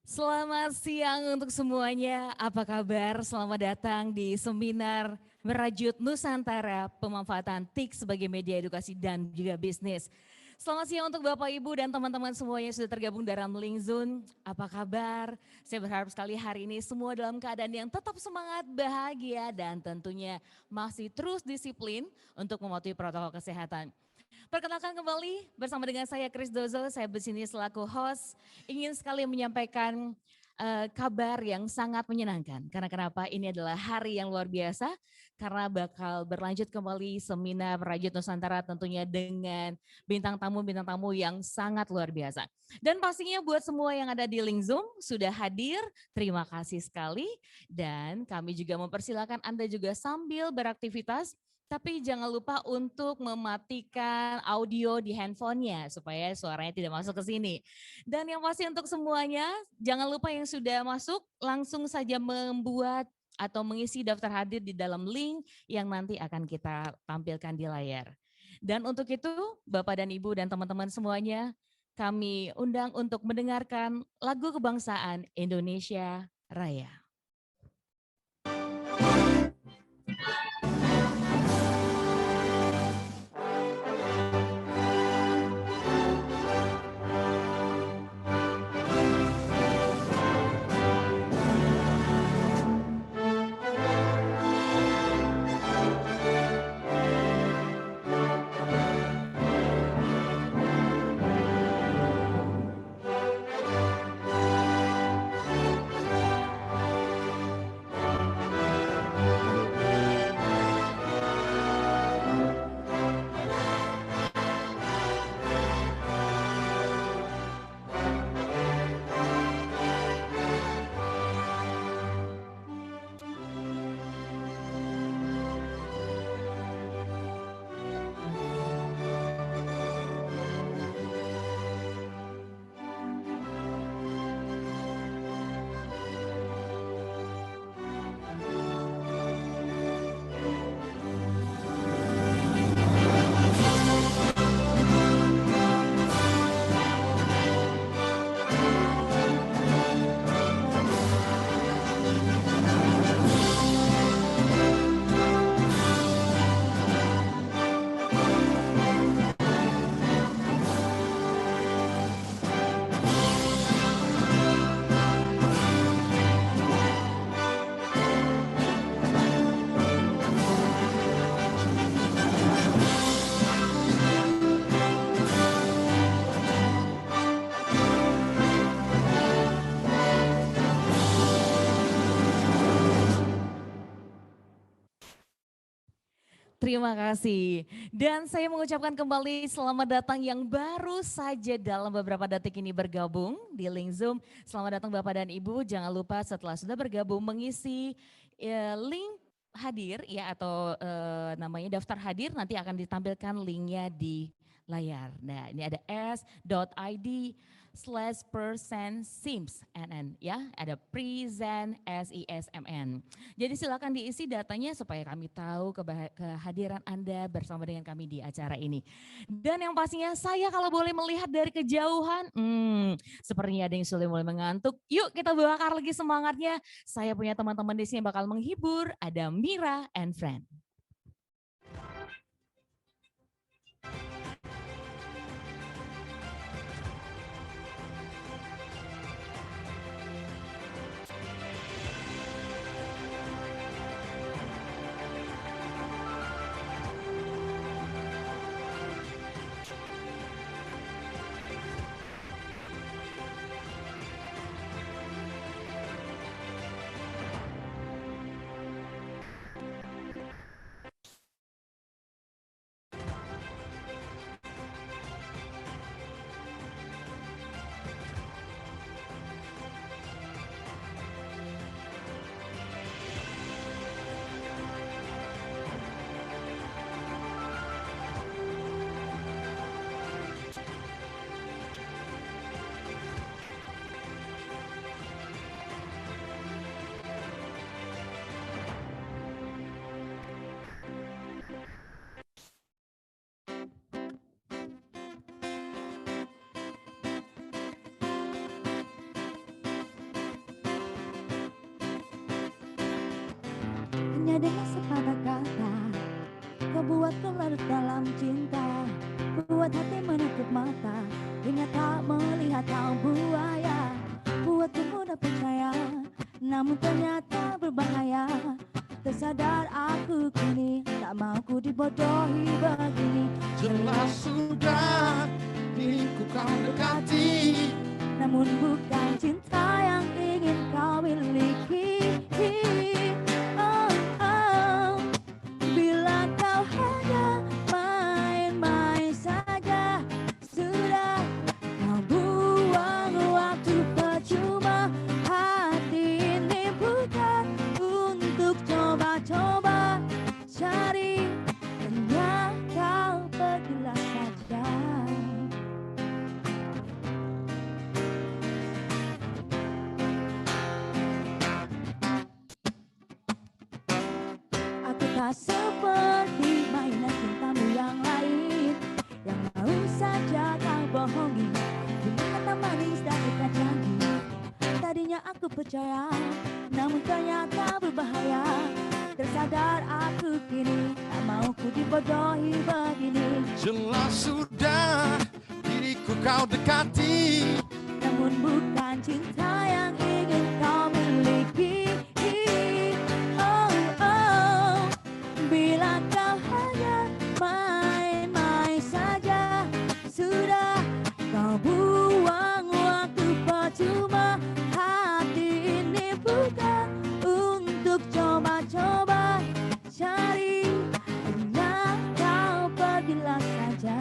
Selamat siang untuk semuanya, apa kabar? Selamat datang di seminar Merajut Nusantara Pemanfaatan TIK sebagai media edukasi dan juga bisnis. Selamat siang untuk Bapak Ibu dan teman-teman semuanya yang sudah tergabung dalam Link Zone. Apa kabar? Saya berharap sekali hari ini semua dalam keadaan yang tetap semangat, bahagia dan tentunya masih terus disiplin untuk mematuhi protokol kesehatan. Perkenalkan kembali bersama dengan saya Chris Dozo, saya di sini selaku host. Ingin sekali menyampaikan kabar yang sangat menyenangkan. Karena kenapa? Ini adalah hari yang luar biasa karena bakal berlanjut kembali seminar Merajut Nusantara tentunya dengan bintang tamu yang sangat luar biasa. Dan pastinya buat semua yang ada di link Zoom sudah hadir, terima kasih sekali. Dan kami juga mempersilakan Anda juga sambil beraktivitas tapi jangan lupa untuk mematikan audio di handphonenya supaya suaranya tidak masuk ke sini. Dan yang pasti untuk semuanya, jangan lupa yang sudah masuk langsung saja membuat atau mengisi daftar hadir di dalam link yang nanti akan kita tampilkan di layar. Dan untuk itu Bapak dan Ibu dan teman-teman semuanya, kami undang untuk mendengarkan lagu kebangsaan Indonesia Raya. Terima kasih. Dan saya mengucapkan kembali selamat datang yang baru saja dalam beberapa detik ini bergabung di link Zoom. Selamat datang Bapak dan Ibu, jangan lupa setelah sudah bergabung mengisi link hadir ya atau namanya daftar hadir nanti akan ditampilkan linknya di layar. Nah ini ada s.id/percent-sims.nn ya, ada present SISMN. Jadi silakan diisi datanya supaya kami tahu kehadiran Anda bersama dengan kami di acara ini. Dan yang pastinya saya kalau boleh melihat dari kejauhan, sepertinya ada yang sudah mulai mengantuk. Yuk kita bakar lagi semangatnya. Saya punya teman-teman di sini yang bakal menghibur, ada Mira and Friend. dengan sepatah kata kau buatku larut dalam cinta. Buat hati menutup mata hingga tak melihat kau buaya. Buatku mudah percaya namun ternyata berbahaya. Tersadar aku kini tak mau ku dibodohi begini. Jelas sudah diriku kau dekati, namun bukan cinta yang ingin kau miliki. Oh, oh. Bila kau hanya main-main saja, sudah kau buang waktu percuma. Hati ini bukan untuk coba-coba cari, hanya kau pergilah saja. Aku tak seperti mainan cintamu yang lain, yang mau saja kau bohongi dengan kata manis dan ikat janji. Tadinya aku percaya, namun ternyata berbahaya. Tersadar aku kini tak mau ku dibodohi begini. jelas sudah diriku kau dekati, Namun bukan cinta yang ingin kau miliki. Oh, oh. Bila kau hanya main-main saja, sudah kau buang waktu percuma. Hati ini bukan untuk coba-coba cari, hanya kau pergilah saja.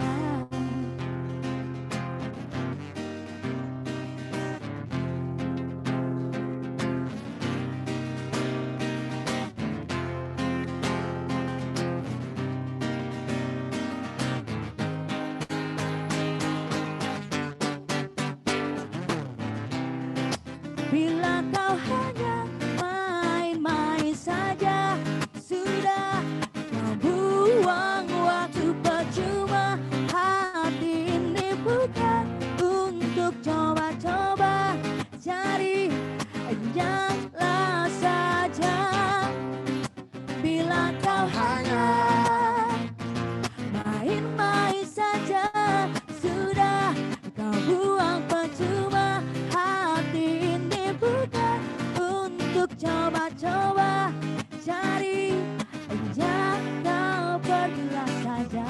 Bila kau hanya main-main saja, sudah kau buang waktu percuma. Hati ini bukan untuk coba-coba cari, janganlah saja. Bila kau hanya main-main saja, sudah kau buang percuma. Hati ini bukan untuk coba-coba cari, jangan kau pergilah saja.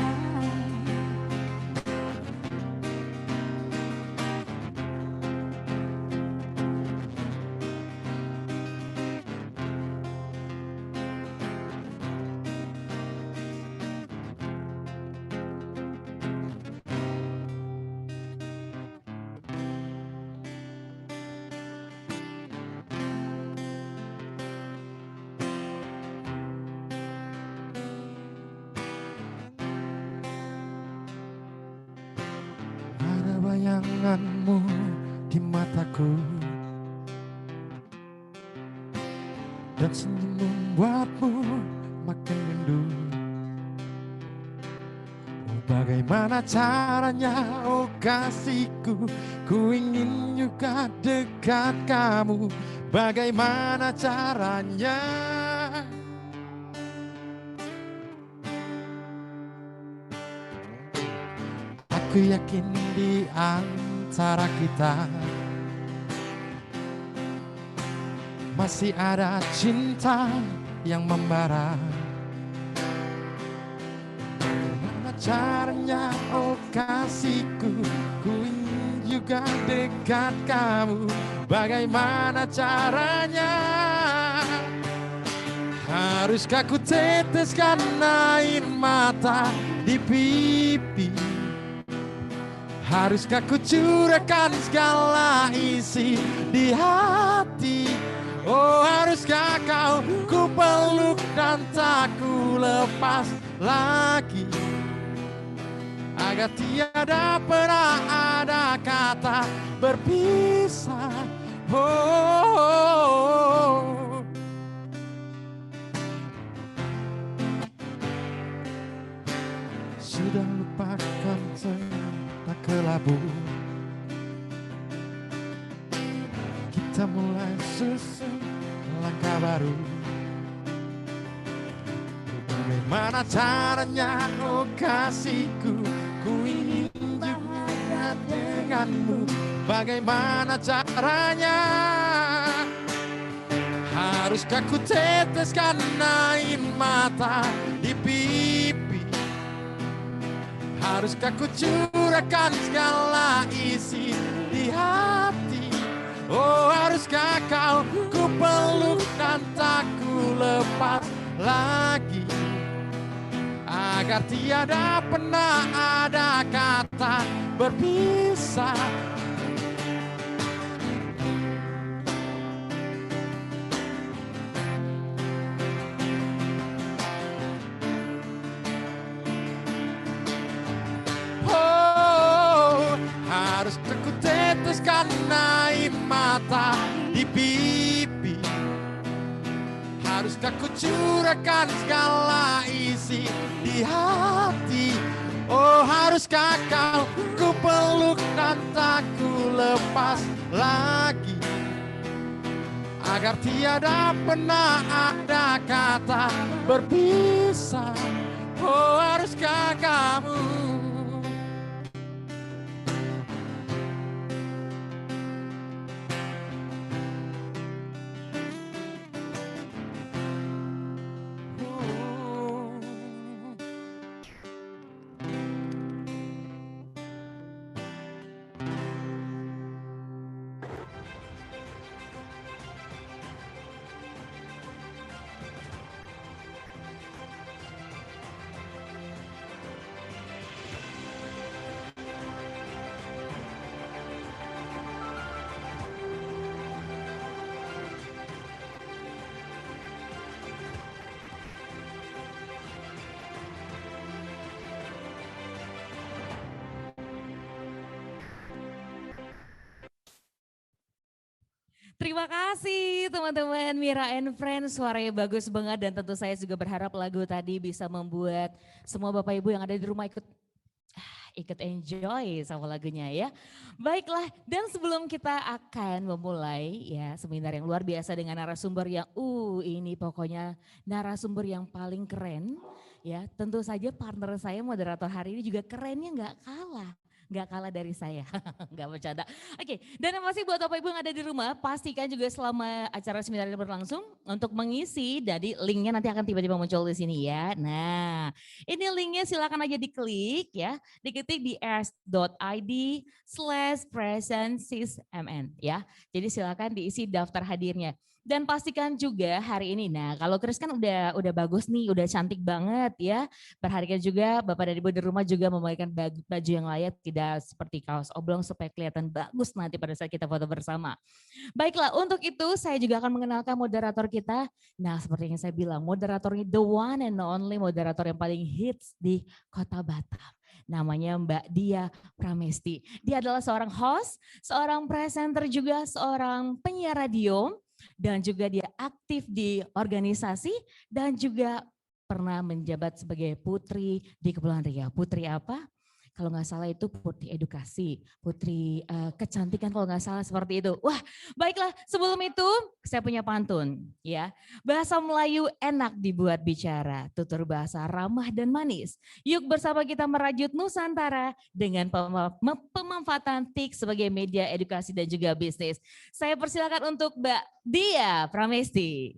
ada bayanganmu di mataku, dan senyum membuatmu makin rindu. Oh, bagaimana caranya, oh kasihku, ku ingin juga dekat kamu. Bagaimana caranya? Aku yakin di antara kita masih ada cinta yang membara. Bagaimana caranya, oh kasihku, ku ingin juga dekat kamu. Bagaimana caranya? Haruskah ku teteskan air mata di pipi? Haruskah ku curahkan segala isi di hati? Oh, haruskah kau ku peluk dan tak ku lepas lagi, agar tiada pernah ada kata berpisah. Oh, sudah lupakan cerita kelabu, kita mulai susun langkah baru. Mana caranya oh kasihku, ku ingin bahagia denganmu. Bagaimana caranya? Haruskah ku teteskan air mata di pipi? Haruskah ku curahkan segala isi di hati? Oh haruskah kau ku peluk dan tak ku lepas lagi, agar tiada pernah ada kata berpisah. Oh, harus ku teteskan air mata di pipi. Haruskah ku curahkan segala isi di hati? Oh haruskah kau ku peluk dan tak ku lepas lagi, agar tiada pernah ada kata berpisah. Oh haruskah kamu? Terima kasih teman-teman Mira and Friends, suaranya bagus banget dan tentu saya juga berharap lagu tadi bisa membuat semua Bapak Ibu yang ada di rumah ikut enjoy sama lagunya ya. Baiklah, dan sebelum kita akan memulai ya seminar yang luar biasa dengan narasumber yang ini pokoknya narasumber yang paling keren ya. Tentu saja partner saya moderator hari ini juga kerennya nggak kalah dari saya, nggak bercanda. Oke, dan masih buat Bapak Ibu yang ada di rumah, pastikan juga selama acara seminar ini berlangsung untuk mengisi, jadi linknya nanti akan tiba-tiba muncul di sini ya. Nah, ini linknya silakan aja diklik ya, diketik di rs.id/presensismn ya. Jadi silakan diisi daftar hadirnya. Dan pastikan juga hari ini, nah kalau Chris kan udah bagus nih, udah cantik banget ya. Perhatikan juga Bapak dan Ibu di rumah juga memakai baju yang layak, tidak seperti kaos oblong supaya kelihatan bagus nanti pada saat kita foto bersama. Baiklah, untuk itu saya juga akan mengenalkan moderator kita. Nah seperti yang saya bilang, moderatornya the one and only moderator yang paling hits di Kota Batam. Namanya Mbak Dia Pramesti. Dia adalah seorang host, seorang presenter juga, seorang penyiar radio, dan juga dia aktif di organisasi dan juga pernah menjabat sebagai putri di Kepulauan Riau. Putri apa? Kalau nggak salah itu putri edukasi, putri kecantikan kalau nggak salah seperti itu. Wah, baiklah sebelum itu saya punya pantun ya. Bahasa Melayu enak dibuat bicara, tutur bahasa ramah dan manis. Yuk bersama kita merajut Nusantara dengan pemanfaatan TIK sebagai media edukasi dan juga bisnis. Saya persilakan untuk Mbak Dia Pramesti.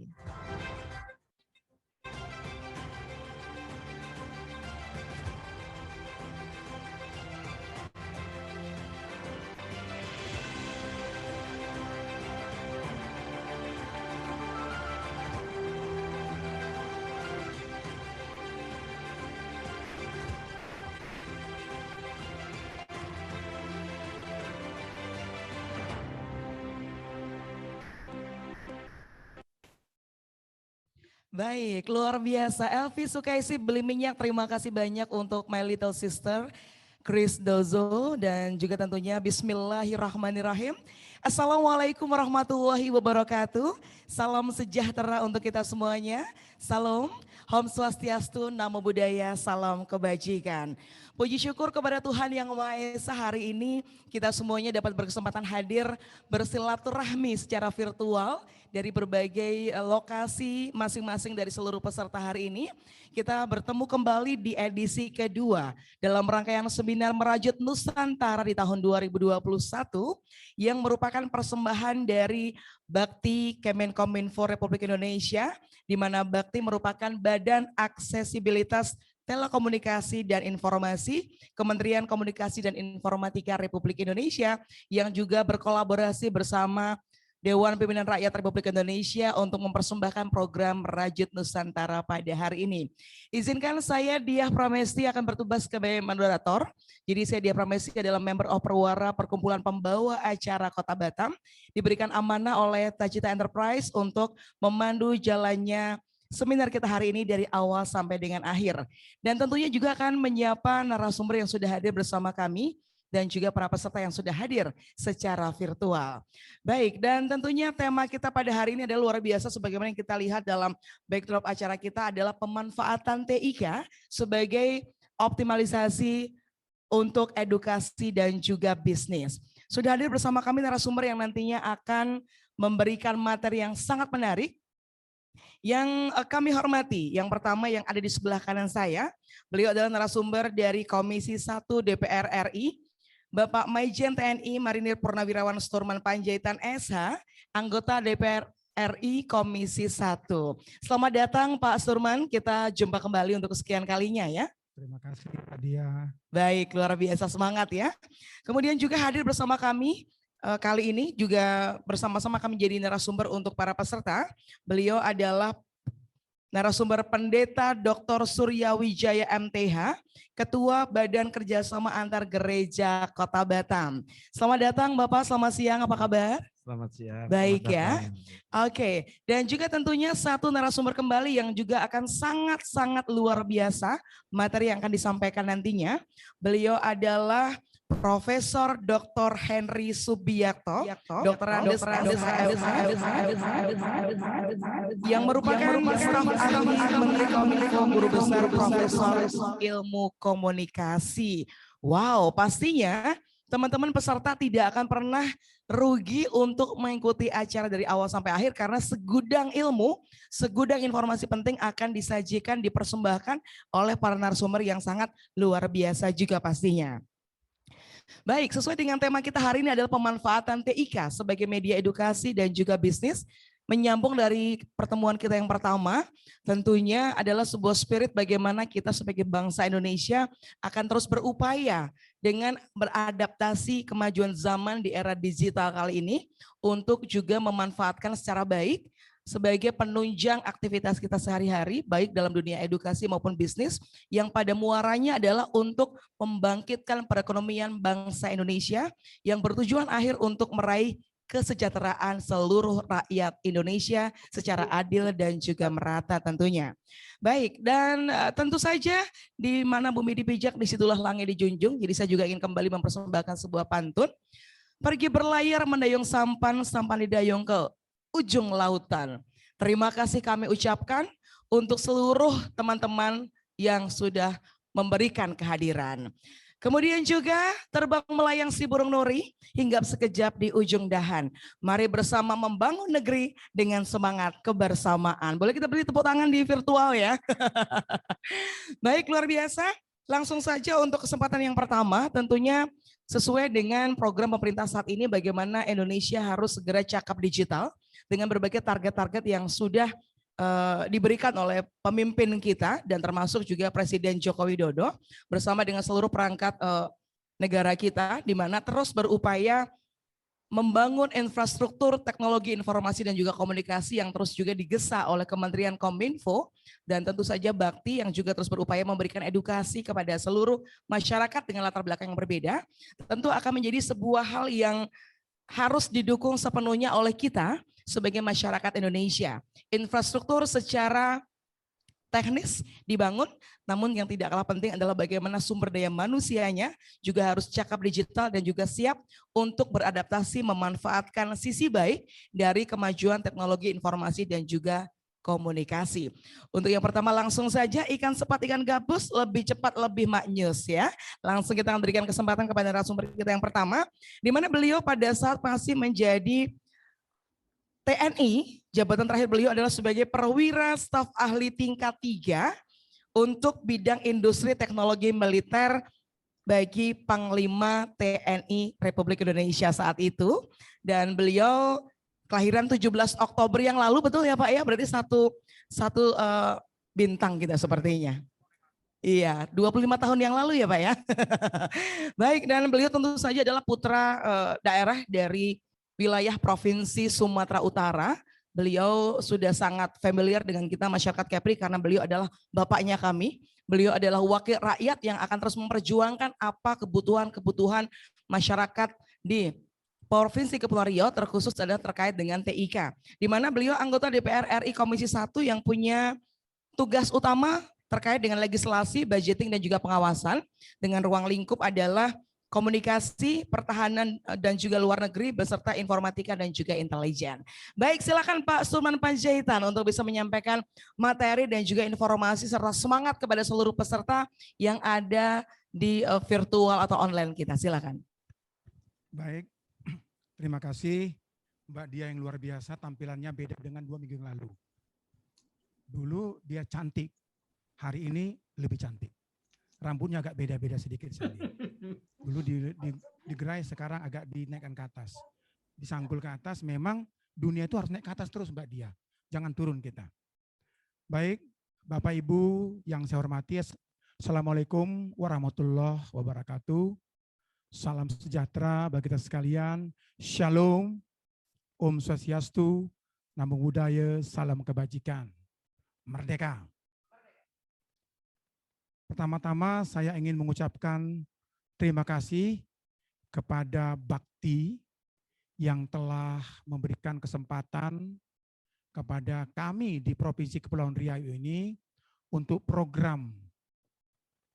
Baik, luar biasa. Elvi Sukaisi beli minyak, terima kasih banyak untuk my little sister Chris Dozo dan juga tentunya Bismillahirrahmanirrahim. Assalamualaikum warahmatullahi wabarakatuh. Salam sejahtera untuk kita semuanya. Salam, Om Swastiastu, Namo Buddhaya, salam kebajikan. Puji syukur kepada Tuhan Yang Maha Esa, hari ini kita semuanya dapat berkesempatan hadir bersilaturahmi secara virtual dari berbagai lokasi masing-masing dari seluruh peserta hari ini kita bertemu kembali di edisi kedua dalam rangkaian seminar Merajut Nusantara di tahun 2021 yang merupakan persembahan dari Bakti Kemenkominfo Republik Indonesia, di mana Bakti merupakan Badan Aksesibilitas Telekomunikasi dan Informasi Kementerian Komunikasi dan Informatika Republik Indonesia yang juga berkolaborasi bersama Dewan Pimpinan Rakyat Republik Indonesia untuk mempersembahkan program Merajut Nusantara pada hari ini. Izinkan saya Diah Pramesti akan bertugas sebagai moderator. Jadi saya Diah Pramesti adalah member of Perwara Perkumpulan Pembawa Acara Kota Batam, diberikan amanah oleh Tacita Enterprise untuk memandu jalannya seminar kita hari ini dari awal sampai dengan akhir. Dan tentunya juga akan menyapa narasumber yang sudah hadir bersama kami dan juga para peserta yang sudah hadir secara virtual. Baik, dan tentunya tema kita pada hari ini adalah luar biasa sebagaimana yang kita lihat dalam backdrop acara kita adalah pemanfaatan TIK sebagai optimalisasi untuk edukasi dan juga bisnis. Sudah hadir bersama kami narasumber yang nantinya akan memberikan materi yang sangat menarik yang kami hormati. Yang pertama yang ada di sebelah kanan saya, beliau adalah narasumber dari Komisi 1 DPR RI, Bapak Maijen TNI Marinir Purnawirawan Sturman Panjaitan SH, anggota DPR RI Komisi 1. Selamat datang Pak Sturman, kita jumpa kembali untuk kesekian kalinya ya. Terima kasih Kak Dia. Baik, luar biasa, semangat ya. Kemudian juga hadir bersama kami kali ini juga bersama-sama kami jadi narasumber untuk para peserta. Beliau adalah narasumber Pendeta Dr. Surya Wijaya MTH, Ketua Badan Kerjasama Antar Gereja Kota Batam. Selamat datang Bapak, selamat siang, apa kabar? Selamat siang. Baik ya. Oke, dan juga tentunya satu narasumber kembali yang juga akan sangat-sangat luar biasa materi yang akan disampaikan nantinya. Beliau adalah Profesor Dr. Henry Subiakto, Dr. Andes yang merupakan staf ahli Menteri Kominfo, Guru Besar Profesor Ilmu Komunikasi. Wow, pastinya teman-teman peserta tidak akan pernah rugi untuk mengikuti acara dari awal sampai akhir karena segudang ilmu, segudang informasi penting akan disajikan, dipersembahkan oleh para narasumber yang sangat luar biasa juga pastinya. Baik, sesuai dengan tema kita hari ini adalah pemanfaatan TIK sebagai media edukasi dan juga bisnis. Menyambung dari pertemuan kita yang pertama, tentunya adalah sebuah spirit bagaimana kita sebagai bangsa Indonesia akan terus berupaya dengan beradaptasi kemajuan zaman di era digital kali ini untuk juga memanfaatkan secara baik sebagai penunjang aktivitas kita sehari-hari baik dalam dunia edukasi maupun bisnis yang pada muaranya adalah untuk membangkitkan perekonomian bangsa Indonesia yang bertujuan akhir untuk meraih kesejahteraan seluruh rakyat Indonesia secara adil dan juga merata tentunya. Baik, dan tentu saja di mana bumi dipijak disitulah langit dijunjung. Jadi saya juga ingin kembali mempersembahkan sebuah pantun. Pergi berlayar mendayung sampan, sampan didayung ke ujung lautan. Terima kasih kami ucapkan untuk seluruh teman-teman yang sudah memberikan kehadiran. Kemudian juga terbang melayang si burung nuri, hinggap sekejap di ujung dahan. Mari bersama membangun negeri dengan semangat kebersamaan. Boleh kita beri tepuk tangan di virtual ya. Baik, luar biasa. Langsung saja untuk kesempatan yang pertama, tentunya sesuai dengan program pemerintah saat ini bagaimana Indonesia harus segera cakap digital dengan berbagai target-target yang sudah diberikan oleh pemimpin kita dan termasuk juga Presiden Joko Widodo bersama dengan seluruh perangkat negara kita di mana terus berupaya membangun infrastruktur teknologi informasi dan juga komunikasi yang terus juga digesa oleh Kementerian Kominfo dan tentu saja Bakti yang juga terus berupaya memberikan edukasi kepada seluruh masyarakat dengan latar belakang yang berbeda. Tentu akan menjadi sebuah hal yang harus didukung sepenuhnya oleh kita sebagai masyarakat Indonesia. Infrastruktur secara teknis dibangun, namun yang tidak kalah penting adalah bagaimana sumber daya manusianya juga harus cakap digital dan juga siap untuk beradaptasi memanfaatkan sisi baik dari kemajuan teknologi informasi dan juga komunikasi. Untuk yang pertama langsung saja ikan sepat ikan gabus lebih cepat lebih maknyus ya. Langsung kita akan berikan kesempatan kepada narasumber kita yang pertama, di mana beliau pada saat masih menjadi TNI, jabatan terakhir beliau adalah sebagai perwira staf ahli tingkat 3 untuk bidang industri teknologi militer bagi Panglima TNI Republik Indonesia saat itu. Dan beliau kelahiran 17 Oktober yang lalu, betul ya Pak ya? Berarti satu bintang kita sepertinya. Iya, 25 tahun yang lalu ya Pak ya. Baik, dan beliau tentu saja adalah putra daerah dari wilayah Provinsi Sumatera Utara. Beliau sudah sangat familiar dengan kita masyarakat Kepri karena beliau adalah bapaknya kami. Beliau adalah wakil rakyat yang akan terus memperjuangkan apa kebutuhan-kebutuhan masyarakat di Provinsi Kepulauan Riau, terkhusus adalah terkait dengan TIK. Di mana beliau anggota DPR RI Komisi 1 yang punya tugas utama terkait dengan legislasi, budgeting, dan juga pengawasan. Dengan ruang lingkup adalah komunikasi, pertahanan, dan juga luar negeri, beserta informatika dan juga intelijen. Baik, silakan Pak Sulman Panjaitan untuk bisa menyampaikan materi dan juga informasi serta semangat kepada seluruh peserta yang ada di virtual atau online kita. Silakan. Baik, terima kasih Mbak Dia yang luar biasa, tampilannya beda dengan 2 minggu yang lalu. Dulu dia cantik, hari ini lebih cantik. Rambutnya agak beda-beda sedikit saya lihat. Dulu digerai, sekarang agak dinaikkan ke atas. Disanggul ke atas, memang dunia itu harus naik ke atas terus Mbak Dia. Jangan turun kita. Baik, Bapak Ibu yang saya hormati, Assalamualaikum warahmatullahi wabarakatuh. Salam sejahtera bagi kita sekalian. Shalom, Om Swastiastu, Namo Buddhaya, salam kebajikan. Merdeka. Pertama-tama saya ingin mengucapkan terima kasih kepada Bakti yang telah memberikan kesempatan kepada kami di Provinsi Kepulauan Riau ini untuk program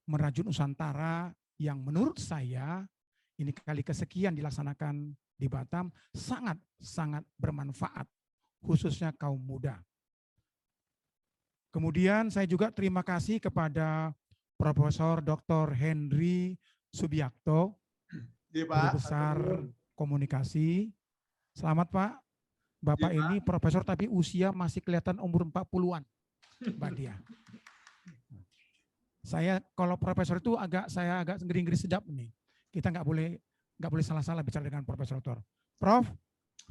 Merajut Nusantara yang menurut saya ini kali kesekian dilaksanakan di Batam, sangat bermanfaat, khususnya kaum muda. Kemudian saya juga terima kasih kepada Profesor Dr. Henry Subiakto, Guru Besar Komunikasi. Selamat Pak, Bapak ini profesor tapi usia masih kelihatan umur 40-an, Mbak Dia. Saya kalau profesor itu saya agak ngeri-ngeri sedap nih. Kita nggak boleh salah-salah bicara dengan Profesor Dr. Prof,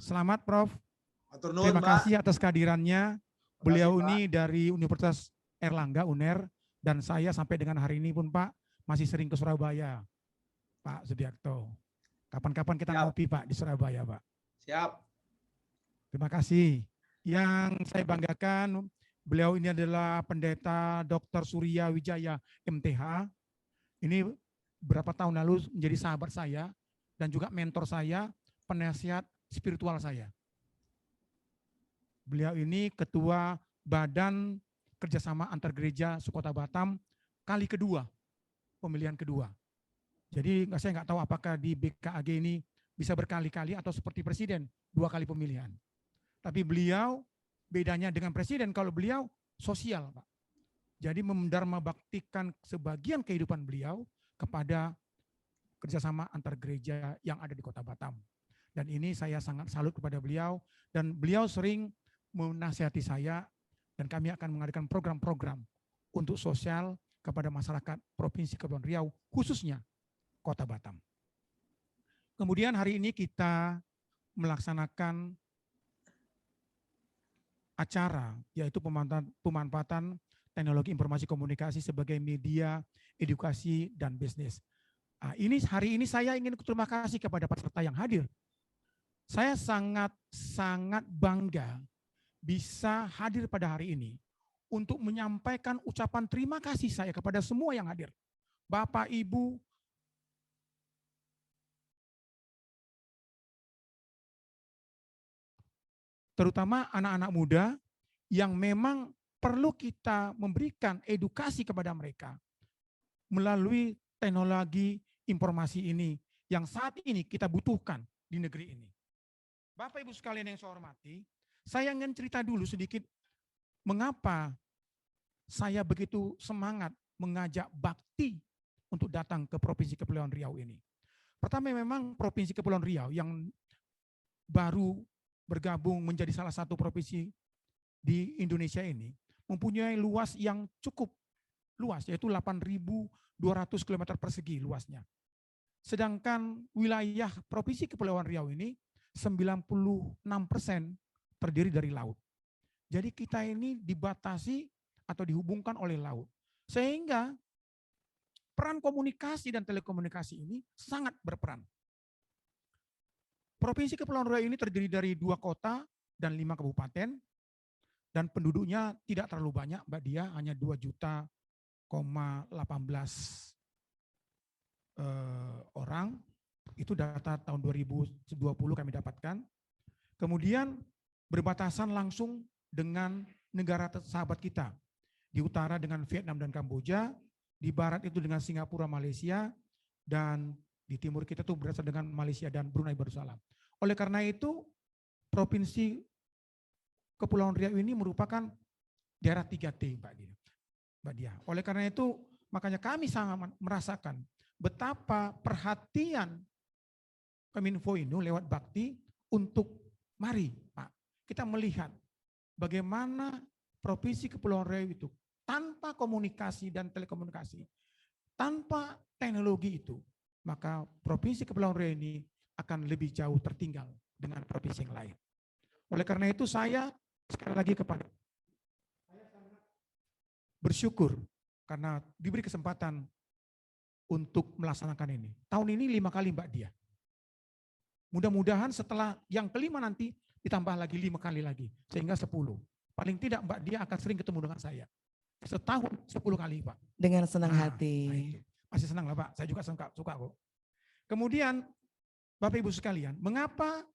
selamat Prof. Terima kasih atas kehadirannya. Beliau ini dari Universitas Erlangga, UNER, dan saya sampai dengan hari ini pun Pak masih sering ke Surabaya, Pak Subiakto. Kapan-kapan kita ngopi Pak di Surabaya Pak. Siap. Terima kasih. Yang saya banggakan, beliau ini adalah Pendeta Dr. Surya Wijaya MTH. Ini berapa tahun lalu menjadi sahabat saya dan juga mentor saya, penasihat spiritual saya. Beliau ini ketua Badan Kerjasama Antar Gereja Sekota Batam kali kedua, pemilihan kedua. Jadi saya nggak tahu apakah di BKAG ini bisa berkali-kali atau seperti presiden 2 kali pemilihan. Tapi beliau bedanya dengan presiden kalau beliau sosial, Pak. Jadi mendharma baktikan sebagian kehidupan beliau kepada kerjasama antar gereja yang ada di Kota Batam. Dan ini saya sangat salut kepada beliau dan beliau sering menasihati saya dan kami akan mengadakan program-program untuk sosial kepada masyarakat Provinsi Kepulauan Riau, khususnya Kota Batam. Kemudian hari ini kita melaksanakan acara yaitu pemanfaatan teknologi informasi komunikasi sebagai media edukasi dan bisnis. Nah, hari ini saya ingin berterima kasih kepada peserta yang hadir. Saya sangat bangga bisa hadir pada hari ini untuk menyampaikan ucapan terima kasih saya kepada semua yang hadir. Bapak, Ibu, terutama anak-anak muda yang memang perlu kita memberikan edukasi kepada mereka melalui teknologi informasi ini yang saat ini kita butuhkan di negeri ini. Bapak Ibu sekalian yang saya hormati, saya ingin cerita dulu sedikit mengapa saya begitu semangat mengajak Bakti untuk datang ke Provinsi Kepulauan Riau ini. Pertama memang Provinsi Kepulauan Riau yang baru bergabung menjadi salah satu provinsi di Indonesia ini mempunyai luas yang cukup luas, yaitu 8.200 km persegi luasnya. Sedangkan wilayah Provinsi Kepulauan Riau ini 96% terdiri dari laut. Jadi kita ini dibatasi atau dihubungkan oleh laut. Sehingga peran komunikasi dan telekomunikasi ini sangat berperan. Provinsi Kepulauan Riau ini terdiri dari 2 kota dan 5 kabupaten, dan penduduknya tidak terlalu banyak, Mbak Dia, hanya 2,18 orang. Itu data tahun 2020 kami dapatkan. Kemudian berbatasan langsung dengan negara sahabat kita. Di utara dengan Vietnam dan Kamboja, di barat itu dengan Singapura, Malaysia, dan di timur kita tuh berasal dengan Malaysia dan Brunei Darussalam. Oleh karena itu, Provinsi Kepulauan Riau ini merupakan daerah 3T, Mbak Dia. Oleh karena itu, makanya kami sangat merasakan betapa perhatian Kominfo ini lewat Bakti untuk mari Pak, kita melihat bagaimana Provinsi Kepulauan Riau itu tanpa komunikasi dan telekomunikasi, tanpa teknologi itu, maka Provinsi Kepulauan Riau ini akan lebih jauh tertinggal dengan provinsi yang lain. Oleh karena itu saya sekali lagi saya sangat bersyukur karena diberi kesempatan untuk melaksanakan ini. Tahun ini 5 kali Mbak Dia. Mudah-mudahan setelah yang kelima nanti ditambah lagi 5 kali lagi, sehingga 10. Paling tidak Mbak Dia akan sering ketemu dengan saya. Setahun 10 kali Pak. Dengan senang hati. Nah itu. Masih senang lah Pak, saya juga suka kok. Kemudian Bapak Ibu sekalian, mengapa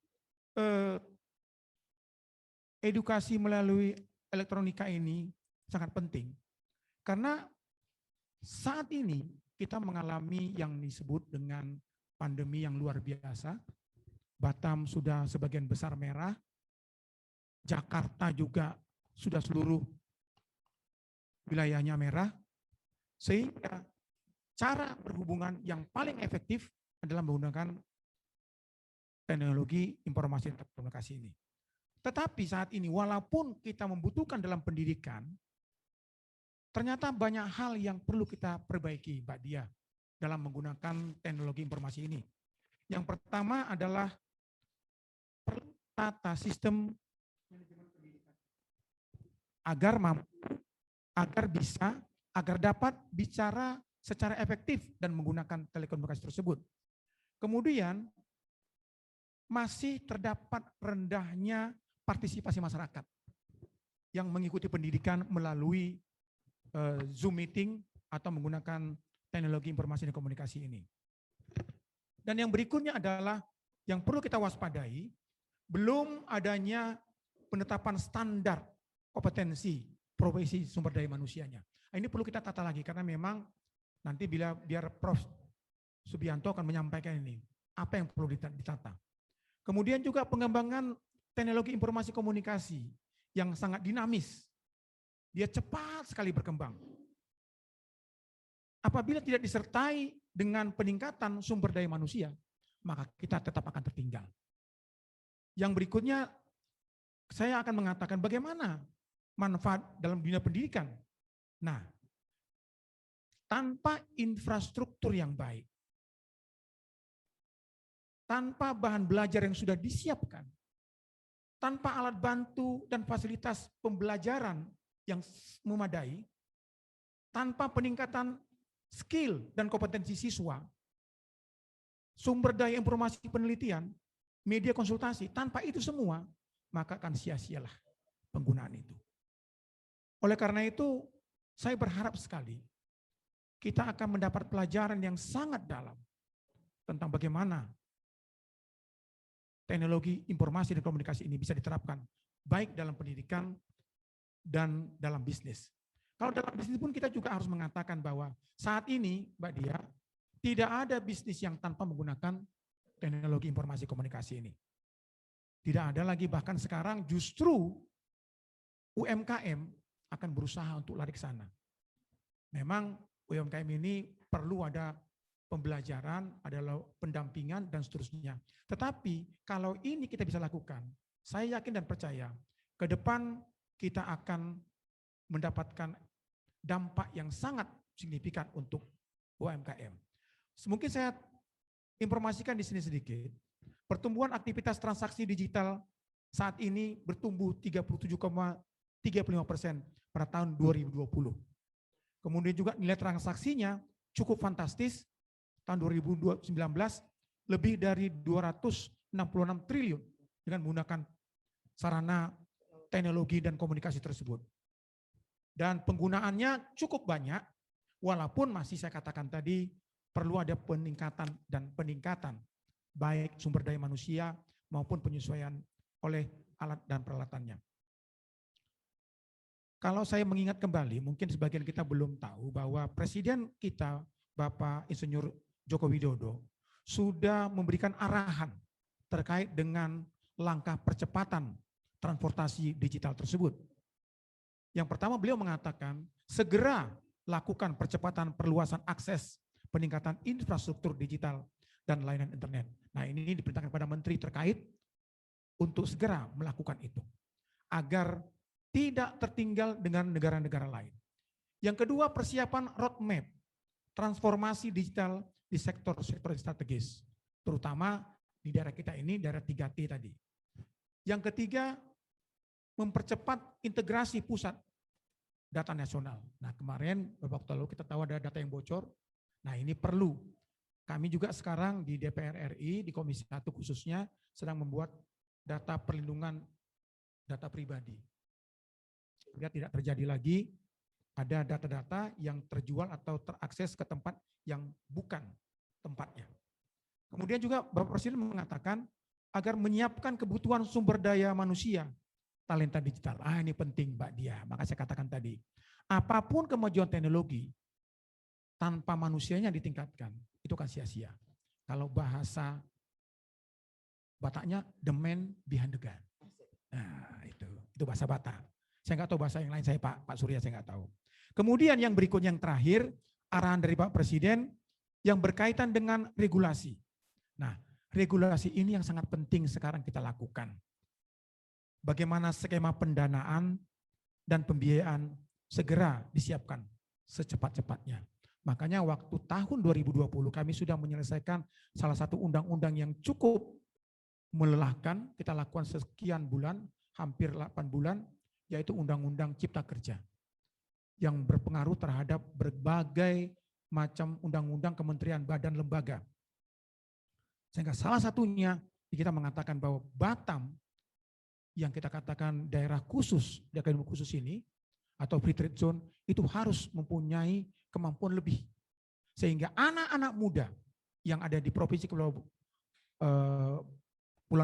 edukasi melalui elektronika ini sangat penting? Karena saat ini kita mengalami yang disebut dengan pandemi yang luar biasa. Batam sudah sebagian besar merah, Jakarta juga sudah seluruh wilayahnya merah, sehingga cara berhubungan yang paling efektif adalah menggunakan teknologi informasi dan komunikasi ini. Tetapi saat ini walaupun kita membutuhkan dalam pendidikan, ternyata banyak hal yang perlu kita perbaiki, Mbak Dia, dalam menggunakan teknologi informasi ini. Yang pertama adalah tata sistem manajemen pendidikan agar dapat bicara secara efektif dan menggunakan telekomunikasi tersebut. Kemudian masih terdapat rendahnya partisipasi masyarakat yang mengikuti pendidikan melalui Zoom meeting atau menggunakan teknologi informasi dan komunikasi ini. Dan yang berikutnya adalah yang perlu kita waspadai, belum adanya penetapan standar kompetensi profesi sumber daya manusianya. Nah, ini perlu kita tata lagi karena memang nanti biar Prof. Subianto akan menyampaikan ini, apa yang perlu ditata. Kemudian juga pengembangan teknologi informasi komunikasi yang sangat dinamis. Dia cepat sekali berkembang. Apabila tidak disertai dengan peningkatan sumber daya manusia, maka kita tetap akan tertinggal. Yang berikutnya, saya akan mengatakan bagaimana manfaat dalam dunia pendidikan. Nah, tanpa infrastruktur yang baik, tanpa bahan belajar yang sudah disiapkan, tanpa alat bantu dan fasilitas pembelajaran yang memadai, tanpa peningkatan skill dan kompetensi siswa, sumber daya informasi penelitian, media konsultasi, tanpa itu semua, maka akan sia-sialah penggunaan itu. Oleh karena itu, saya berharap sekali kita akan mendapat pelajaran yang sangat dalam tentang bagaimana teknologi informasi dan komunikasi ini bisa diterapkan baik dalam pendidikan dan dalam bisnis. Kalau dalam bisnis pun kita juga harus mengatakan bahwa saat ini, Mbak Dia, tidak ada bisnis yang tanpa menggunakan teknologi informasi komunikasi ini. Tidak ada lagi, bahkan sekarang justru UMKM akan berusaha untuk lari ke sana. Memang UMKM ini perlu ada pembelajaran, ada pendampingan dan seterusnya. Tetapi kalau ini kita bisa lakukan, saya yakin dan percaya ke depan kita akan mendapatkan dampak yang sangat signifikan untuk UMKM. Mungkin saya informasikan di sini sedikit. Pertumbuhan aktivitas transaksi digital saat ini bertumbuh 37,35% pada tahun 2020. Kemudian juga nilai transaksinya cukup fantastis, tahun 2019 lebih dari 266 triliun dengan menggunakan sarana teknologi dan komunikasi tersebut. Dan penggunaannya cukup banyak, walaupun masih saya katakan tadi perlu ada peningkatan baik sumber daya manusia maupun penyesuaian oleh alat dan peralatannya. Kalau saya mengingat kembali, mungkin sebagian kita belum tahu bahwa Presiden kita, Bapak Insinyur Joko Widodo, sudah memberikan arahan terkait dengan langkah percepatan transportasi digital tersebut. Yang pertama beliau mengatakan, segera lakukan percepatan perluasan akses peningkatan infrastruktur digital dan layanan internet. Nah, ini diperintahkan pada menteri terkait untuk segera melakukan itu agar tidak tertinggal dengan negara-negara lain. Yang kedua, persiapan roadmap transformasi digital di sektor-sektor strategis, terutama di daerah kita ini, daerah 3T tadi. Yang ketiga, mempercepat integrasi pusat data nasional. Nah, kemarin beberapa waktu lalu kita tahu ada data yang bocor. Nah, ini perlu. Kami juga sekarang di DPR RI, di Komisi 1 khususnya, sedang membuat data perlindungan data pribadi. Sehingga tidak terjadi lagi ada data-data yang terjual atau terakses ke tempat yang bukan tempatnya. Kemudian juga Bapak Presiden mengatakan agar menyiapkan kebutuhan sumber daya manusia, talenta digital. Ini penting Mbak Dia, maka saya katakan tadi, apapun kemajuan teknologi, tanpa manusianya ditingkatkan, itu kan sia-sia. Kalau bahasa Bataknya, the man behind the gun. Nah, itu bahasa Batak. Saya nggak tahu bahasa yang lain, saya Pak Surya saya nggak tahu. Kemudian yang berikutnya yang terakhir, arahan dari Pak Presiden yang berkaitan dengan regulasi. Nah, regulasi ini yang sangat penting sekarang kita lakukan. Bagaimana skema pendanaan dan pembiayaan segera disiapkan secepat-cepatnya. Makanya waktu tahun 2020 kami sudah menyelesaikan salah satu undang-undang yang cukup melelahkan, kita lakukan sekian bulan, hampir 8 bulan, yaitu Undang-Undang Cipta Kerja yang berpengaruh terhadap berbagai macam undang-undang, kementerian, badan, lembaga. Sehingga salah satunya kita mengatakan bahwa Batam yang kita katakan daerah khusus, di akademi khusus ini, atau free trade zone, itu harus mempunyai kemampuan lebih. Sehingga anak-anak muda yang ada di Provinsi Kepulauan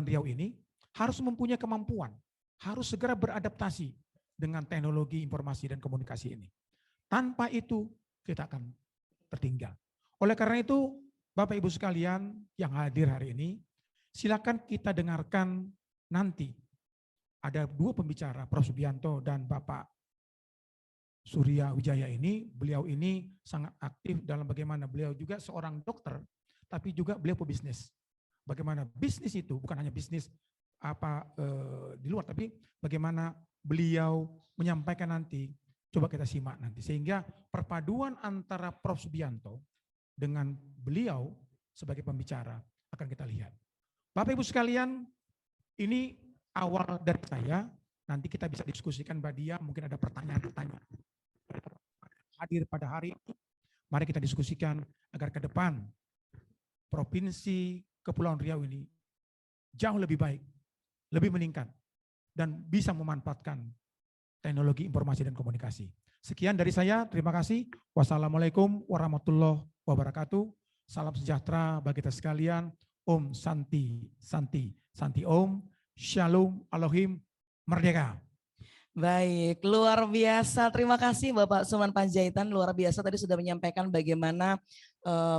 Riau ini harus mempunyai kemampuan, harus segera beradaptasi dengan teknologi informasi dan komunikasi ini. Tanpa itu kita akan tertinggal. Oleh karena itu, Bapak Ibu sekalian yang hadir hari ini, silakan kita dengarkan nanti. Ada dua pembicara, Prof. Subianto dan Bapak Surya Wijaya ini. Beliau ini sangat aktif dalam bagaimana beliau juga seorang dokter, tapi juga beliau pebisnis. Bagaimana bisnis itu bukan hanya bisnis di luar, tapi bagaimana beliau menyampaikan nanti. Coba kita simak nanti. Sehingga perpaduan antara Prof. Subianto dengan beliau sebagai pembicara akan kita lihat. Bapak Ibu sekalian, ini awal dari saya. Nanti kita bisa diskusikan Mbak Dia, mungkin ada pertanyaan-pertanyaan. Hadir pada hari ini, mari kita diskusikan agar ke depan Provinsi Kepulauan Riau ini jauh lebih baik, lebih meningkat, dan bisa memanfaatkan teknologi informasi dan komunikasi. Sekian dari saya, terima kasih. Wassalamualaikum warahmatullahi wabarakatuh. Salam sejahtera bagi kita sekalian. Om Santi, Santi, Santi Om, Shalom, Elohim, Merdeka. Baik, luar biasa. Terima kasih Bapak Suman Panjaitan, luar biasa tadi sudah menyampaikan bagaimana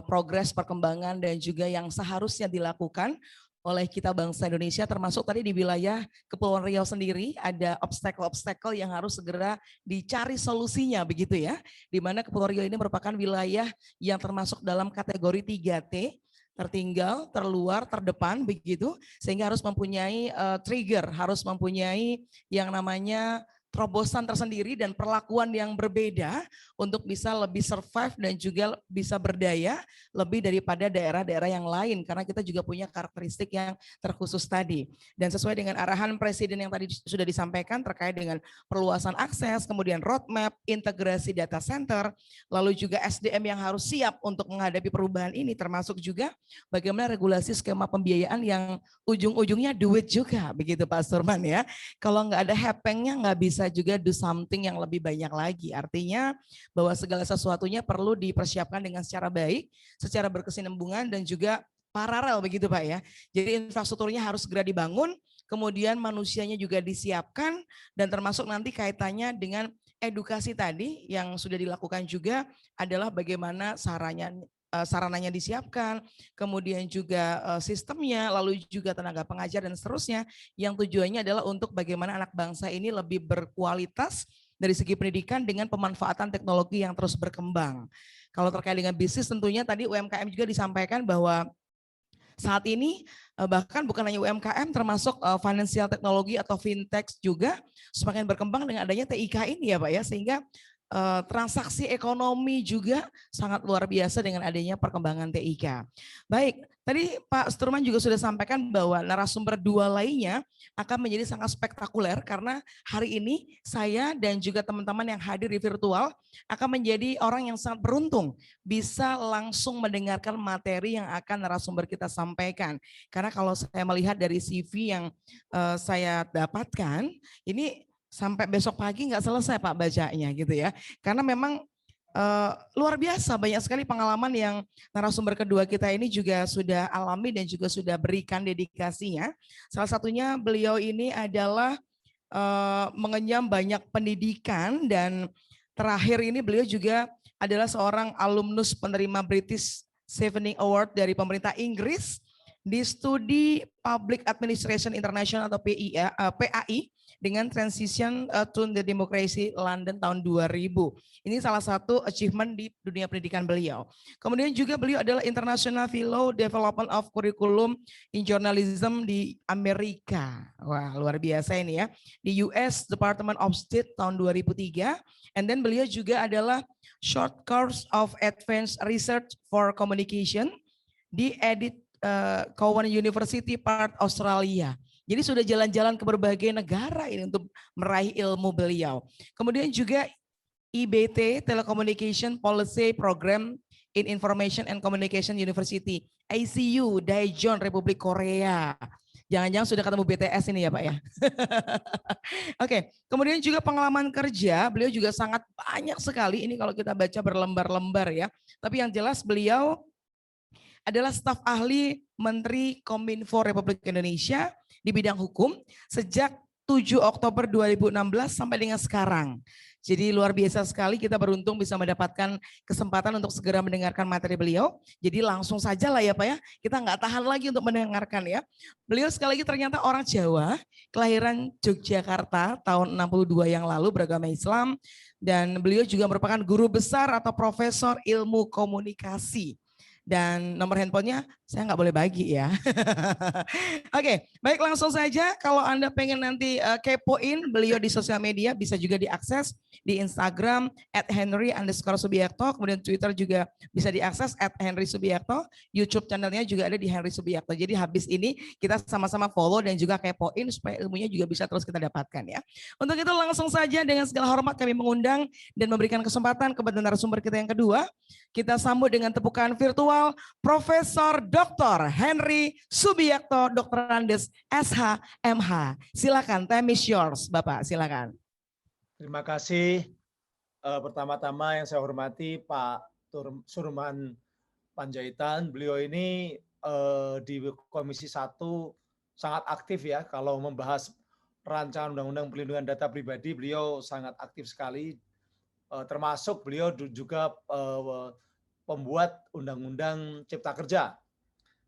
progres perkembangan dan juga yang seharusnya dilakukan oleh kita bangsa Indonesia, termasuk tadi di wilayah Kepulauan Riau sendiri ada obstacle-obstacle yang harus segera dicari solusinya begitu ya. Di mana Kepulauan Riau ini merupakan wilayah yang termasuk dalam kategori 3T, tertinggal, terluar, terdepan begitu, sehingga harus mempunyai trigger, harus mempunyai yang namanya terobosan tersendiri dan perlakuan yang berbeda untuk bisa lebih survive dan juga bisa berdaya lebih daripada daerah-daerah yang lain karena kita juga punya karakteristik yang terkhusus tadi. Dan sesuai dengan arahan Presiden yang tadi sudah disampaikan terkait dengan perluasan akses, kemudian roadmap, integrasi data center, lalu juga SDM yang harus siap untuk menghadapi perubahan ini termasuk juga bagaimana regulasi skema pembiayaan yang ujung-ujungnya duit juga begitu Pak Surman ya. Kalau nggak ada happeningnya nggak bisa juga do something yang lebih banyak lagi. Artinya bahwa segala sesuatunya perlu dipersiapkan dengan secara baik, secara berkesinambungan dan juga paralel begitu Pak ya. Jadi infrastrukturnya harus segera dibangun, kemudian manusianya juga disiapkan dan termasuk nanti kaitannya dengan edukasi tadi yang sudah dilakukan juga adalah bagaimana sarananya disiapkan, kemudian juga sistemnya, lalu juga tenaga pengajar dan seterusnya, yang tujuannya adalah untuk bagaimana anak bangsa ini lebih berkualitas dari segi pendidikan dengan pemanfaatan teknologi yang terus berkembang. Kalau terkait dengan bisnis tentunya tadi UMKM juga disampaikan bahwa saat ini bahkan bukan hanya UMKM termasuk financial teknologi atau fintech juga semakin berkembang dengan adanya TIK ini ya Pak ya, sehingga transaksi ekonomi juga sangat luar biasa dengan adanya perkembangan TIK. Baik, tadi Pak Sturman juga sudah sampaikan bahwa narasumber dua lainnya akan menjadi sangat spektakuler karena hari ini saya dan juga teman-teman yang hadir di virtual akan menjadi orang yang sangat beruntung bisa langsung mendengarkan materi yang akan narasumber kita sampaikan. Karena kalau saya melihat dari CV yang saya dapatkan, ini sampai besok pagi nggak selesai Pak bacanya gitu ya. Karena memang luar biasa banyak sekali pengalaman yang narasumber kedua kita ini juga sudah alami dan juga sudah berikan dedikasinya. Salah satunya beliau ini adalah mengenyam banyak pendidikan dan terakhir ini beliau juga adalah seorang alumnus penerima British Chevening Award dari pemerintah Inggris di studi Public Administration International atau PAI dengan Transition to the Democracy London tahun 2000. Ini salah satu achievement di dunia pendidikan beliau. Kemudian juga beliau adalah International Fellow Development of Curriculum in Journalism di Amerika. Wah, luar biasa ini ya. Di US Department of State tahun 2003. And then beliau juga adalah Short Course of Advanced Research for Communication di Cowan University, Perth, Australia. Jadi sudah jalan-jalan ke berbagai negara ini untuk meraih ilmu beliau. Kemudian juga IBT, Telecommunication Policy Program in Information and Communication University, ICU, Daejeon, Republik Korea. Jangan-jangan sudah ketemu BTS ini ya Pak ya. Oke, kemudian juga pengalaman kerja, beliau juga sangat banyak sekali. Ini kalau kita baca berlembar-lembar ya. Tapi yang jelas beliau adalah staf ahli Menteri Kominfo Republik Indonesia di bidang hukum sejak 7 Oktober 2016 sampai dengan sekarang. Jadi luar biasa sekali kita beruntung bisa mendapatkan kesempatan untuk segera mendengarkan materi beliau. Jadi langsung saja lah ya Pak ya, kita nggak tahan lagi untuk mendengarkan ya. Beliau sekali lagi ternyata orang Jawa, kelahiran Yogyakarta tahun 62 yang lalu beragama Islam. Dan beliau juga merupakan guru besar atau profesor ilmu komunikasi. Dan nomor handphonenya saya nggak boleh bagi ya. Oke, baik langsung saja. Kalau Anda pengen nanti kepoin beliau di sosial media bisa juga diakses di Instagram @henry_subiakto, kemudian Twitter juga bisa diakses @henry_subiakto, YouTube channelnya juga ada di Henry Subiakto. Jadi habis ini kita sama-sama follow dan juga kepoin supaya ilmunya juga bisa terus kita dapatkan ya. Untuk itu langsung saja dengan segala hormat kami mengundang dan memberikan kesempatan kepada narasumber kita yang kedua. Kita sambut dengan tepukan virtual Profesor Dr. Henry Subiakto, Dr. Andes SH MH. Silakan, time is yours, Bapak. Silakan. Terima kasih. Pertama-tama yang saya hormati Pak Surman Panjaitan. Beliau ini di Komisi 1 sangat aktif ya. Kalau membahas rancangan Undang-Undang Perlindungan Data Pribadi, beliau sangat aktif sekali. Termasuk beliau juga pembuat Undang-Undang Cipta Kerja.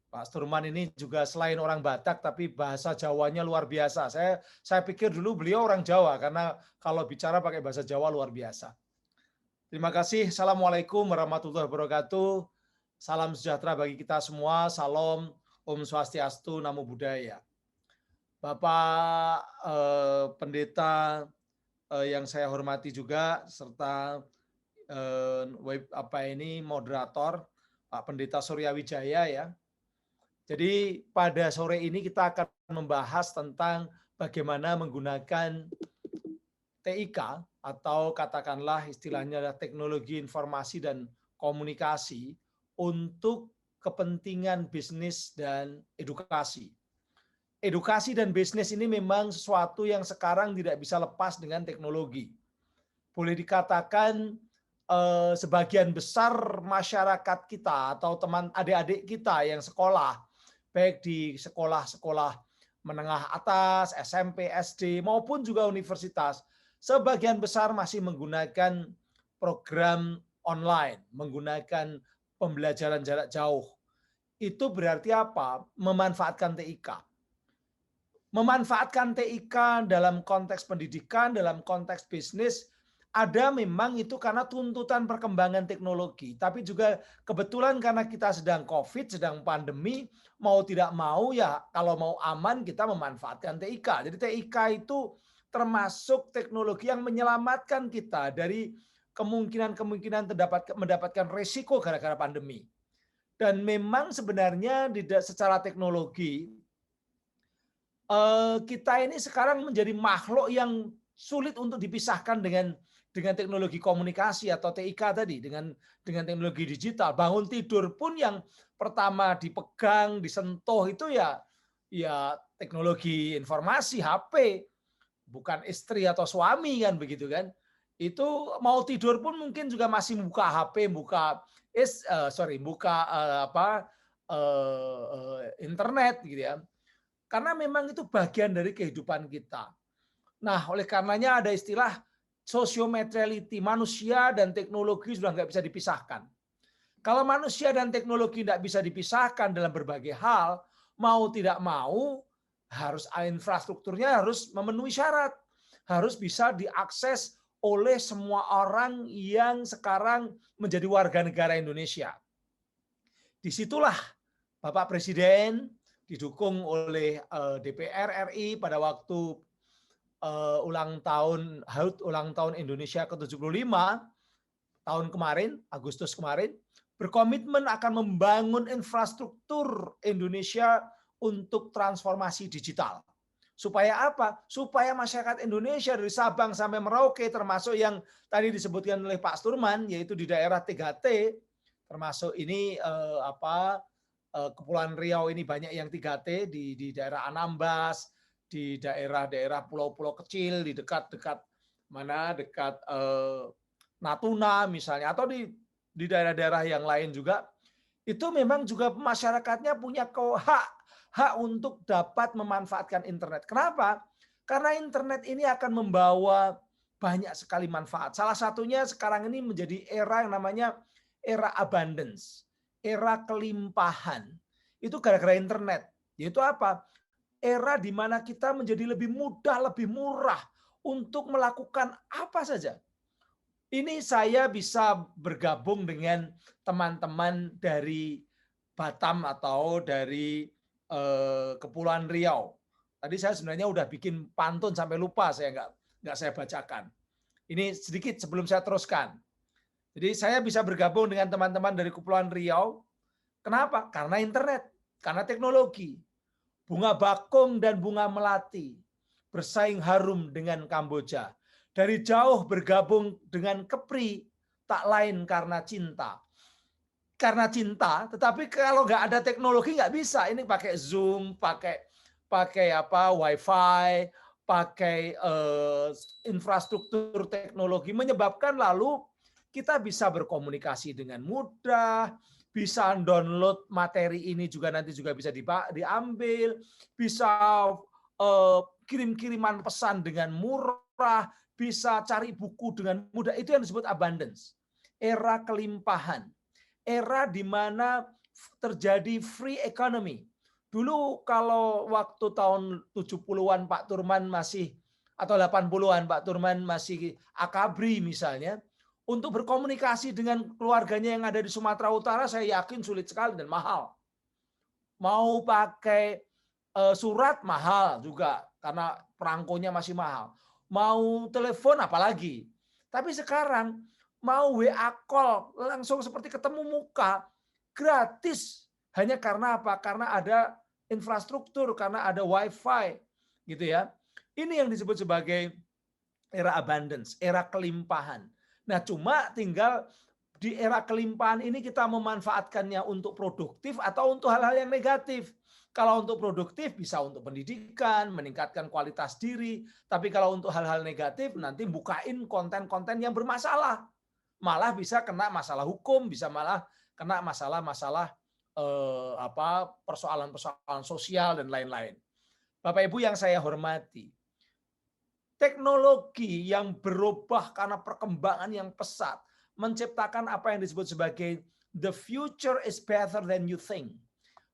Pak Sturman ini juga selain orang Batak, tapi bahasa Jawanya luar biasa. Saya pikir dulu beliau orang Jawa, karena kalau bicara pakai bahasa Jawa luar biasa. Terima kasih. Assalamualaikum warahmatullahi wabarakatuh. Salam sejahtera bagi kita semua. Salam, Om Swastiastu, Namo Buddhaya. Bapak Pendeta yang saya hormati juga serta moderator Pak Pendeta Surya Wijaya ya. Jadi pada sore ini kita akan membahas tentang bagaimana menggunakan TIK atau katakanlah istilahnya adalah teknologi informasi dan komunikasi untuk kepentingan bisnis dan edukasi. Edukasi dan bisnis ini memang sesuatu yang sekarang tidak bisa lepas dengan teknologi. Boleh dikatakan sebagian besar masyarakat kita atau teman adik-adik kita yang sekolah, baik di sekolah-sekolah menengah atas, SMP, SD, maupun juga universitas, sebagian besar masih menggunakan program online, menggunakan pembelajaran jarak jauh. Itu berarti apa? Memanfaatkan TIK. Memanfaatkan TIK dalam konteks pendidikan, dalam konteks bisnis, ada memang itu karena tuntutan perkembangan teknologi. Tapi juga kebetulan karena kita sedang COVID, sedang pandemi, mau tidak mau ya kalau mau aman kita memanfaatkan TIK. Jadi TIK itu termasuk teknologi yang menyelamatkan kita dari kemungkinan-kemungkinan mendapatkan resiko gara-gara pandemi. Dan memang sebenarnya secara teknologi, kita ini sekarang menjadi makhluk yang sulit untuk dipisahkan dengan teknologi komunikasi atau TIK tadi, dengan teknologi digital. Bangun tidur pun yang pertama dipegang, disentuh itu ya teknologi informasi, HP, bukan istri atau suami kan begitu kan. Itu mau tidur pun mungkin juga masih buka HP, buka internet gitu ya. Karena memang itu bagian dari kehidupan kita. Nah, oleh karenanya ada istilah sociomateriality, manusia dan teknologi sudah nggak bisa dipisahkan. Kalau manusia dan teknologi tidak bisa dipisahkan dalam berbagai hal, mau tidak mau, harus infrastrukturnya harus memenuhi syarat. Harus bisa diakses oleh semua orang yang sekarang menjadi warga negara Indonesia. Disitulah Bapak Presiden didukung oleh DPR RI pada waktu ulang tahun Indonesia ke-75 tahun kemarin, Agustus kemarin, berkomitmen akan membangun infrastruktur Indonesia untuk transformasi digital. Supaya apa? Supaya masyarakat Indonesia dari Sabang sampai Merauke, termasuk yang tadi disebutkan oleh Pak Sturman, yaitu di daerah 3T, termasuk ini Kepulauan Riau ini banyak yang 3T di daerah Anambas, di daerah-daerah pulau-pulau kecil, di dekat Natuna misalnya, atau di daerah-daerah yang lain juga, itu memang juga masyarakatnya punya hak untuk dapat memanfaatkan internet. Kenapa? Karena internet ini akan membawa banyak sekali manfaat. Salah satunya sekarang ini menjadi era yang namanya era abundance. Era kelimpahan. Itu gara-gara internet. Yaitu apa? Era di mana kita menjadi lebih mudah, lebih murah untuk melakukan apa saja. Ini saya bisa bergabung dengan teman-teman dari Batam atau dari Kepulauan Riau. Tadi saya sebenarnya udah bikin pantun sampai lupa, saya nggak saya bacakan. Ini sedikit sebelum saya teruskan. Jadi saya bisa bergabung dengan teman-teman dari Kepulauan Riau. Kenapa? Karena internet, karena teknologi. Bunga bakung dan bunga melati bersaing harum dengan Kamboja. Dari jauh bergabung dengan Kepri, tak lain karena cinta. Karena cinta, tetapi kalau nggak ada teknologi nggak bisa. Ini pakai Zoom, pakai WiFi, pakai infrastruktur teknologi, menyebabkan lalu kita bisa berkomunikasi dengan mudah, bisa download materi ini juga nanti juga bisa diambil, bisa kirim-kiriman pesan dengan murah, bisa cari buku dengan mudah. Itu yang disebut abundance. Era kelimpahan. Era di mana terjadi free economy. Dulu kalau waktu tahun 70-an Pak Turman masih, atau 80-an Pak Turman masih akabri misalnya, untuk berkomunikasi dengan keluarganya yang ada di Sumatera Utara, saya yakin sulit sekali dan mahal. Mau pakai surat mahal juga, karena perangkonya masih mahal. mau telepon apalagi. Tapi sekarang mau WA call langsung seperti ketemu muka gratis. Hanya karena apa? Karena ada infrastruktur, karena ada WiFi, gitu ya. Ini yang disebut sebagai era abundance, era kelimpahan. Nah, cuma tinggal di era kelimpahan ini kita memanfaatkannya untuk produktif atau untuk hal-hal yang negatif. Kalau untuk produktif bisa untuk pendidikan, meningkatkan kualitas diri. Tapi kalau untuk hal-hal negatif nanti bukain konten-konten yang bermasalah. Malah bisa kena masalah hukum, bisa malah kena masalah-masalah persoalan-persoalan sosial dan lain-lain. Bapak Ibu yang saya hormati, teknologi yang berubah karena perkembangan yang pesat menciptakan apa yang disebut sebagai the future is better than you think.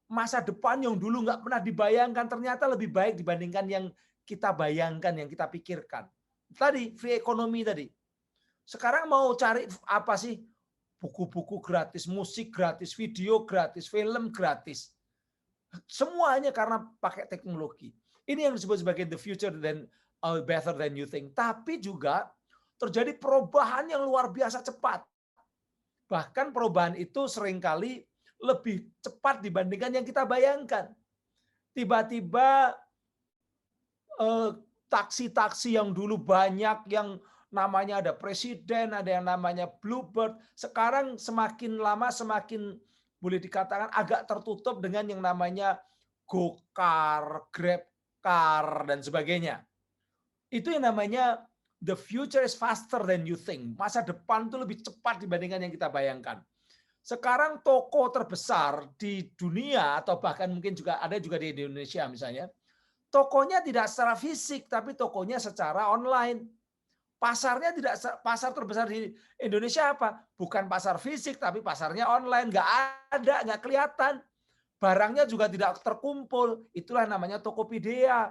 Masa depan yang dulu nggak pernah dibayangkan ternyata lebih baik dibandingkan yang kita bayangkan, yang kita pikirkan. Tadi free economy tadi. Sekarang mau cari apa sih? Buku-buku gratis, musik gratis, video gratis, film gratis. Semuanya karena pakai teknologi. Ini yang disebut sebagai the future dan better than you think. Tapi juga terjadi perubahan yang luar biasa cepat. Bahkan perubahan itu seringkali lebih cepat dibandingkan yang kita bayangkan. Tiba-tiba taksi-taksi yang dulu banyak, yang namanya ada presiden, ada yang namanya Bluebird, sekarang semakin lama semakin boleh dikatakan agak tertutup dengan yang namanya GoCar, GrabCar, dan sebagainya. Itu yang namanya the future is faster than you think. Masa depan itu lebih cepat dibandingkan yang kita bayangkan. Sekarang toko terbesar di dunia, atau bahkan mungkin juga ada juga di Indonesia misalnya, tokonya tidak secara fisik, tapi tokonya secara online. Pasarnya tidak, pasar terbesar di Indonesia apa? Bukan pasar fisik, tapi pasarnya online. Nggak ada, nggak kelihatan. Barangnya juga tidak terkumpul. Itulah namanya Tokopedia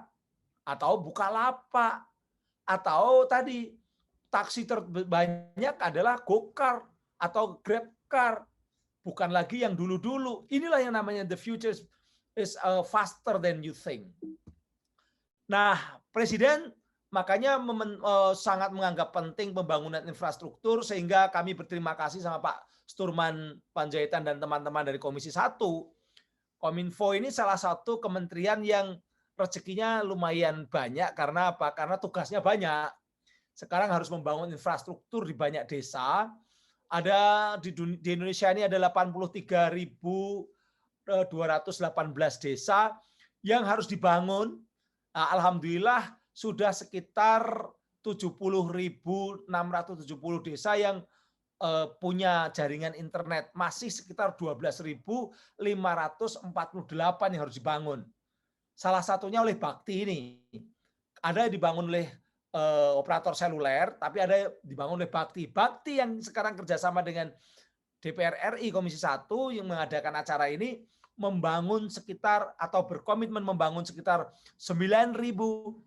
atau Bukalapak. Atau tadi taksi terbanyak adalah GoCar atau GrabCar. Bukan lagi yang dulu-dulu. Inilah yang namanya the future is faster than you think. Nah, Presiden makanya sangat menganggap penting pembangunan infrastruktur, sehingga kami berterima kasih sama Pak Sturman Panjaitan dan teman-teman dari Komisi 1. Kominfo ini salah satu kementerian yang rezekinya lumayan banyak. Karena apa? Karena tugasnya banyak. Sekarang harus membangun infrastruktur di banyak desa. Ada di Indonesia ini ada 83.218 desa yang harus dibangun. Nah, alhamdulillah sudah sekitar 70.670 desa yang punya jaringan internet. Masih sekitar 12.548 yang harus dibangun. Salah satunya oleh Bakti ini. Ada yang dibangun oleh operator seluler, tapi ada yang dibangun oleh Bakti. Bakti yang sekarang kerjasama dengan DPR RI Komisi 1 yang mengadakan acara ini, membangun sekitar atau berkomitmen membangun sekitar 9.113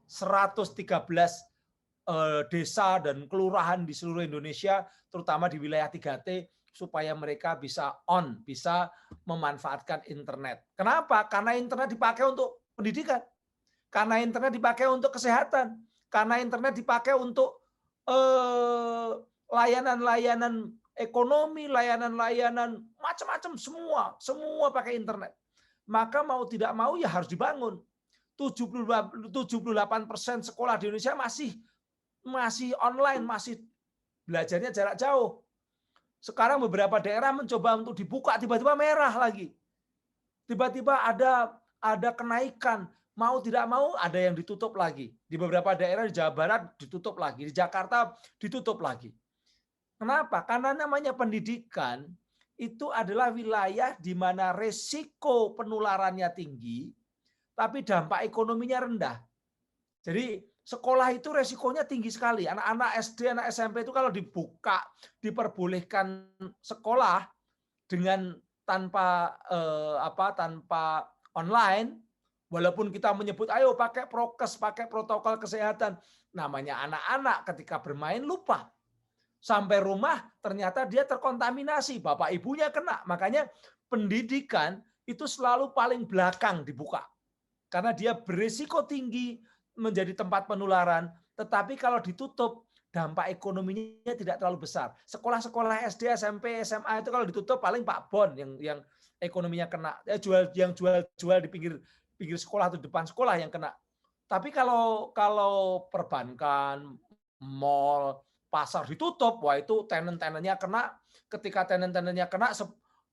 desa dan kelurahan di seluruh Indonesia, terutama di wilayah 3T, supaya mereka bisa bisa memanfaatkan internet. Kenapa? Karena internet dipakai untuk pendidikan, karena internet dipakai untuk kesehatan, karena internet dipakai untuk layanan-layanan ekonomi, layanan-layanan macam-macam, semua pakai internet. Maka mau tidak mau ya harus dibangun. 78% sekolah di Indonesia masih online, masih belajarnya jarak jauh. Sekarang beberapa daerah mencoba untuk dibuka, tiba-tiba merah lagi. Tiba-tiba ada kenaikan, mau tidak mau ada yang ditutup lagi. Di beberapa daerah di Jawa Barat ditutup lagi, di Jakarta ditutup lagi. Kenapa? Karena namanya pendidikan itu adalah wilayah di mana resiko penularannya tinggi, tapi dampak ekonominya rendah. Jadi sekolah itu resikonya tinggi sekali. Anak-anak SD, anak SMP itu kalau dibuka, diperbolehkan sekolah dengan tanpa online, walaupun kita menyebut ayo pakai prokes, pakai protokol kesehatan, namanya anak-anak ketika bermain lupa. Sampai rumah ternyata dia terkontaminasi, bapak ibunya kena. Makanya pendidikan itu selalu paling belakang dibuka. Karena dia berisiko tinggi menjadi tempat penularan, Tetapi kalau ditutup, dampak ekonominya tidak terlalu besar. Sekolah-sekolah SD, SMP, SMA itu kalau ditutup paling Pak Bon yang ekonominya kena. Yang jual di pinggir sekolah atau depan sekolah yang kena. Tapi kalau perbankan, mall, pasar ditutup, wah itu tenant-tenantnya kena. Ketika tenant-tenantnya kena,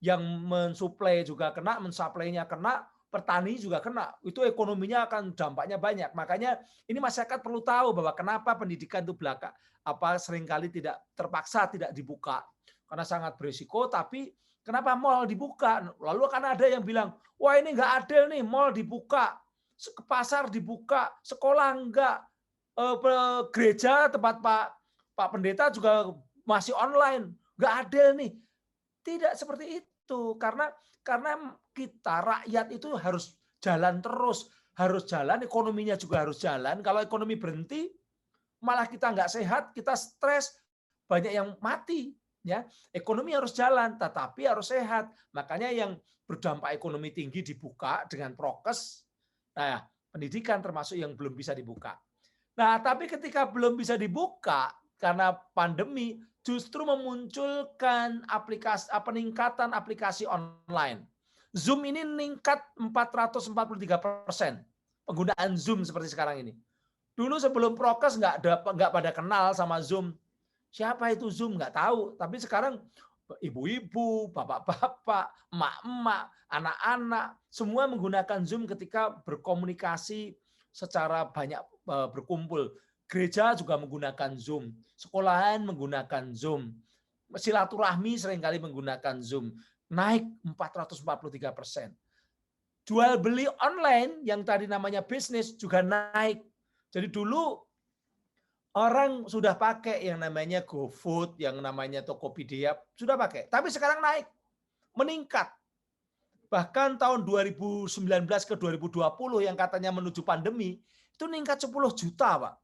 yang mensuplai juga kena, mensuplainya kena, petani juga kena. Itu ekonominya akan dampaknya banyak. Makanya ini masyarakat perlu tahu bahwa kenapa pendidikan itu seringkali terpaksa tidak dibuka karena sangat berisiko. Tapi kenapa mall dibuka? Lalu akan ada yang bilang, wah ini nggak adil nih, mall dibuka, pasar dibuka, sekolah enggak, gereja tempat Pak Pendeta juga masih online, nggak adil nih. Tidak seperti itu, karena kita rakyat itu harus jalan terus, harus jalan, ekonominya juga harus jalan. Kalau ekonomi berhenti, malah kita nggak sehat, kita stres, banyak yang mati. Ya, ekonomi harus jalan, tetapi harus sehat. Makanya yang berdampak ekonomi tinggi dibuka dengan prokes. Nah, pendidikan termasuk yang belum bisa dibuka. Nah, tapi ketika belum bisa dibuka karena pandemi, justru memunculkan peningkatan aplikasi online. Zoom ini meningkat 443% penggunaan Zoom seperti sekarang ini. Dulu sebelum prokes nggak pada kenal sama Zoom. Siapa itu Zoom nggak tahu. Tapi sekarang ibu-ibu, bapak-bapak, emak-emak, anak-anak semua menggunakan Zoom ketika berkomunikasi secara banyak berkumpul. Gereja juga menggunakan Zoom, sekolahan menggunakan Zoom, silaturahmi seringkali menggunakan Zoom, naik 443%. Jual beli online yang tadi namanya bisnis juga naik. Jadi dulu orang sudah pakai yang namanya GoFood, yang namanya Tokopedia, sudah pakai. Tapi sekarang naik, meningkat. Bahkan tahun 2019 ke 2020 yang katanya menuju pandemi, itu meningkat 10 juta, Pak.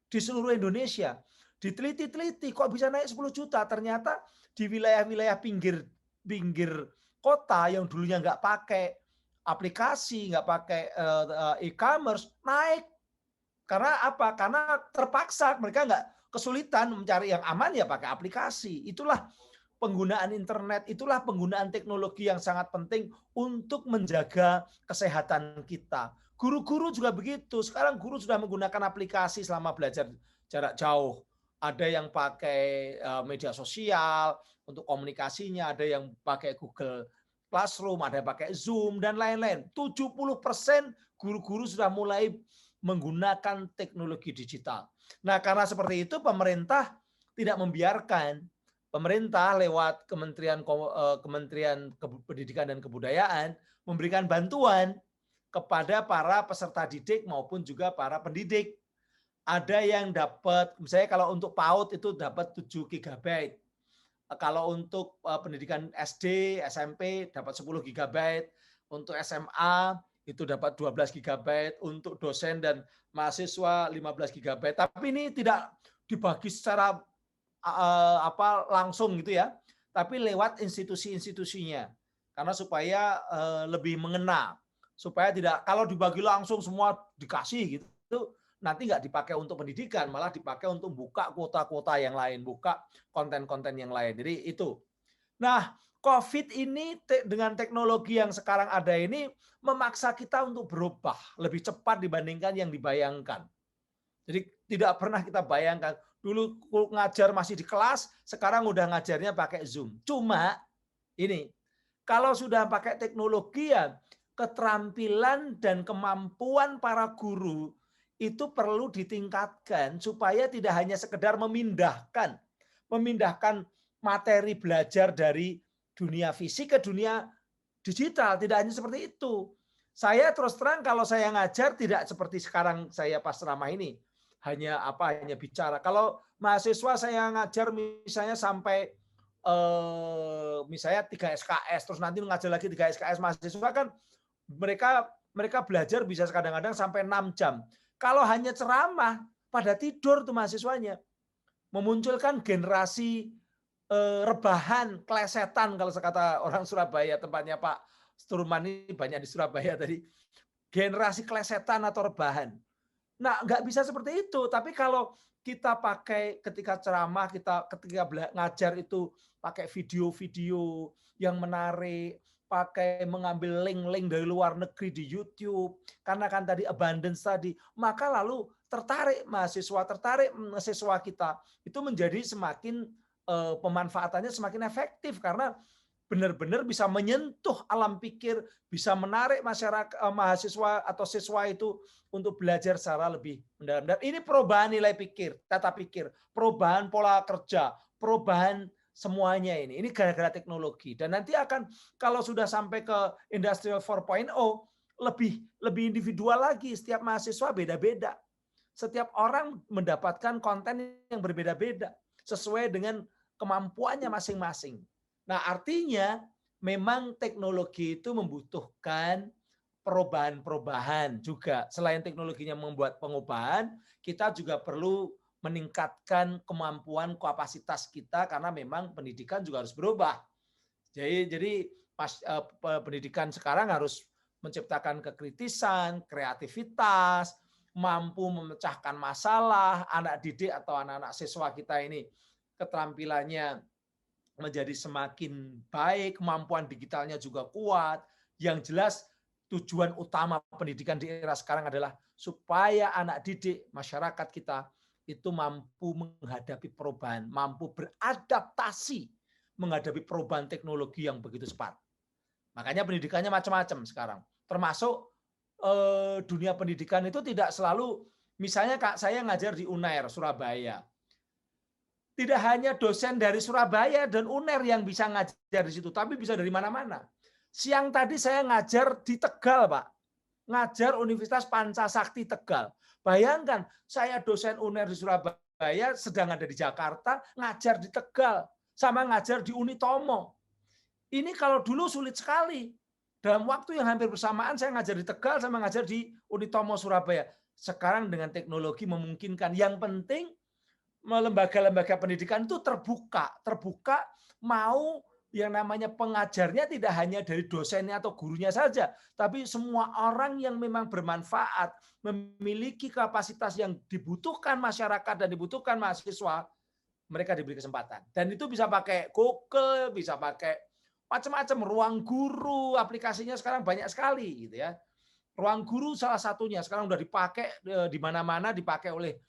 Di seluruh Indonesia. Diteliti-teliti kok bisa naik 10 juta. Ternyata di wilayah-wilayah pinggir kota yang dulunya nggak pakai aplikasi, nggak pakai e-commerce, naik. Karena apa? Karena terpaksa, mereka nggak kesulitan mencari yang aman ya pakai aplikasi. Itulah penggunaan internet, itulah penggunaan teknologi yang sangat penting untuk menjaga kesehatan kita. Guru-guru juga begitu. Sekarang guru sudah menggunakan aplikasi selama belajar jarak jauh. Ada yang pakai media sosial untuk komunikasinya, ada yang pakai Google Classroom, ada yang pakai Zoom, dan lain-lain. 70% guru-guru sudah mulai menggunakan teknologi digital. Nah, karena seperti itu pemerintah tidak membiarkan. Pemerintah lewat Kementerian Pendidikan dan Kebudayaan memberikan bantuan kepada para peserta didik maupun juga para pendidik. Ada yang dapat, misalnya kalau untuk PAUD itu dapat 7 GB. Kalau untuk pendidikan SD, SMP dapat 10 GB. Untuk SMA itu dapat 12 GB, untuk dosen dan mahasiswa 15 GB. Tapi ini tidak dibagi secara langsung gitu ya, tapi lewat institusi-institusinya. Karena supaya lebih mengena, supaya tidak kalau dibagi langsung semua dikasih gitu, nanti nggak dipakai untuk pendidikan, malah dipakai untuk buka kuota-kuota yang lain, buka konten-konten yang lain. Jadi itu. Nah, COVID ini dengan teknologi yang sekarang ada ini memaksa kita untuk berubah lebih cepat dibandingkan yang dibayangkan. Jadi tidak pernah kita bayangkan. Dulu ngajar masih di kelas, sekarang udah ngajarnya pakai Zoom. Cuma ini, kalau sudah pakai teknologi ya, keterampilan dan kemampuan para guru itu perlu ditingkatkan supaya tidak hanya sekedar memindahkan materi belajar dari dunia fisik ke dunia digital, tidak hanya seperti itu. Saya terus terang kalau saya ngajar tidak seperti sekarang saya pas ceramah ini, hanya bicara. Kalau mahasiswa saya ngajar misalnya sampai misalnya 3 SKS, terus nanti ngajar lagi 3 SKS, mahasiswa kan mereka belajar bisa kadang-kadang sampai 6 jam. Kalau hanya ceramah, pada tidur tuh mahasiswanya. Memunculkan generasi rebahan, klesetan kalau sekata orang Surabaya, tempatnya Pak Sturman ini banyak di Surabaya tadi. Generasi klesetan atau rebahan. Nah, nggak bisa seperti itu. Tapi kalau kita pakai ketika ceramah, ketika ngajar itu pakai video-video yang menarik, pakai mengambil link-link dari luar negeri di YouTube, karena kan tadi abundance tadi, maka lalu tertarik mahasiswa kita itu menjadi semakin pemanfaatannya semakin efektif karena benar-benar bisa menyentuh alam pikir, bisa menarik masyarakat, mahasiswa atau siswa itu untuk belajar secara lebih mendalam. Dan ini perubahan nilai pikir, tata pikir, perubahan pola kerja, perubahan semuanya ini. Ini gara-gara teknologi. Dan nanti akan kalau sudah sampai ke Industrial 4.0 lebih individual lagi. Setiap mahasiswa beda-beda. Setiap orang mendapatkan konten yang berbeda-beda sesuai dengan kemampuannya masing-masing. Nah, artinya memang teknologi itu membutuhkan perubahan-perubahan juga. Selain teknologinya membuat pengubahan, kita juga perlu meningkatkan kemampuan kapasitas kita karena memang pendidikan juga harus berubah. Jadi pendidikan sekarang harus menciptakan kekritisan, kreativitas, mampu memecahkan masalah, anak didik atau anak-anak siswa kita ini keterampilannya menjadi semakin baik, kemampuan digitalnya juga kuat. Yang jelas tujuan utama pendidikan di era sekarang adalah supaya anak didik masyarakat kita itu mampu menghadapi perubahan, mampu beradaptasi menghadapi perubahan teknologi yang begitu cepat. Makanya pendidikannya macam-macam sekarang. Termasuk dunia pendidikan itu tidak selalu, misalnya Kak, saya ngajar di UNAIR Surabaya. Tidak hanya dosen dari Surabaya dan UNER yang bisa ngajar di situ, tapi bisa dari mana-mana. Siang tadi saya ngajar di Tegal, Pak. Ngajar Universitas Pancasakti Tegal. Bayangkan, saya dosen UNER di Surabaya, sedang ada di Jakarta, ngajar di Tegal. Sama ngajar di Unitomo. Ini kalau dulu sulit sekali. Dalam waktu yang hampir bersamaan, saya ngajar di Tegal, sama ngajar di Unitomo Surabaya. Sekarang dengan teknologi memungkinkan. Yang penting, lembaga-lembaga pendidikan itu terbuka mau yang namanya pengajarnya tidak hanya dari dosennya atau gurunya saja, tapi semua orang yang memang bermanfaat, memiliki kapasitas yang dibutuhkan masyarakat dan dibutuhkan mahasiswa, mereka diberi kesempatan. Dan itu bisa pakai Google, bisa pakai macam-macam, Ruang Guru, aplikasinya sekarang banyak sekali gitu ya. Ruang Guru salah satunya sekarang udah dipakai di mana-mana, dipakai oleh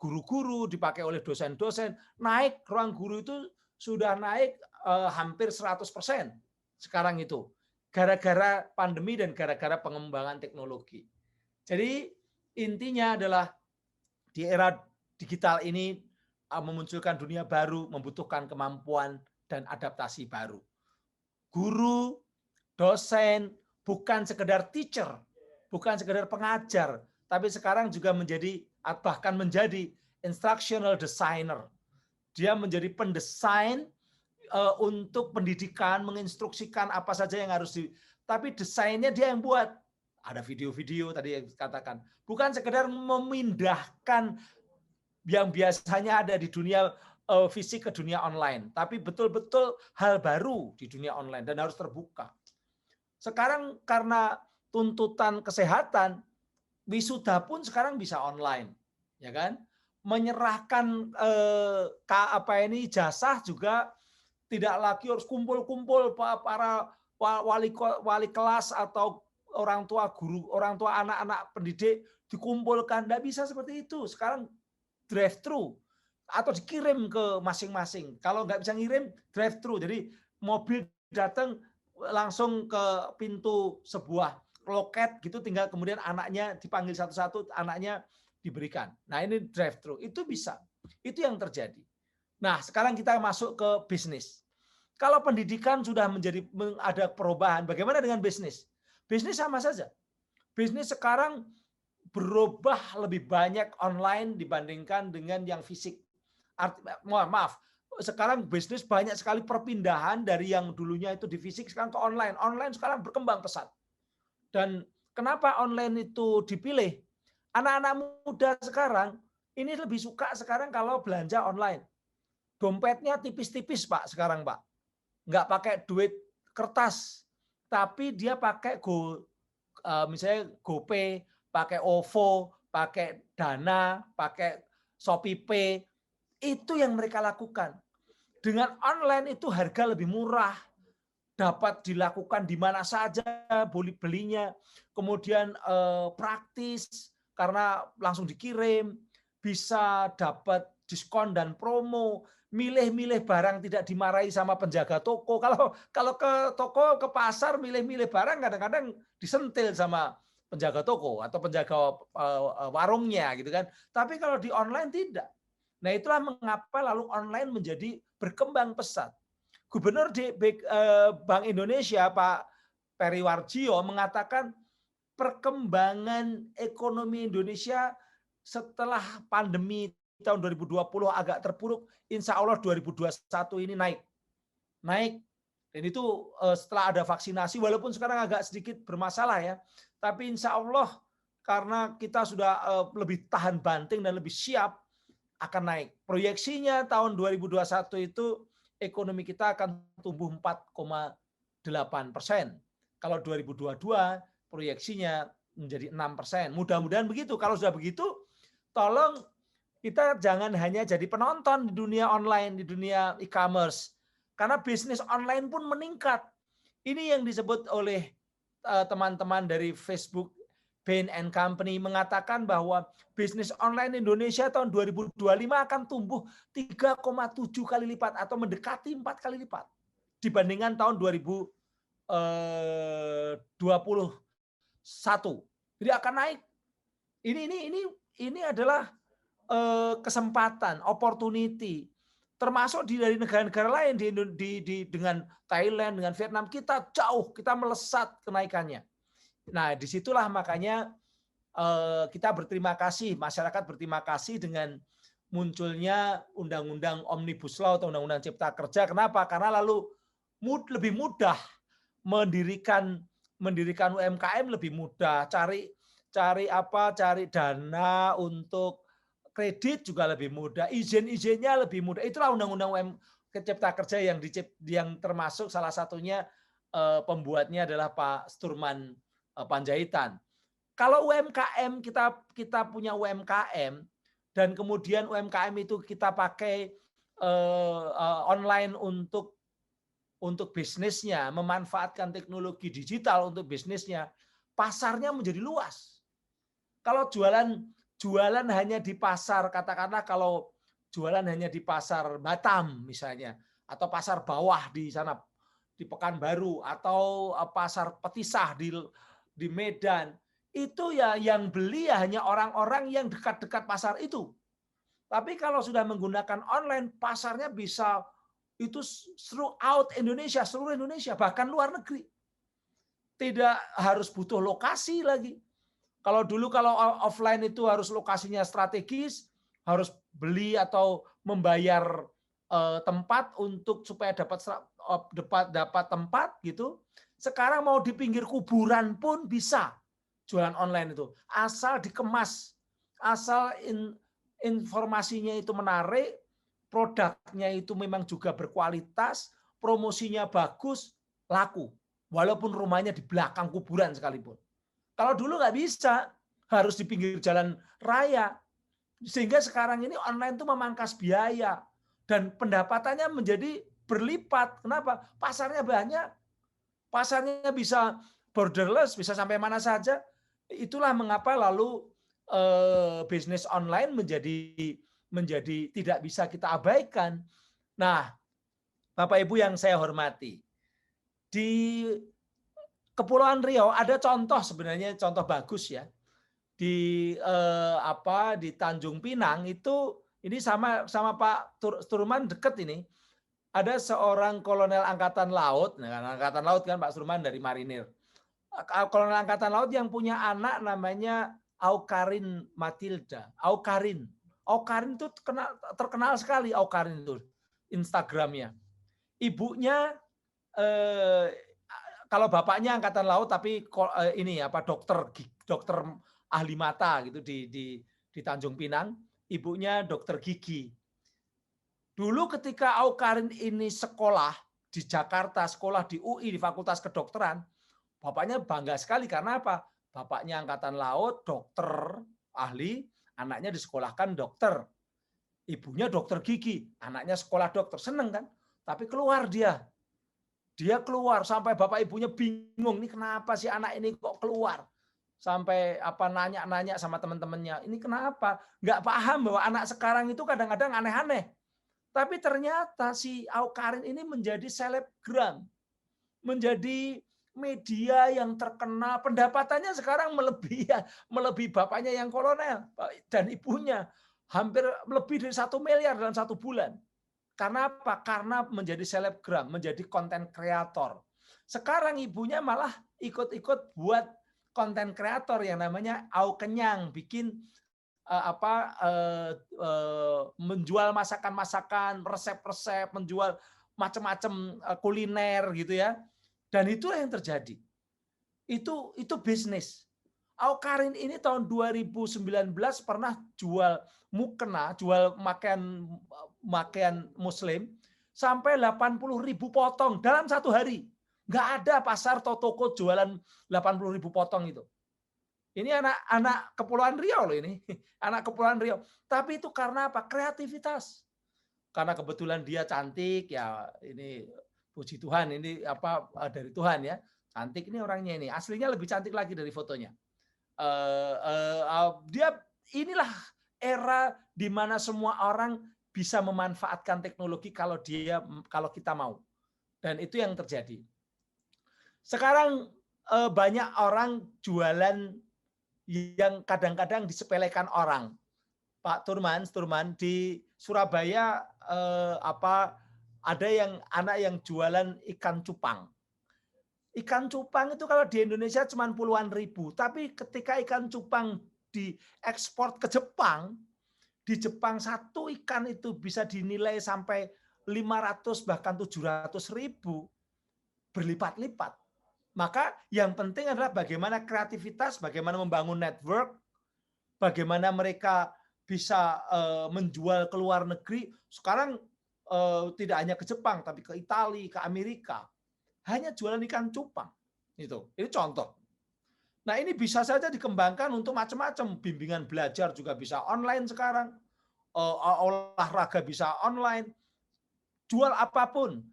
guru-guru, dipakai oleh dosen-dosen. Naik Ruang Guru itu sudah naik hampir 100% sekarang itu. Gara-gara pandemi dan gara-gara pengembangan teknologi. Jadi intinya adalah di era digital ini memunculkan dunia baru, membutuhkan kemampuan dan adaptasi baru. Guru, dosen, bukan sekedar teacher, bukan sekedar pengajar, tapi sekarang juga bahkan menjadi instructional designer. Dia menjadi pendesain untuk pendidikan, menginstruksikan apa saja yang harus tapi desainnya dia yang buat. Ada video-video tadi yang katakan. Bukan sekedar memindahkan yang biasanya ada di dunia fisik ke dunia online, tapi betul-betul hal baru di dunia online dan harus terbuka. Sekarang karena tuntutan kesehatan, wisuda pun sekarang bisa online, ya kan? Menyerahkan ijazah juga tidak lagi harus kumpul-kumpul para wali kelas atau orang tua guru, orang tua anak-anak pendidik dikumpulkan. Tidak bisa seperti itu. Sekarang drive-thru atau dikirim ke masing-masing. Kalau nggak bisa ngirim, drive-thru. Jadi mobil datang langsung ke pintu sebuah loket gitu, tinggal kemudian anaknya dipanggil satu-satu, anaknya diberikan. Nah ini drive-thru, itu bisa. Itu yang terjadi. Nah sekarang kita masuk ke bisnis. Kalau pendidikan sudah ada perubahan, bagaimana dengan bisnis? Bisnis sama saja. Bisnis sekarang berubah lebih banyak online dibandingkan dengan yang fisik. Maaf, sekarang bisnis banyak sekali perpindahan dari yang dulunya itu di fisik sekarang ke online. Online sekarang berkembang pesat. Dan kenapa online itu dipilih? Anak-anak muda sekarang ini lebih suka sekarang kalau belanja online. Dompetnya tipis-tipis Pak sekarang Pak. Nggak pakai duit kertas, tapi dia pakai misalnya GoPay, pakai OVO, pakai Dana, pakai Shopee Pay, itu yang mereka lakukan. Dengan online itu harga lebih murah, dapat dilakukan di mana saja belinya, kemudian praktis karena langsung dikirim, bisa dapat diskon dan promo, milih-milih barang tidak dimarahi sama penjaga toko. Kalau ke toko, ke pasar milih-milih barang kadang-kadang disentil sama penjaga toko atau penjaga warungnya gitu kan. Tapi kalau di online tidak. Nah, itulah mengapa lalu online menjadi berkembang pesat. Gubernur Bank Indonesia Pak Peri Warjio mengatakan perkembangan ekonomi Indonesia setelah pandemi tahun 2020 agak terpuruk, insya Allah 2021 ini naik. Dan itu setelah ada vaksinasi, walaupun sekarang agak sedikit bermasalah ya, tapi insya Allah karena kita sudah lebih tahan banting dan lebih siap, akan naik. Proyeksinya tahun 2021 itu ekonomi kita akan tumbuh 4,8%. Kalau 2022 proyeksinya menjadi 6%. Mudah-mudahan begitu. Kalau sudah begitu, tolong kita jangan hanya jadi penonton di dunia online, di dunia e-commerce. Karena bisnis online pun meningkat. Ini yang disebut oleh teman-teman dari Facebook Bain & Company mengatakan bahwa bisnis online Indonesia tahun 2025 akan tumbuh 3,7 kali lipat atau mendekati 4 kali lipat dibandingkan tahun 2021. Jadi akan naik. Ini adalah kesempatan, opportunity. Termasuk dari negara-negara lain dengan Thailand, dengan Vietnam, kita jauh, kita melesat kenaikannya. Nah, disitulah makanya kita berterima kasih, masyarakat berterima kasih dengan munculnya Undang-Undang Omnibus Law atau Undang-Undang Cipta Kerja. Kenapa? Karena lalu lebih mudah mendirikan UMKM, lebih mudah cari dana untuk kredit juga lebih mudah, izin-izinnya lebih mudah. Itulah Undang-Undang Cipta Kerja yang termasuk salah satunya pembuatnya adalah Pak Sturman Panjaitan. Kalau UMKM kita punya UMKM dan kemudian UMKM itu kita pakai online untuk bisnisnya, memanfaatkan teknologi digital untuk bisnisnya, pasarnya menjadi luas. Kalau jualan hanya di pasar, katakanlah kalau jualan hanya di pasar Batam misalnya, atau pasar bawah di sana di Pekanbaru, atau pasar Petisah di Medan, itu ya yang beli ya hanya orang-orang yang dekat-dekat pasar itu. Tapi kalau sudah menggunakan online, pasarnya bisa itu throughout Indonesia, seluruh Indonesia, bahkan luar negeri. Tidak harus butuh lokasi lagi. Kalau dulu kalau offline itu harus lokasinya strategis, harus beli atau membayar tempat untuk supaya dapat tempat gitu. Sekarang mau di pinggir kuburan pun bisa jualan online itu. Asal dikemas, asal informasinya itu menarik, produknya itu memang juga berkualitas, promosinya bagus, laku. Walaupun rumahnya di belakang kuburan sekalipun. Kalau dulu nggak bisa, harus di pinggir jalan raya. Sehingga sekarang ini online itu memangkas biaya. Dan pendapatannya menjadi berlipat. Kenapa? Pasarnya banyak. Pasarnya bisa borderless, bisa sampai mana saja. Itulah mengapa lalu bisnis online menjadi tidak bisa kita abaikan. Nah, Bapak Ibu yang saya hormati, di Kepulauan Riau ada contoh, sebenarnya contoh bagus ya. Di Tanjung Pinang itu ini sama Pak Sturman deket ini. Ada seorang kolonel angkatan laut, nah angkatan laut kan Pak Sturman dari marinir. Kolonel angkatan laut yang punya anak namanya Aukarin Matilda. Aukarin itu terkenal sekali, Aukarin itu Instagramnya. Ibunya kalau bapaknya angkatan laut tapi dokter ahli mata gitu di Tanjung Pinang, ibunya dokter gigi. Dulu ketika Aukarin ini sekolah di Jakarta, sekolah di UI di Fakultas Kedokteran, bapaknya bangga sekali karena apa? Bapaknya angkatan laut, dokter ahli, anaknya disekolahkan dokter. Ibunya dokter gigi, anaknya sekolah dokter, seneng kan? Tapi keluar dia keluar sampai bapak ibunya bingung, nih kenapa sih anak ini kok keluar? Sampai nanya-nanya sama teman-temannya, ini kenapa? Nggak paham bahwa anak sekarang itu kadang-kadang aneh-aneh. Tapi ternyata si Awkarin ini menjadi selebgram, menjadi media yang terkenal, pendapatannya sekarang melebihi bapaknya yang kolonel dan ibunya, hampir lebih dari 1 miliar dalam 1 bulan. Karena apa? Karena menjadi selebgram, menjadi konten kreator. Sekarang ibunya malah ikut-ikut buat konten kreator yang namanya Au Kenyang, bikin menjual masakan-masakan, resep-resep, menjual macam-macam kuliner gitu ya. Dan itulah yang terjadi. Itu bisnis. Awkarin ini tahun 2019 pernah jual mukena, jual pakaian muslim sampai 80.000 potong dalam 1 hari. Nggak ada pasar atau toko jualan 80.000 potong itu. Ini anak Kepulauan Riau loh ini, anak Kepulauan Riau. Tapi itu karena apa? Kreativitas. Karena kebetulan dia cantik ya, ini puji Tuhan, ini dari Tuhan ya. Cantik ini orangnya ini, aslinya lebih cantik lagi dari fotonya. Inilah era di mana semua orang bisa memanfaatkan teknologi kalau kita mau. Dan itu yang terjadi. Sekarang banyak orang jualan yang kadang-kadang disepelekan orang. Pak Turman di Surabaya ada anak yang jualan ikan cupang. Ikan cupang itu kalau di Indonesia cuma puluhan ribu, tapi ketika ikan cupang diekspor ke Jepang, di Jepang 1 ikan itu bisa dinilai sampai 500 bahkan 700 ribu, berlipat-lipat. Maka yang penting adalah bagaimana kreativitas, bagaimana membangun network, bagaimana mereka bisa menjual ke luar negeri. Sekarang tidak hanya ke Jepang, tapi ke Italia, ke Amerika. Hanya jualan ikan cupang. Ini contoh. Nah, ini bisa saja dikembangkan untuk macam-macam. Bimbingan belajar juga bisa online sekarang. Olahraga bisa online. Jual apapun.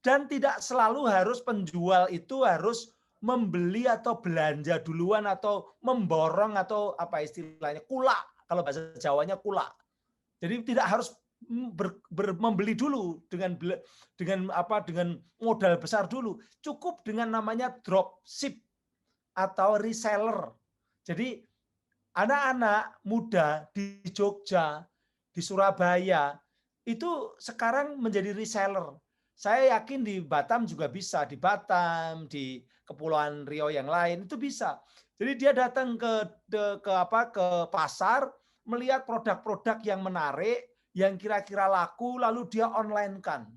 Dan tidak selalu harus penjual itu harus membeli atau belanja duluan atau memborong atau apa istilahnya, kulak. Kalau bahasa Jawanya kulak. Jadi tidak harus membeli dulu dengan modal besar dulu, cukup dengan namanya dropship atau reseller. Jadi anak-anak muda di Jogja, di Surabaya itu sekarang menjadi reseller. Saya yakin di Batam juga bisa, di Batam, di Kepulauan Riau yang lain itu bisa. Jadi dia datang ke pasar, melihat produk-produk yang menarik, yang kira-kira laku, lalu dia online-kan.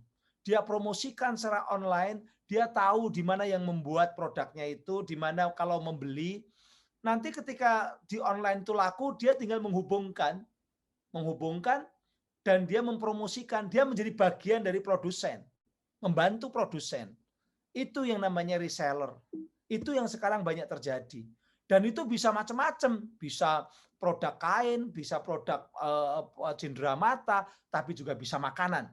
Dia promosikan secara online, dia tahu di mana yang membuat produknya itu, di mana kalau membeli. Nanti ketika di online itu laku, dia tinggal menghubungkan dan dia mempromosikan, dia menjadi bagian dari produsen, membantu produsen. Itu yang namanya reseller. Itu yang sekarang banyak terjadi. Dan itu bisa macam-macam, bisa produk kain, bisa produk cindera mata, tapi juga bisa makanan.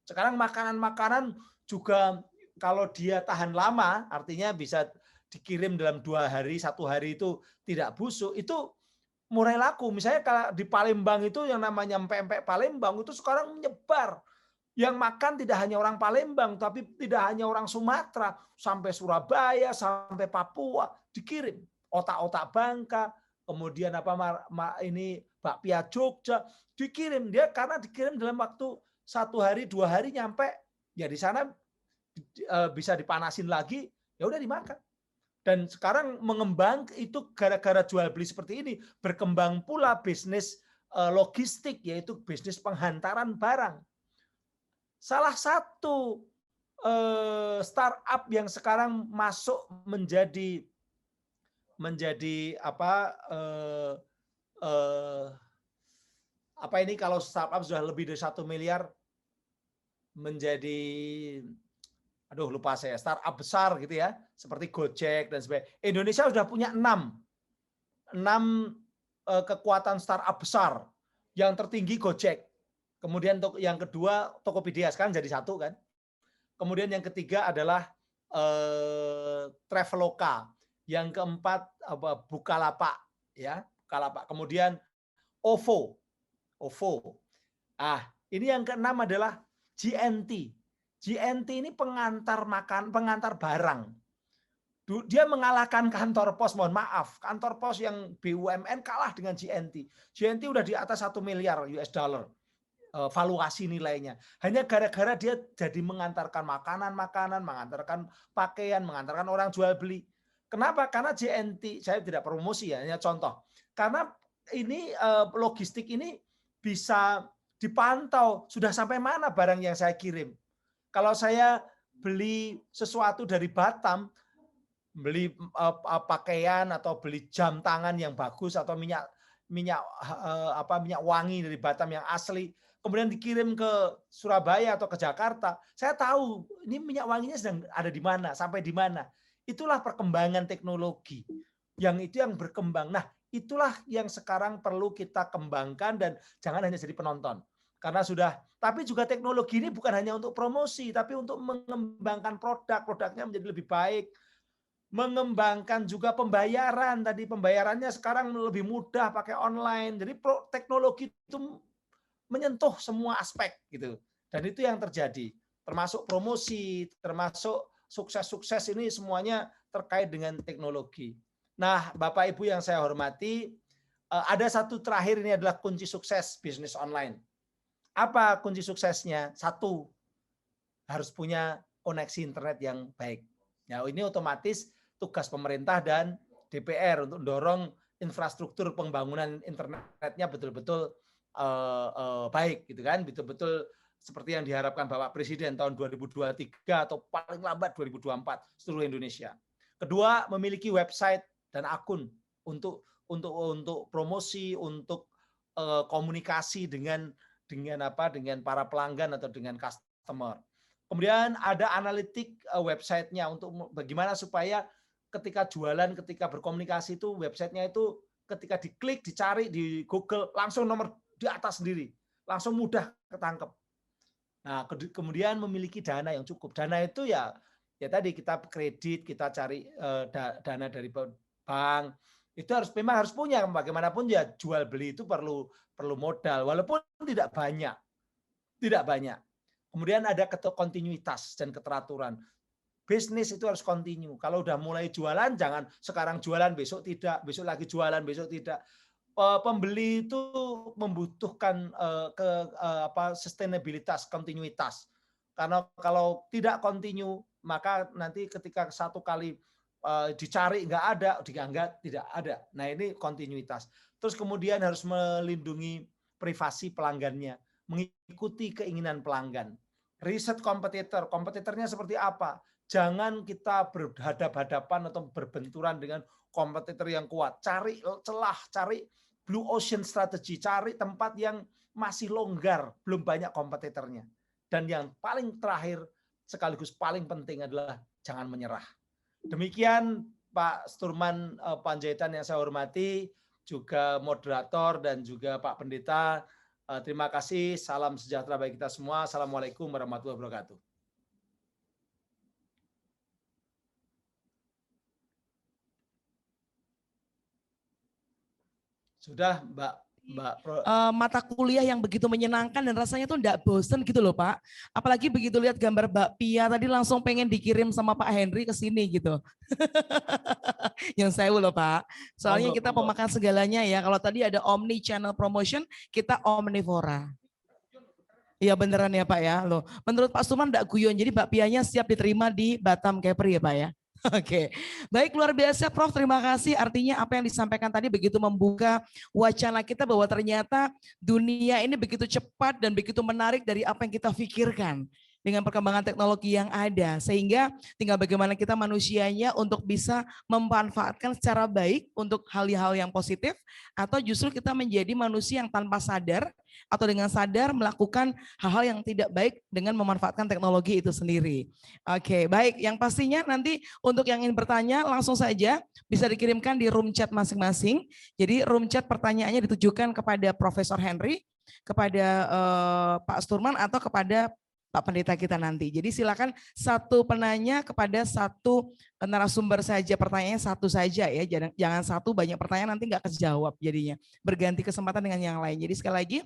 Sekarang makanan-makanan juga kalau dia tahan lama, artinya bisa dikirim dalam 2 hari, 1 hari itu tidak busuk, itu mulai laku. Misalnya kalau di Palembang itu yang namanya empek-empek Palembang itu sekarang menyebar. Yang makan tidak hanya orang Palembang, tapi tidak hanya orang Sumatera, sampai Surabaya, sampai Papua dikirim. Otak-otak Bangka, kemudian bakpia Jogja dikirim dia karena dikirim dalam waktu 1 hari 2 hari nyampe ya di sana bisa dipanasin lagi ya udah dimakan. Dan sekarang mengembang itu gara-gara jual beli seperti ini berkembang pula bisnis logistik, yaitu bisnis penghantaran barang. Salah satu startup yang sekarang masuk menjadi ini kalau startup sudah lebih dari 1 miliar menjadi lupa saya, startup besar gitu ya, seperti Gojek dan sebagainya. Indonesia sudah punya 6 kekuatan startup besar. Yang tertinggi Gojek. Kemudian yang kedua Tokopedia, sekarang jadi satu kan. Kemudian yang ketiga adalah Traveloka. Yang keempat Bukalapak, ya, Bukalapak. Kemudian OVO. Ini yang keenam adalah GNT. GNT ini pengantar barang. Dia mengalahkan kantor pos, mohon maaf. Kantor pos yang BUMN kalah dengan GNT. GNT udah di atas 1 miliar US dollar valuasi nilainya. Hanya gara-gara dia jadi mengantarkan makanan, mengantarkan pakaian, mengantarkan orang jual beli. Kenapa? Karena GNT, saya tidak promosi ya, hanya contoh. Karena ini logistik ini bisa dipantau sudah sampai mana barang yang saya kirim. Kalau saya beli sesuatu dari Batam, beli pakaian atau beli jam tangan yang bagus atau minyak wangi dari Batam yang asli, kemudian dikirim ke Surabaya atau ke Jakarta, saya tahu ini minyak wanginya sedang ada di mana, sampai di mana. Itulah perkembangan teknologi. Yang itu yang berkembang. Nah, itulah yang sekarang perlu kita kembangkan dan jangan hanya jadi penonton. Karena tapi juga teknologi ini bukan hanya untuk promosi, tapi untuk mengembangkan produknya menjadi lebih baik. Mengembangkan juga pembayaran. Tadi pembayarannya sekarang lebih mudah pakai online. Jadi teknologi itu menyentuh semua aspek gitu. Dan itu yang terjadi. Termasuk promosi, termasuk sukses-sukses ini semuanya terkait dengan teknologi. Nah, Bapak Ibu yang saya hormati, ada satu terakhir, ini adalah kunci sukses bisnis online. Apa kunci suksesnya? Satu, harus punya koneksi internet yang baik. Ya, ini otomatis tugas pemerintah dan DPR untuk mendorong infrastruktur pembangunan internetnya betul-betul baik, gitu kan? Betul-betul seperti yang diharapkan Bapak Presiden tahun 2023 atau paling lambat 2024 seluruh Indonesia. Kedua, memiliki website dan akun untuk promosi, untuk komunikasi dengan para pelanggan atau dengan customer. Kemudian ada analitik websitenya untuk bagaimana supaya ketika jualan, ketika berkomunikasi itu websitenya itu ketika diklik, dicari di Google langsung nomor di atas sendiri, langsung mudah ketangkep. Nah, kemudian memiliki dana yang cukup. Dana itu ya tadi kita kredit, kita cari dana dari bank. Itu memang harus punya. Bagaimanapun ya jual beli itu perlu modal, walaupun tidak banyak. Kemudian ada kontinuitas dan keteraturan. Bisnis itu harus kontinu. Kalau udah mulai jualan, jangan sekarang jualan, besok tidak, besok lagi jualan, besok tidak. Pembeli itu membutuhkan sustainabilitas, kontinuitas. Karena kalau tidak kontinu, maka nanti ketika satu kali dicari nggak ada, dianggap tidak ada. Nah, ini kontinuitas. Terus kemudian harus melindungi privasi pelanggannya, mengikuti keinginan pelanggan. Riset kompetitornya seperti apa? Jangan kita berhadapan-hadapan atau berbenturan dengan kompetitor yang kuat. Cari celah, cari blue ocean strategy, cari tempat yang masih longgar, belum banyak kompetitornya. Dan yang paling terakhir, sekaligus paling penting adalah jangan menyerah. Demikian Pak Sturman Panjaitan yang saya hormati, juga moderator dan juga Pak Pendeta. Terima kasih, salam sejahtera bagi kita semua. Assalamualaikum warahmatullahi wabarakatuh. Sudah, Mbak mata kuliah yang begitu menyenangkan dan rasanya tuh enggak bosen gitu loh Pak. Apalagi begitu lihat gambar Mbak Pia tadi langsung pengen dikirim sama Pak Henry ke sini gitu. Yang saya loh Pak. Soalnya kita pemakan segalanya ya. Kalau tadi ada omni channel promotion, kita omnivora. Iya beneran ya Pak ya. Loh, menurut Pak Suman enggak guyon. Jadi Mbak Pianya siap diterima di Batam Kepri ya Pak ya. Oke, baik, luar biasa Prof, terima kasih. Artinya apa yang disampaikan tadi begitu membuka wacana kita bahwa ternyata dunia ini begitu cepat dan begitu menarik dari apa yang kita pikirkan. dengan perkembangan teknologi yang ada, sehingga tinggal bagaimana kita manusianya untuk bisa memanfaatkan secara baik untuk hal-hal yang positif, atau justru kita menjadi manusia yang tanpa sadar atau dengan sadar melakukan hal-hal yang tidak baik dengan memanfaatkan teknologi itu sendiri. Oke, baik. Yang pastinya nanti untuk yang ingin bertanya langsung saja bisa dikirimkan di room chat masing-masing. Jadi room chat pertanyaannya ditujukan kepada Profesor Henry, kepada Pak Sturman, atau kepada Pak Pendeta kita nanti. Jadi silakan satu penanya kepada satu narasumber saja, pertanyaannya satu saja ya, jangan satu banyak pertanyaan nanti nggak kejawab jadinya. Berganti kesempatan dengan yang lain. Jadi sekali lagi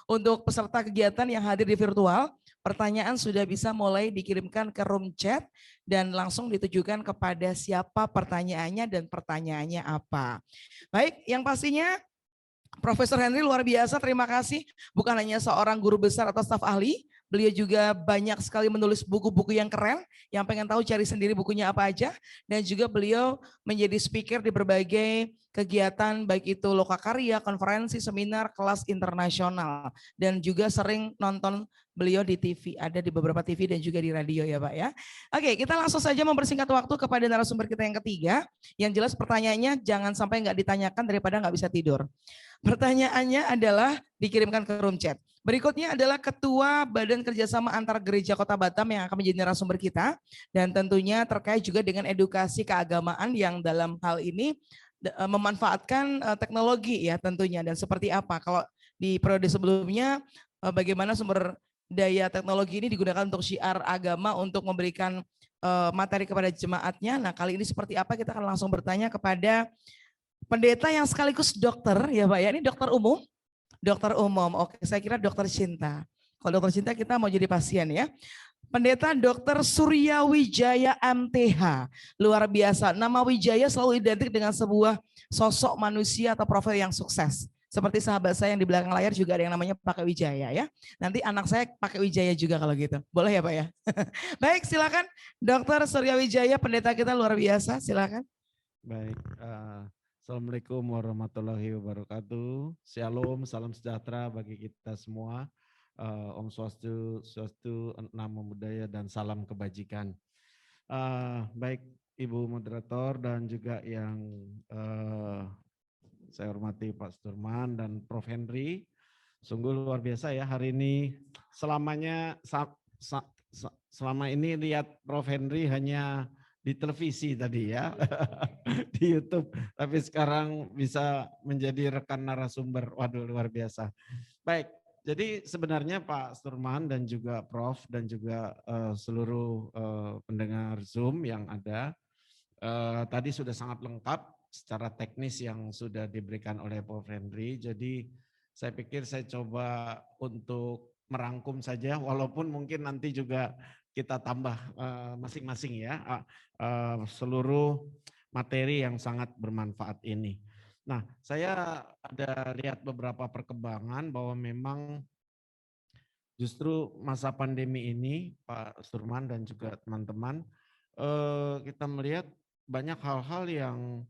untuk peserta kegiatan yang hadir di virtual, pertanyaan sudah bisa mulai dikirimkan ke room chat dan langsung ditujukan kepada siapa pertanyaannya dan pertanyaannya apa. Baik, yang pastinya Profesor Henry luar biasa, terima kasih. Bukan hanya seorang guru besar atau staf ahli, beliau juga banyak sekali menulis buku-buku yang keren, yang pengen tahu cari sendiri bukunya apa aja. Dan juga beliau menjadi speaker di berbagai kegiatan, baik itu lokakarya, konferensi, seminar, kelas internasional. Dan juga sering nonton beliau di TV, ada di beberapa TV dan juga di radio ya Pak ya. Oke, kita langsung saja mempersingkat waktu kepada narasumber kita yang ketiga. Yang jelas pertanyaannya jangan sampai nggak ditanyakan daripada nggak bisa tidur. Pertanyaannya adalah dikirimkan ke room chat. Berikutnya adalah Ketua Badan Kerjasama Antar Gereja Kota Batam yang akan menjadi narasumber kita. Dan tentunya terkait juga dengan edukasi keagamaan yang dalam hal ini memanfaatkan teknologi ya tentunya. Dan seperti apa kalau di periode sebelumnya bagaimana sumber daya teknologi ini digunakan untuk syiar agama untuk memberikan materi kepada jemaatnya. Nah kali ini seperti apa kita akan langsung bertanya kepada pendeta yang sekaligus dokter ya Pak ya, ini dokter umum. Dokter umum, oke saya kira dokter Cinta. Kalau dokter Cinta kita mau jadi pasien ya. Pendeta Dr. Surya Wijaya MTH, luar biasa. Nama Wijaya selalu identik dengan sebuah sosok manusia atau profil yang sukses. Seperti sahabat saya yang di belakang layar juga ada yang namanya Pakai Wijaya ya. Nanti anak saya pakai Wijaya juga kalau gitu. Boleh ya Pak ya? Baik silakan Dr. Surya Wijaya, pendeta kita luar biasa, silakan. Baik, Assalamualaikum warahmatullahi wabarakatuh. Shalom, salam sejahtera bagi kita semua. Om Swastiastu, Namo Buddhaya, dan salam kebajikan. Baik Ibu Moderator dan juga yang saya hormati Pak Sturman dan Prof. Henry. Sungguh luar biasa ya hari ini. Selama ini lihat Prof. Henry hanya di televisi tadi ya, di YouTube. Tapi sekarang bisa menjadi rekan narasumber. Waduh luar biasa. Baik, jadi sebenarnya Pak Sturman dan juga Prof dan juga seluruh pendengar Zoom yang ada, tadi sudah sangat lengkap secara teknis yang sudah diberikan oleh Prof. Henry. Jadi saya pikir saya coba untuk merangkum saja, walaupun mungkin nanti juga kita tambah masing-masing ya seluruh materi yang sangat bermanfaat ini. Nah, saya ada lihat beberapa perkembangan bahwa memang justru masa pandemi ini, Pak Sturman dan juga teman-teman, kita melihat banyak hal-hal yang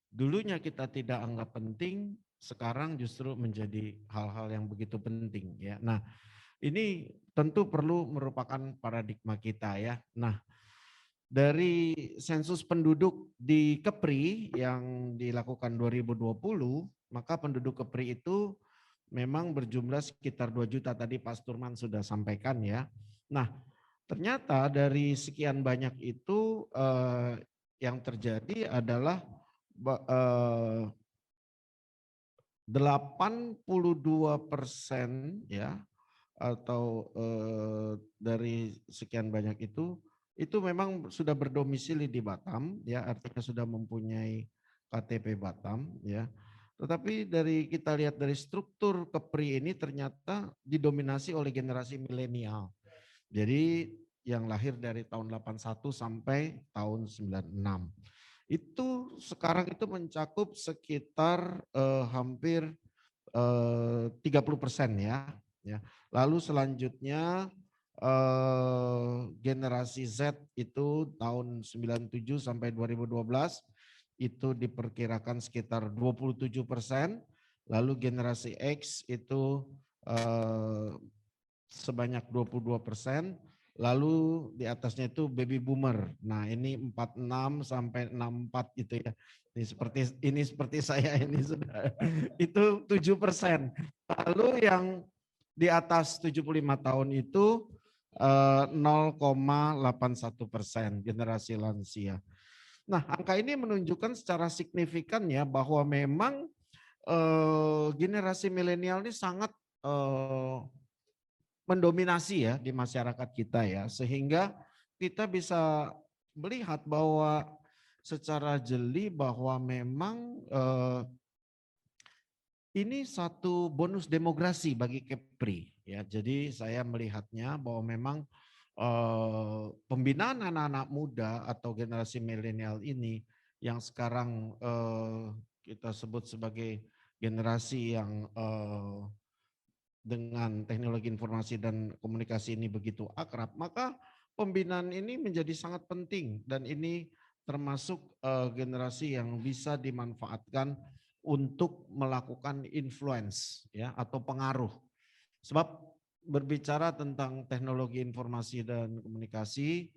dulunya kita tidak anggap penting, sekarang justru menjadi hal-hal yang begitu penting ya. Nah, ini tentu perlu merupakan paradigma kita ya. Nah, dari sensus penduduk di Kepri yang dilakukan 2020, maka penduduk Kepri itu memang berjumlah sekitar 2 juta, tadi Pak Sturman sudah sampaikan ya. Nah, ternyata dari sekian banyak itu yang terjadi adalah 82% ya, atau dari sekian banyak itu memang sudah berdomisili di Batam ya, artinya sudah mempunyai KTP Batam ya. Tetapi dari kita lihat dari struktur Kepri ini ternyata didominasi oleh generasi milenial. Jadi yang lahir dari tahun 81 sampai tahun 96. Itu sekarang itu mencakup sekitar hampir 30% ya. Lalu selanjutnya generasi Z itu tahun 97 sampai 2012 itu diperkirakan sekitar 27%. Lalu generasi X itu sebanyak 22%. Lalu di atasnya itu baby boomer. Nah, ini 46 sampai 64 gitu ya. Ini seperti saya ini sudah itu 7%. Lalu yang di atas 75 tahun itu 0,81% generasi lansia. Nah, angka ini menunjukkan secara signifikan ya bahwa memang generasi milenial ini sangat mendominasi ya di masyarakat kita ya, sehingga kita bisa melihat bahwa secara jeli bahwa memang ini satu bonus demografi bagi Kepri ya. Jadi saya melihatnya bahwa memang pembinaan anak-anak muda atau generasi milenial ini yang sekarang kita sebut sebagai generasi yang dengan teknologi informasi dan komunikasi ini begitu akrab, maka pembinaan ini menjadi sangat penting dan ini termasuk generasi yang bisa dimanfaatkan untuk melakukan influence ya atau pengaruh. Sebab berbicara tentang teknologi informasi dan komunikasi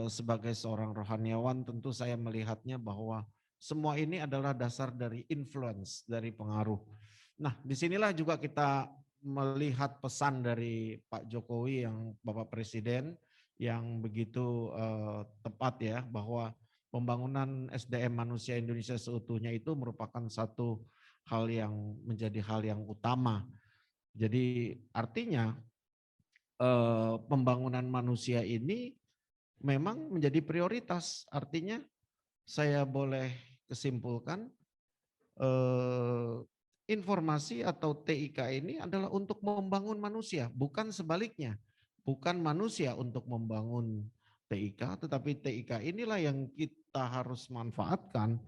sebagai seorang rohaniawan tentu saya melihatnya bahwa semua ini adalah dasar dari influence, dari pengaruh. Nah, disinilah juga kita melihat pesan dari Pak Jokowi yang Bapak Presiden yang begitu tepat ya bahwa pembangunan SDM manusia Indonesia seutuhnya itu merupakan satu hal yang menjadi hal yang utama. Jadi artinya pembangunan manusia ini memang menjadi prioritas. Artinya saya boleh kesimpulkan informasi atau TIK ini adalah untuk membangun manusia, bukan sebaliknya. Bukan manusia untuk membangun TIK, tetapi TIK inilah yang kita harus manfaatkan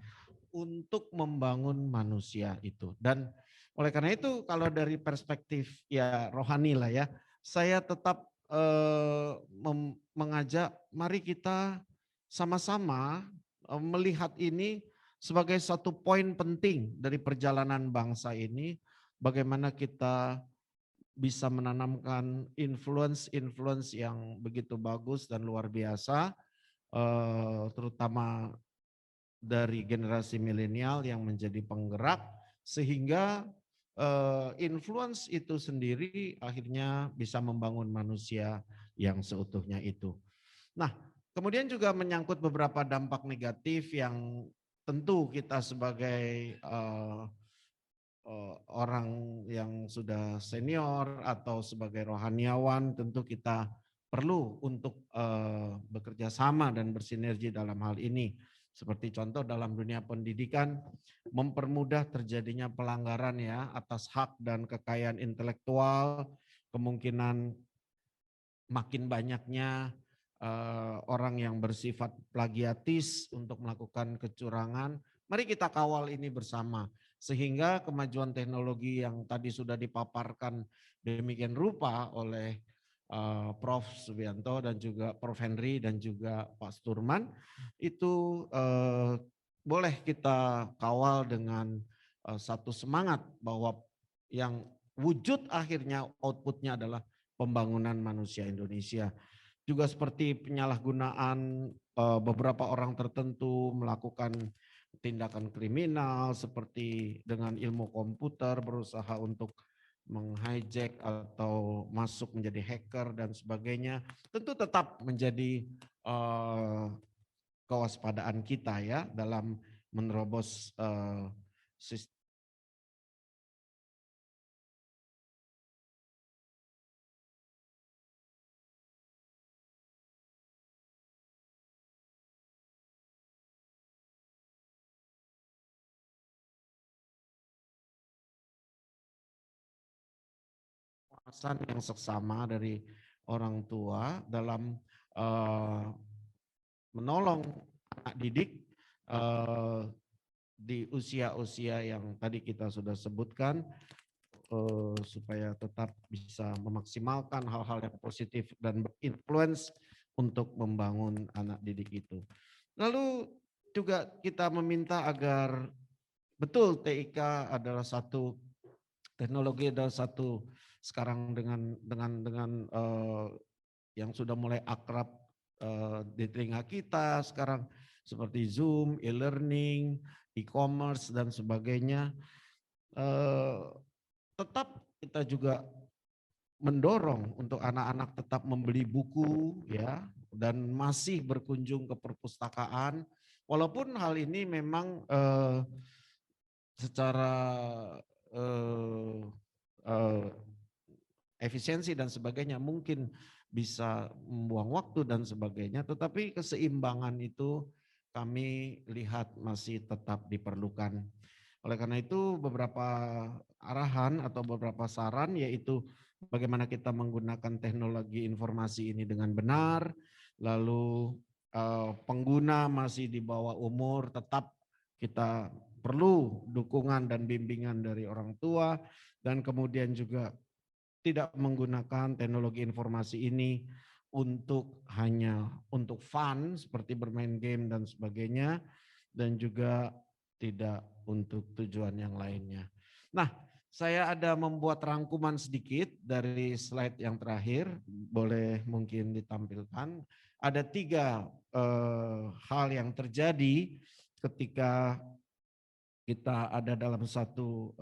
untuk membangun manusia itu. Dan oleh karena itu kalau dari perspektif ya rohani lah ya, saya tetap mengajak mari kita sama-sama melihat ini sebagai satu poin penting dari perjalanan bangsa ini, bagaimana kita bisa menanamkan influence yang begitu bagus dan luar biasa, terutama dari generasi milenial yang menjadi penggerak, sehingga influence itu sendiri akhirnya bisa membangun manusia yang seutuhnya itu. Nah, kemudian juga menyangkut beberapa dampak negatif yang tentu kita sebagai orang yang sudah senior atau sebagai rohaniawan tentu kita perlu untuk bekerja sama dan bersinergi dalam hal ini. Seperti contoh dalam dunia pendidikan mempermudah terjadinya pelanggaran ya atas hak dan kekayaan intelektual, kemungkinan makin banyaknya orang yang bersifat plagiatis untuk melakukan kecurangan. Mari kita kawal ini bersama sehingga kemajuan teknologi yang tadi sudah dipaparkan demikian rupa oleh Prof. Subianto dan juga Prof. Henry dan juga Pak Sturman itu boleh kita kawal dengan satu semangat bahwa yang wujud akhirnya outputnya adalah pembangunan manusia Indonesia. Juga seperti penyalahgunaan beberapa orang tertentu melakukan tindakan kriminal seperti dengan ilmu komputer berusaha untuk menghijack atau masuk menjadi hacker dan sebagainya. Tentu tetap menjadi kewaspadaan kita ya dalam menerobos sistem. Yang seksama dari orang tua dalam menolong anak didik di usia-usia yang tadi kita sudah sebutkan supaya tetap bisa memaksimalkan hal-hal yang positif dan berinfluence untuk membangun anak didik itu. Lalu juga kita meminta agar betul TIK adalah satu teknologi adalah satu sekarang dengan yang sudah mulai akrab di telinga kita sekarang seperti Zoom, e-learning, e-commerce dan sebagainya. Tetap kita juga mendorong untuk anak-anak tetap membeli buku ya dan masih berkunjung ke perpustakaan, walaupun hal ini memang secara efisiensi dan sebagainya mungkin bisa membuang waktu dan sebagainya, tetapi keseimbangan itu kami lihat masih tetap diperlukan. Oleh karena itu beberapa arahan atau beberapa saran yaitu bagaimana kita menggunakan teknologi informasi ini dengan benar, lalu pengguna masih di bawah umur tetap kita perlu dukungan dan bimbingan dari orang tua, dan kemudian juga tidak menggunakan teknologi informasi ini hanya untuk fun seperti bermain game dan sebagainya, dan juga tidak untuk tujuan yang lainnya. Nah, saya ada membuat rangkuman sedikit dari slide yang terakhir, boleh mungkin ditampilkan. Ada 3 hal yang terjadi ketika kita ada dalam satu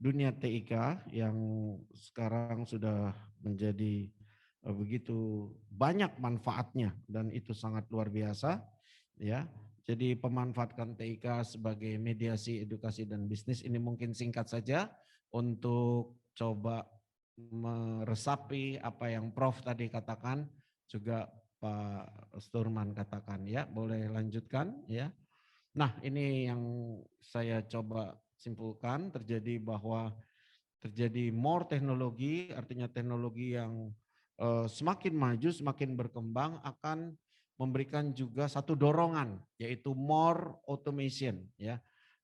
dunia TIK yang sekarang sudah menjadi begitu banyak manfaatnya dan itu sangat luar biasa ya. Jadi pemanfaatkan TIK sebagai mediasi edukasi dan bisnis ini mungkin singkat saja untuk coba meresapi apa yang Prof tadi katakan, juga Pak Sturman katakan ya. Boleh lanjutkan ya. Nah, ini yang saya coba simpulkan, terjadi more teknologi, artinya teknologi yang semakin maju, semakin berkembang akan memberikan juga satu dorongan, yaitu more automation ya.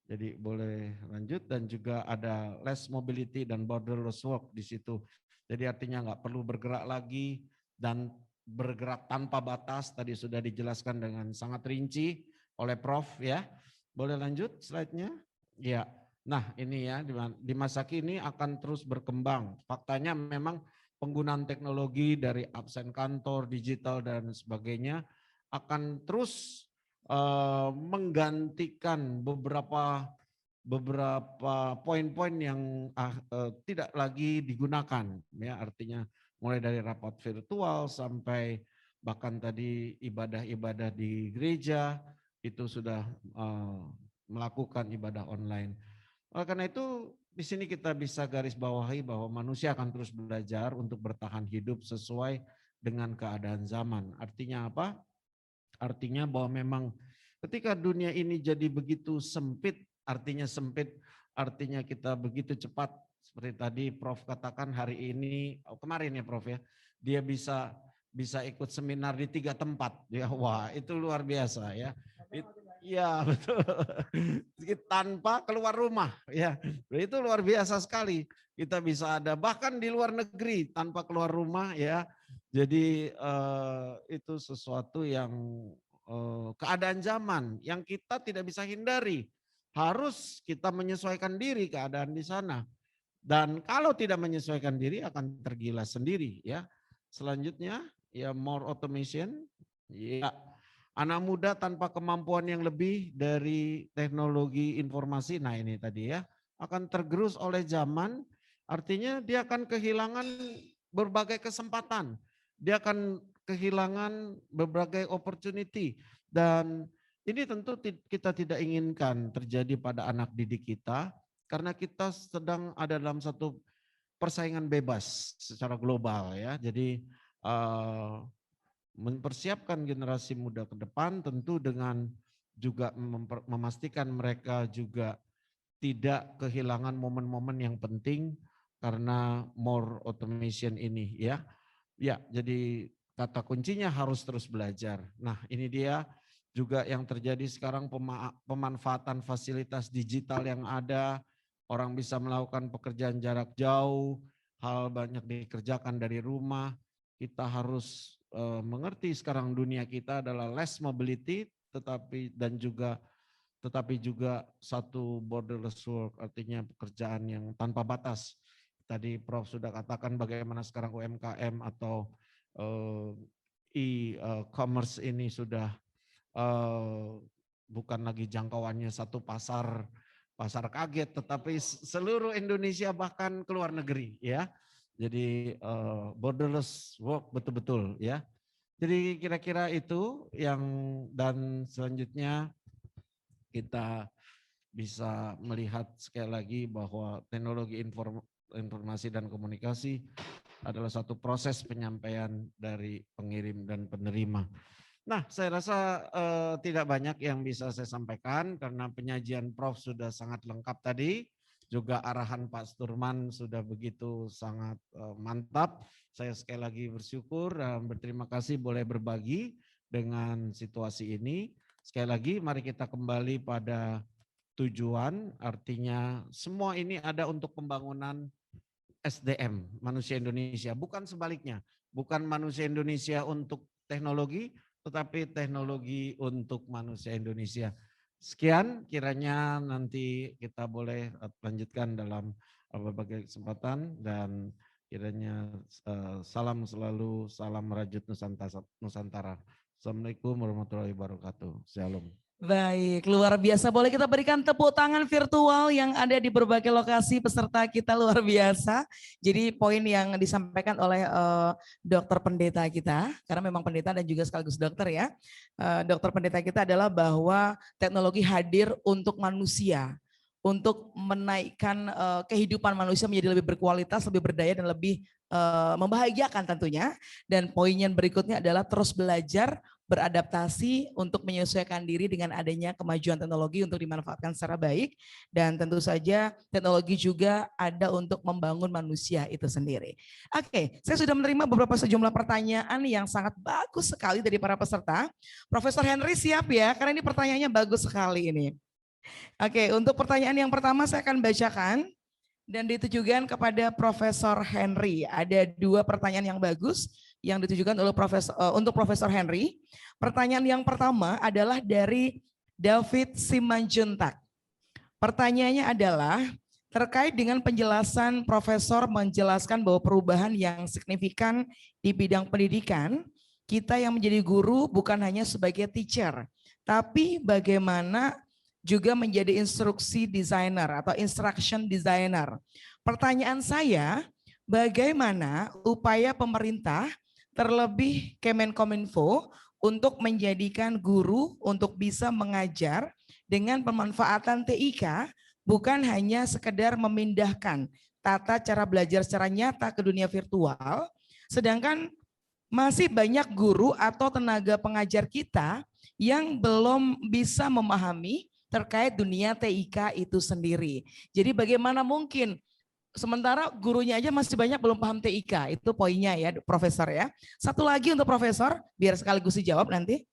Jadi boleh lanjut, dan juga ada less mobility dan borderless work di situ. Jadi artinya nggak perlu bergerak lagi dan bergerak tanpa batas, tadi sudah dijelaskan dengan sangat rinci oleh Prof ya. Boleh lanjut slide-nya? Ya. Nah, ini ya di masa kini akan terus berkembang. Faktanya memang penggunaan teknologi dari absen kantor, digital dan sebagainya akan terus menggantikan beberapa poin-poin yang tidak lagi digunakan ya, artinya mulai dari rapat virtual sampai bahkan tadi ibadah-ibadah di gereja itu sudah melakukan ibadah online. Oleh karena itu di sini kita bisa garis bawahi bahwa manusia akan terus belajar untuk bertahan hidup sesuai dengan keadaan zaman. Artinya apa? Artinya bahwa memang ketika dunia ini jadi begitu sempit, artinya kita begitu cepat, seperti tadi Prof katakan hari ini, kemarin ya Prof ya, dia bisa ikut seminar di 3 tempat. Ya, wah itu luar biasa ya. Iya betul, tanpa keluar rumah ya, itu luar biasa sekali. Kita bisa ada bahkan di luar negeri tanpa keluar rumah ya. Jadi itu sesuatu yang keadaan zaman yang kita tidak bisa hindari. Harus kita menyesuaikan diri keadaan di sana. Dan kalau tidak menyesuaikan diri akan tergilas sendiri ya. Selanjutnya ya more automation. Ya, anak muda tanpa kemampuan yang lebih dari teknologi informasi. Nah ini tadi ya, akan tergerus oleh zaman. Artinya dia akan kehilangan berbagai kesempatan. Dia akan kehilangan berbagai opportunity. Dan ini tentu kita tidak inginkan terjadi pada anak didik kita. Karena kita sedang ada dalam satu persaingan bebas secara global ya. Jadi mempersiapkan generasi muda ke depan tentu dengan juga memastikan mereka juga tidak kehilangan momen-momen yang penting karena more automation ini ya. Ya, jadi kata kuncinya harus terus belajar. Nah, ini dia juga yang terjadi sekarang, pemanfaatan fasilitas digital yang ada, orang bisa melakukan pekerjaan jarak jauh, hal banyak dikerjakan dari rumah. Kita harus mengerti sekarang dunia kita adalah less mobility, tetapi juga satu borderless work, artinya pekerjaan yang tanpa batas. Tadi Prof sudah katakan bagaimana sekarang UMKM atau e-commerce ini sudah bukan lagi jangkauannya satu pasar kaget, tetapi seluruh Indonesia bahkan ke luar negeri ya. Jadi borderless work betul-betul ya. Jadi kira-kira itu yang, dan selanjutnya kita bisa melihat sekali lagi bahwa teknologi informasi dan komunikasi adalah satu proses penyampaian dari pengirim dan penerima. Nah, saya rasa tidak banyak yang bisa saya sampaikan karena penyajian Prof sudah sangat lengkap tadi. Juga arahan Pak Sturman sudah begitu sangat mantap. Saya sekali lagi bersyukur dan berterima kasih boleh berbagi dengan situasi ini. Sekali lagi mari kita kembali pada tujuan, artinya semua ini ada untuk pembangunan SDM, manusia Indonesia. Bukan sebaliknya, bukan manusia Indonesia untuk teknologi, tetapi teknologi untuk manusia Indonesia. Sekian, kiranya nanti kita boleh lanjutkan dalam berbagai kesempatan, dan kiranya salam selalu, salam merajut Nusantara. Assalamualaikum warahmatullahi wabarakatuh. Shalom. Baik, luar biasa. Boleh kita berikan tepuk tangan virtual yang ada di berbagai lokasi peserta kita, luar biasa. Jadi poin yang disampaikan oleh dokter pendeta kita, karena memang pendeta dan juga sekaligus dokter ya. Dokter pendeta kita adalah bahwa teknologi hadir untuk manusia, untuk menaikkan kehidupan manusia menjadi lebih berkualitas, lebih berdaya dan lebih membahagiakan tentunya. Dan poin yang berikutnya adalah terus belajar, beradaptasi untuk menyesuaikan diri dengan adanya kemajuan teknologi untuk dimanfaatkan secara baik, dan tentu saja teknologi juga ada untuk membangun manusia itu sendiri. Oke, saya sudah menerima beberapa sejumlah pertanyaan yang sangat bagus sekali dari para peserta. Profesor Henry siap ya, karena ini pertanyaannya bagus sekali ini. Oke, untuk pertanyaan yang pertama saya akan bacakan dan ditujukan kepada Profesor Henry. Ada dua pertanyaan yang bagus yang ditujukan oleh untuk Profesor Henry. Pertanyaan yang pertama adalah dari David Simanjuntak. Pertanyaannya adalah terkait dengan penjelasan Profesor menjelaskan bahwa perubahan yang signifikan di bidang pendidikan, kita yang menjadi guru bukan hanya sebagai teacher, tapi bagaimana juga menjadi instruksi designer atau instruction designer. Pertanyaan saya, bagaimana upaya pemerintah terlebih Kemenkominfo untuk menjadikan guru untuk bisa mengajar dengan pemanfaatan TIK, bukan hanya sekedar memindahkan tata cara belajar secara nyata ke dunia virtual, sedangkan masih banyak guru atau tenaga pengajar kita yang belum bisa memahami terkait dunia TIK itu sendiri. Jadi bagaimana mungkin sementara gurunya aja masih banyak belum paham TIK, itu poinnya ya Profesor ya. Satu lagi untuk Profesor, biar sekaligus dijawab nanti.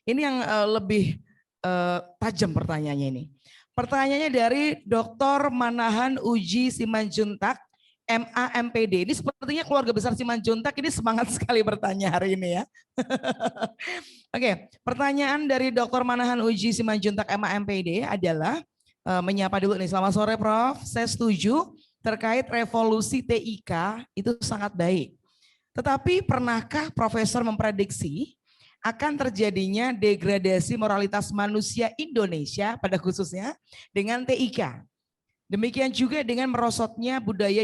Ini yang lebih tajam pertanyaannya ini. Pertanyaannya dari Dr. Manahan Uji Simanjuntak, MA MPD. Ini sepertinya keluarga besar Simanjuntak ini semangat sekali bertanya hari ini ya. Oke, pertanyaan dari Dr. Manahan Uji Simanjuntak, MA MPD adalah, menyapa dulu nih, selamat sore Prof. Saya setuju terkait revolusi TIK itu sangat baik. Tetapi pernahkah Profesor memprediksi akan terjadinya degradasi moralitas manusia Indonesia pada khususnya dengan TIK? Demikian juga dengan merosotnya budaya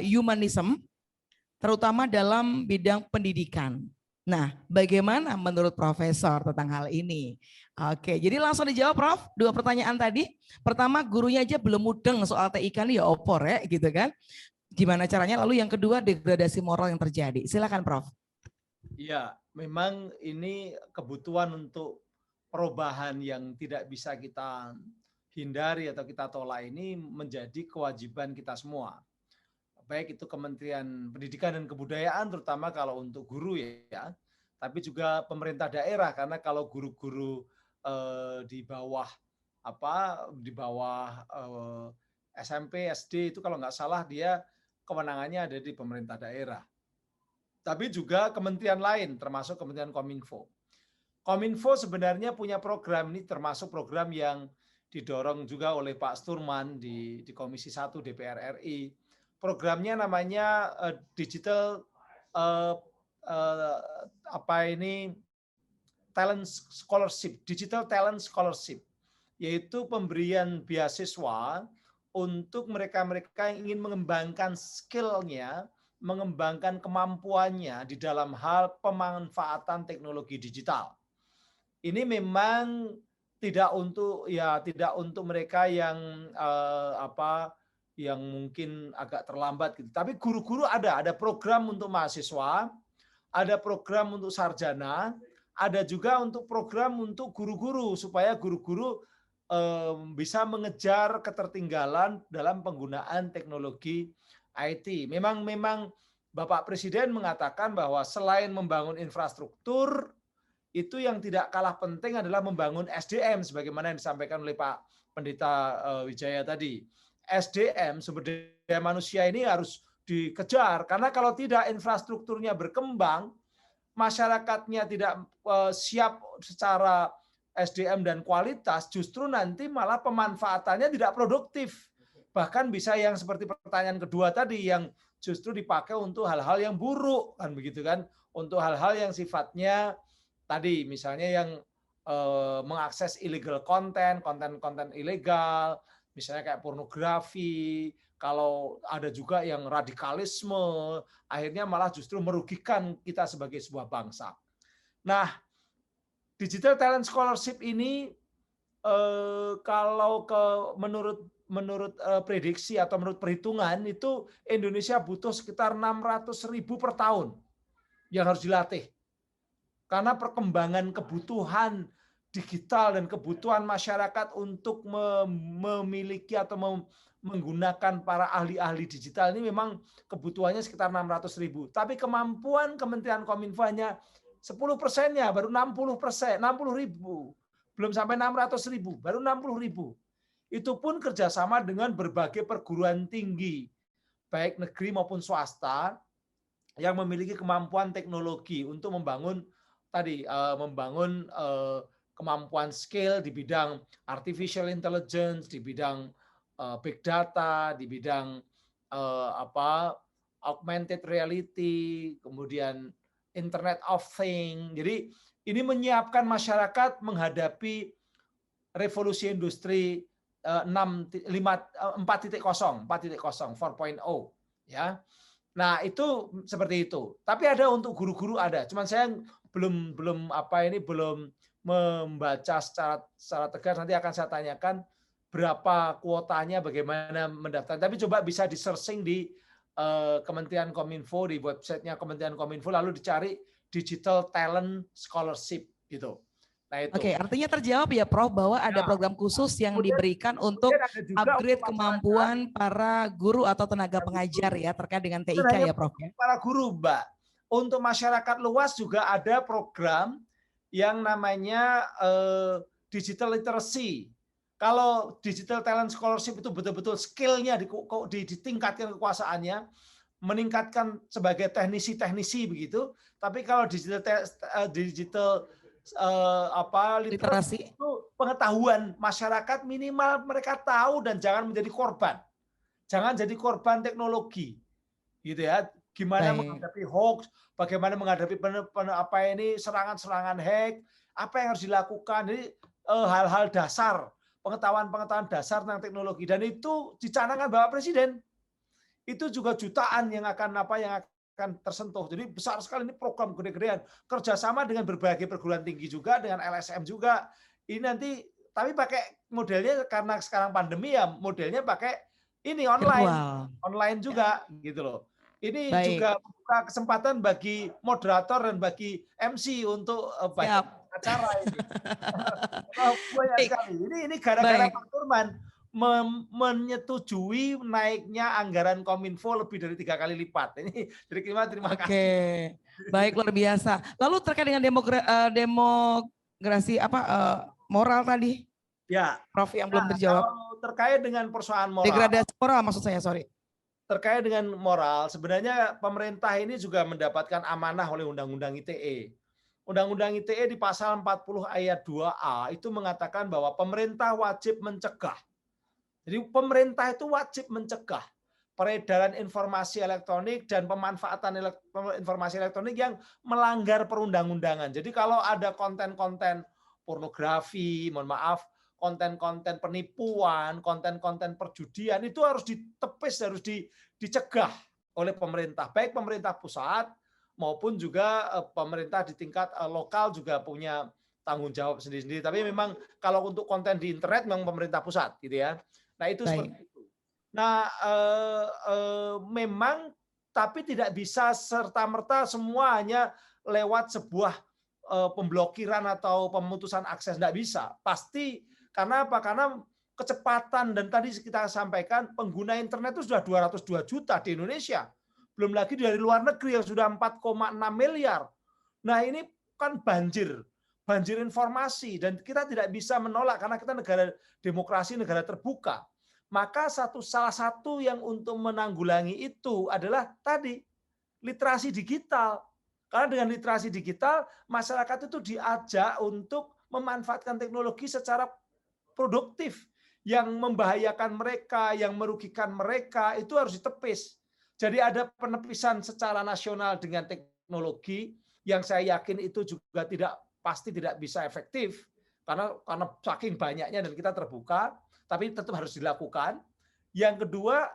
humanism, terutama dalam bidang pendidikan. Nah, bagaimana menurut Profesor tentang hal ini? Oke, jadi langsung dijawab Prof. Dua pertanyaan tadi. Pertama, gurunya aja belum mudeng soal TIK nih ya opor ya gitu kan. Gimana caranya? Lalu yang kedua, degradasi moral yang terjadi. Silakan Prof. Ya, memang ini kebutuhan untuk perubahan yang tidak bisa kita hindari atau kita tolak ini menjadi kewajiban kita semua. Baik itu Kementerian Pendidikan dan Kebudayaan, terutama kalau untuk guru ya, tapi juga pemerintah daerah, karena kalau guru-guru di bawah SMP, SD itu kalau nggak salah dia kewenangannya ada di pemerintah daerah. Tapi juga kementerian lain, termasuk Kementerian Kominfo. Kominfo sebenarnya punya program ini, termasuk program yang didorong juga oleh Pak Sturman di Komisi 1 DPR RI. Programnya namanya Digital talent scholarship, digital talent scholarship, yaitu pemberian beasiswa untuk mereka-mereka yang ingin mengembangkan skill-nya, mengembangkan kemampuannya di dalam hal pemanfaatan teknologi digital. Ini memang tidak untuk mereka yang yang mungkin agak terlambat gitu. Tapi guru-guru ada program untuk mahasiswa, ada program untuk sarjana, ada juga untuk program untuk guru-guru supaya guru-guru bisa mengejar ketertinggalan dalam penggunaan teknologi IT. Memang Bapak Presiden mengatakan bahwa selain membangun infrastruktur, itu yang tidak kalah penting adalah membangun SDM sebagaimana yang disampaikan oleh Pak Pendeta Wijaya tadi. SDM, sumber daya manusia ini harus dikejar karena kalau tidak infrastrukturnya berkembang, masyarakatnya tidak siap secara SDM dan kualitas, justru nanti malah pemanfaatannya tidak produktif. Bahkan bisa yang seperti pertanyaan kedua tadi yang justru dipakai untuk hal-hal yang buruk, kan begitu kan? Untuk hal-hal yang sifatnya tadi misalnya yang mengakses illegal konten ilegal, misalnya kayak pornografi, kalau ada juga yang radikalisme, akhirnya malah justru merugikan kita sebagai sebuah bangsa. Nah, Digital Talent Scholarship ini kalau menurut prediksi atau menurut perhitungan itu Indonesia butuh sekitar 600.000 per tahun yang harus dilatih. Karena perkembangan kebutuhan digital dan kebutuhan masyarakat untuk memiliki atau menggunakan para ahli-ahli digital ini memang kebutuhannya sekitar 600.000. Tapi kemampuan Kementerian Kominfo hanya 10%-nya, baru 60.000. Belum sampai 600.000, baru 60.000. Itu pun kerjasama dengan berbagai perguruan tinggi, baik negeri maupun swasta, yang memiliki kemampuan teknologi untuk membangun kemampuan skill di bidang artificial intelligence, di bidang big data, di bidang augmented reality, kemudian Internet of Things. Jadi ini menyiapkan masyarakat menghadapi revolusi industri 4.0, ya. Nah, itu seperti itu. Tapi ada untuk guru-guru ada. Cuman saya belum membaca secara tegas, nanti akan saya tanyakan berapa kuotanya, bagaimana mendaftar. Tapi coba bisa di-searching di Kementerian Kominfo, di websitenya Kementerian Kominfo, lalu dicari Digital Talent Scholarship gitu. Nah, itu. Oke, artinya terjawab ya Prof bahwa ada program khusus yang diberikan untuk upgrade kemampuan para guru atau tenaga pengajar ya terkait dengan TIK ya Prof. Para guru, Mbak. Untuk masyarakat luas juga ada program yang namanya digital literacy. Kalau digital talent scholarship itu betul-betul skill-nya ditingkatkan kekuasaannya, meningkatkan sebagai teknisi-teknisi begitu. Tapi kalau digital literasi itu pengetahuan masyarakat minimal mereka tahu dan jangan menjadi korban. Jangan jadi korban teknologi. Gitu ya. Gimana menghadapi hoax, bagaimana menghadapi serangan-serangan hack, apa yang harus dilakukan. Jadi hal-hal dasar, pengetahuan dasar tentang teknologi, dan itu dicanangkan Bapak Presiden. Itu juga jutaan yang akan tersentuh. Jadi besar sekali ini program gede-gedean, kerjasama dengan berbagai perguruan tinggi juga, dengan LSM juga. Ini nanti tapi pakai modelnya karena sekarang pandemi ya, modelnya pakai ini online juga gitu loh. Ini juga membuka kesempatan bagi moderator dan bagi MC untuk banyak acara ini. Banyak sekali. Ini gara-gara Pak Turman menyetujui naiknya anggaran Kominfo lebih dari 3 kali lipat. Ini terima kasih. Oke, baik, luar biasa. Lalu terkait dengan demokrasi moral tadi, ya, Prof yang belum terjawab. Kalau terkait dengan persoalan moral, degradasi moral maksud saya, sorry. Terkait dengan moral, sebenarnya pemerintah ini juga mendapatkan amanah oleh Undang-Undang ITE. Undang-Undang ITE di pasal 40 ayat 2A itu mengatakan bahwa pemerintah wajib mencegah. Jadi pemerintah itu wajib mencegah peredaran informasi elektronik dan pemanfaatan informasi elektronik yang melanggar perundang-undangan. Jadi kalau ada konten-konten pornografi, mohon maaf, konten-konten penipuan, konten-konten perjudian itu harus ditepis, harus dicegah oleh pemerintah, baik pemerintah pusat maupun juga pemerintah di tingkat lokal juga punya tanggung jawab sendiri-sendiri. Tapi memang kalau untuk konten di internet memang pemerintah pusat, gitu ya. Nah itu seperti itu. Nah memang tapi tidak bisa serta-merta semua hanya lewat sebuah pemblokiran atau pemutusan akses, tidak bisa. Pasti karena apa? Karena kecepatan dan tadi kita sampaikan pengguna internet itu sudah 202 juta di Indonesia. Belum lagi dari luar negeri yang sudah 4,6 miliar. Nah ini kan banjir informasi dan kita tidak bisa menolak karena kita negara demokrasi, negara terbuka. Maka salah satu yang untuk menanggulangi itu adalah tadi literasi digital. Karena dengan literasi digital masyarakat itu diajak untuk memanfaatkan teknologi secara produktif. Yang membahayakan mereka, yang merugikan mereka itu harus ditepis. Jadi ada penepisan secara nasional dengan teknologi yang saya yakin itu juga pasti tidak bisa efektif karena saking banyaknya dan kita terbuka, tapi tetap harus dilakukan. Yang kedua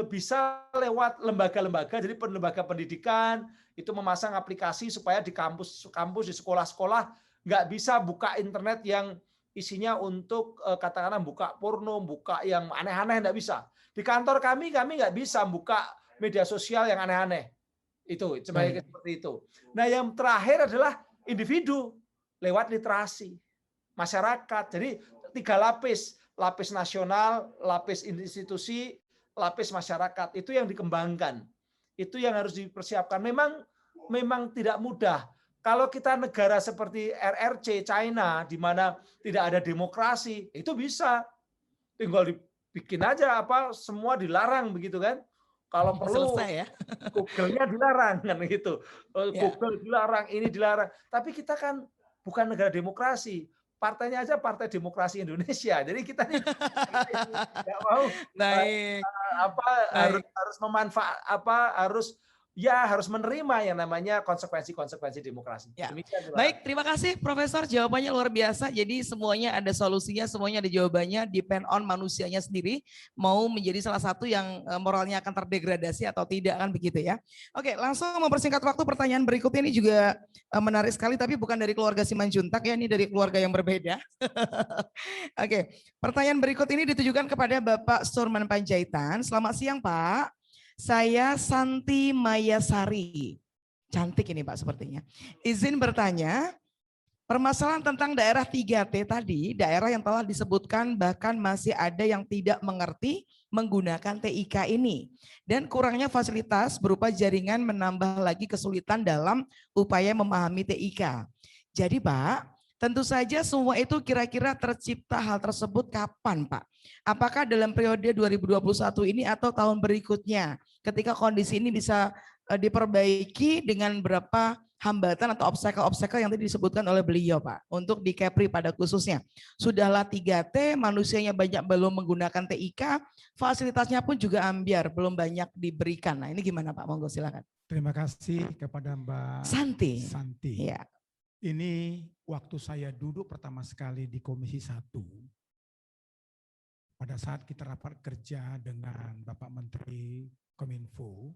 bisa lewat lembaga-lembaga, jadi lembaga pendidikan itu memasang aplikasi supaya di kampus-kampus, di sekolah-sekolah nggak bisa buka internet yang isinya untuk katakanlah buka porno, buka yang aneh-aneh, nggak bisa. Di kantor kami nggak bisa buka media sosial yang aneh-aneh. Itu seperti itu. Nah yang terakhir adalah individu lewat literasi masyarakat. Jadi 3 lapis, lapis nasional, lapis institusi, lapis masyarakat. Itu yang dikembangkan. Itu yang harus dipersiapkan. Memang tidak mudah. Kalau kita negara seperti RRC China di mana tidak ada demokrasi, itu bisa. Tinggal dibikin aja semua dilarang begitu kan. Kalau perlu ya. Google-nya dilarang kan gitu. Google dilarang, ini dilarang. Tapi kita kan bukan negara demokrasi. Partainya aja Partai Demokrasi Indonesia. Jadi kita nggak mau harus memanfaat harus menerima yang namanya konsekuensi demokrasi. Ya. Baik, terima kasih Profesor, jawabannya luar biasa. Jadi semuanya ada solusinya, semuanya ada jawabannya, depend on manusianya sendiri mau menjadi salah satu yang moralnya akan terdegradasi atau tidak, kan begitu ya. Oke, langsung mempersingkat waktu, pertanyaan berikutnya ini juga menarik sekali, tapi bukan dari keluarga Simanjuntak ya, ini dari keluarga yang berbeda. Oke, pertanyaan berikut ini ditujukan kepada Bapak Surman Panjaitan. Selamat siang Pak. Saya Santi Mayasari. Cantik ini Pak sepertinya. Izin bertanya, permasalahan tentang daerah 3T tadi, daerah yang telah disebutkan bahkan masih ada yang tidak mengerti menggunakan TIK ini. Dan kurangnya fasilitas berupa jaringan menambah lagi kesulitan dalam upaya memahami TIK. Jadi Pak, tentu saja semua itu kira-kira tercipta hal tersebut kapan Pak? Apakah dalam periode 2021 ini atau tahun berikutnya ketika kondisi ini bisa diperbaiki dengan berapa hambatan atau obstacle-obstacle yang tadi disebutkan oleh beliau Pak untuk di Kepri pada khususnya. Sudahlah 3T, manusianya banyak belum menggunakan TIK, fasilitasnya pun juga ambiar, belum banyak diberikan. Nah ini gimana Pak? Monggo silakan. Terima kasih kepada Mbak Santi. Ya. Ini waktu saya duduk pertama sekali di Komisi 1. Pada saat kita rapat kerja dengan Bapak Menteri Kominfo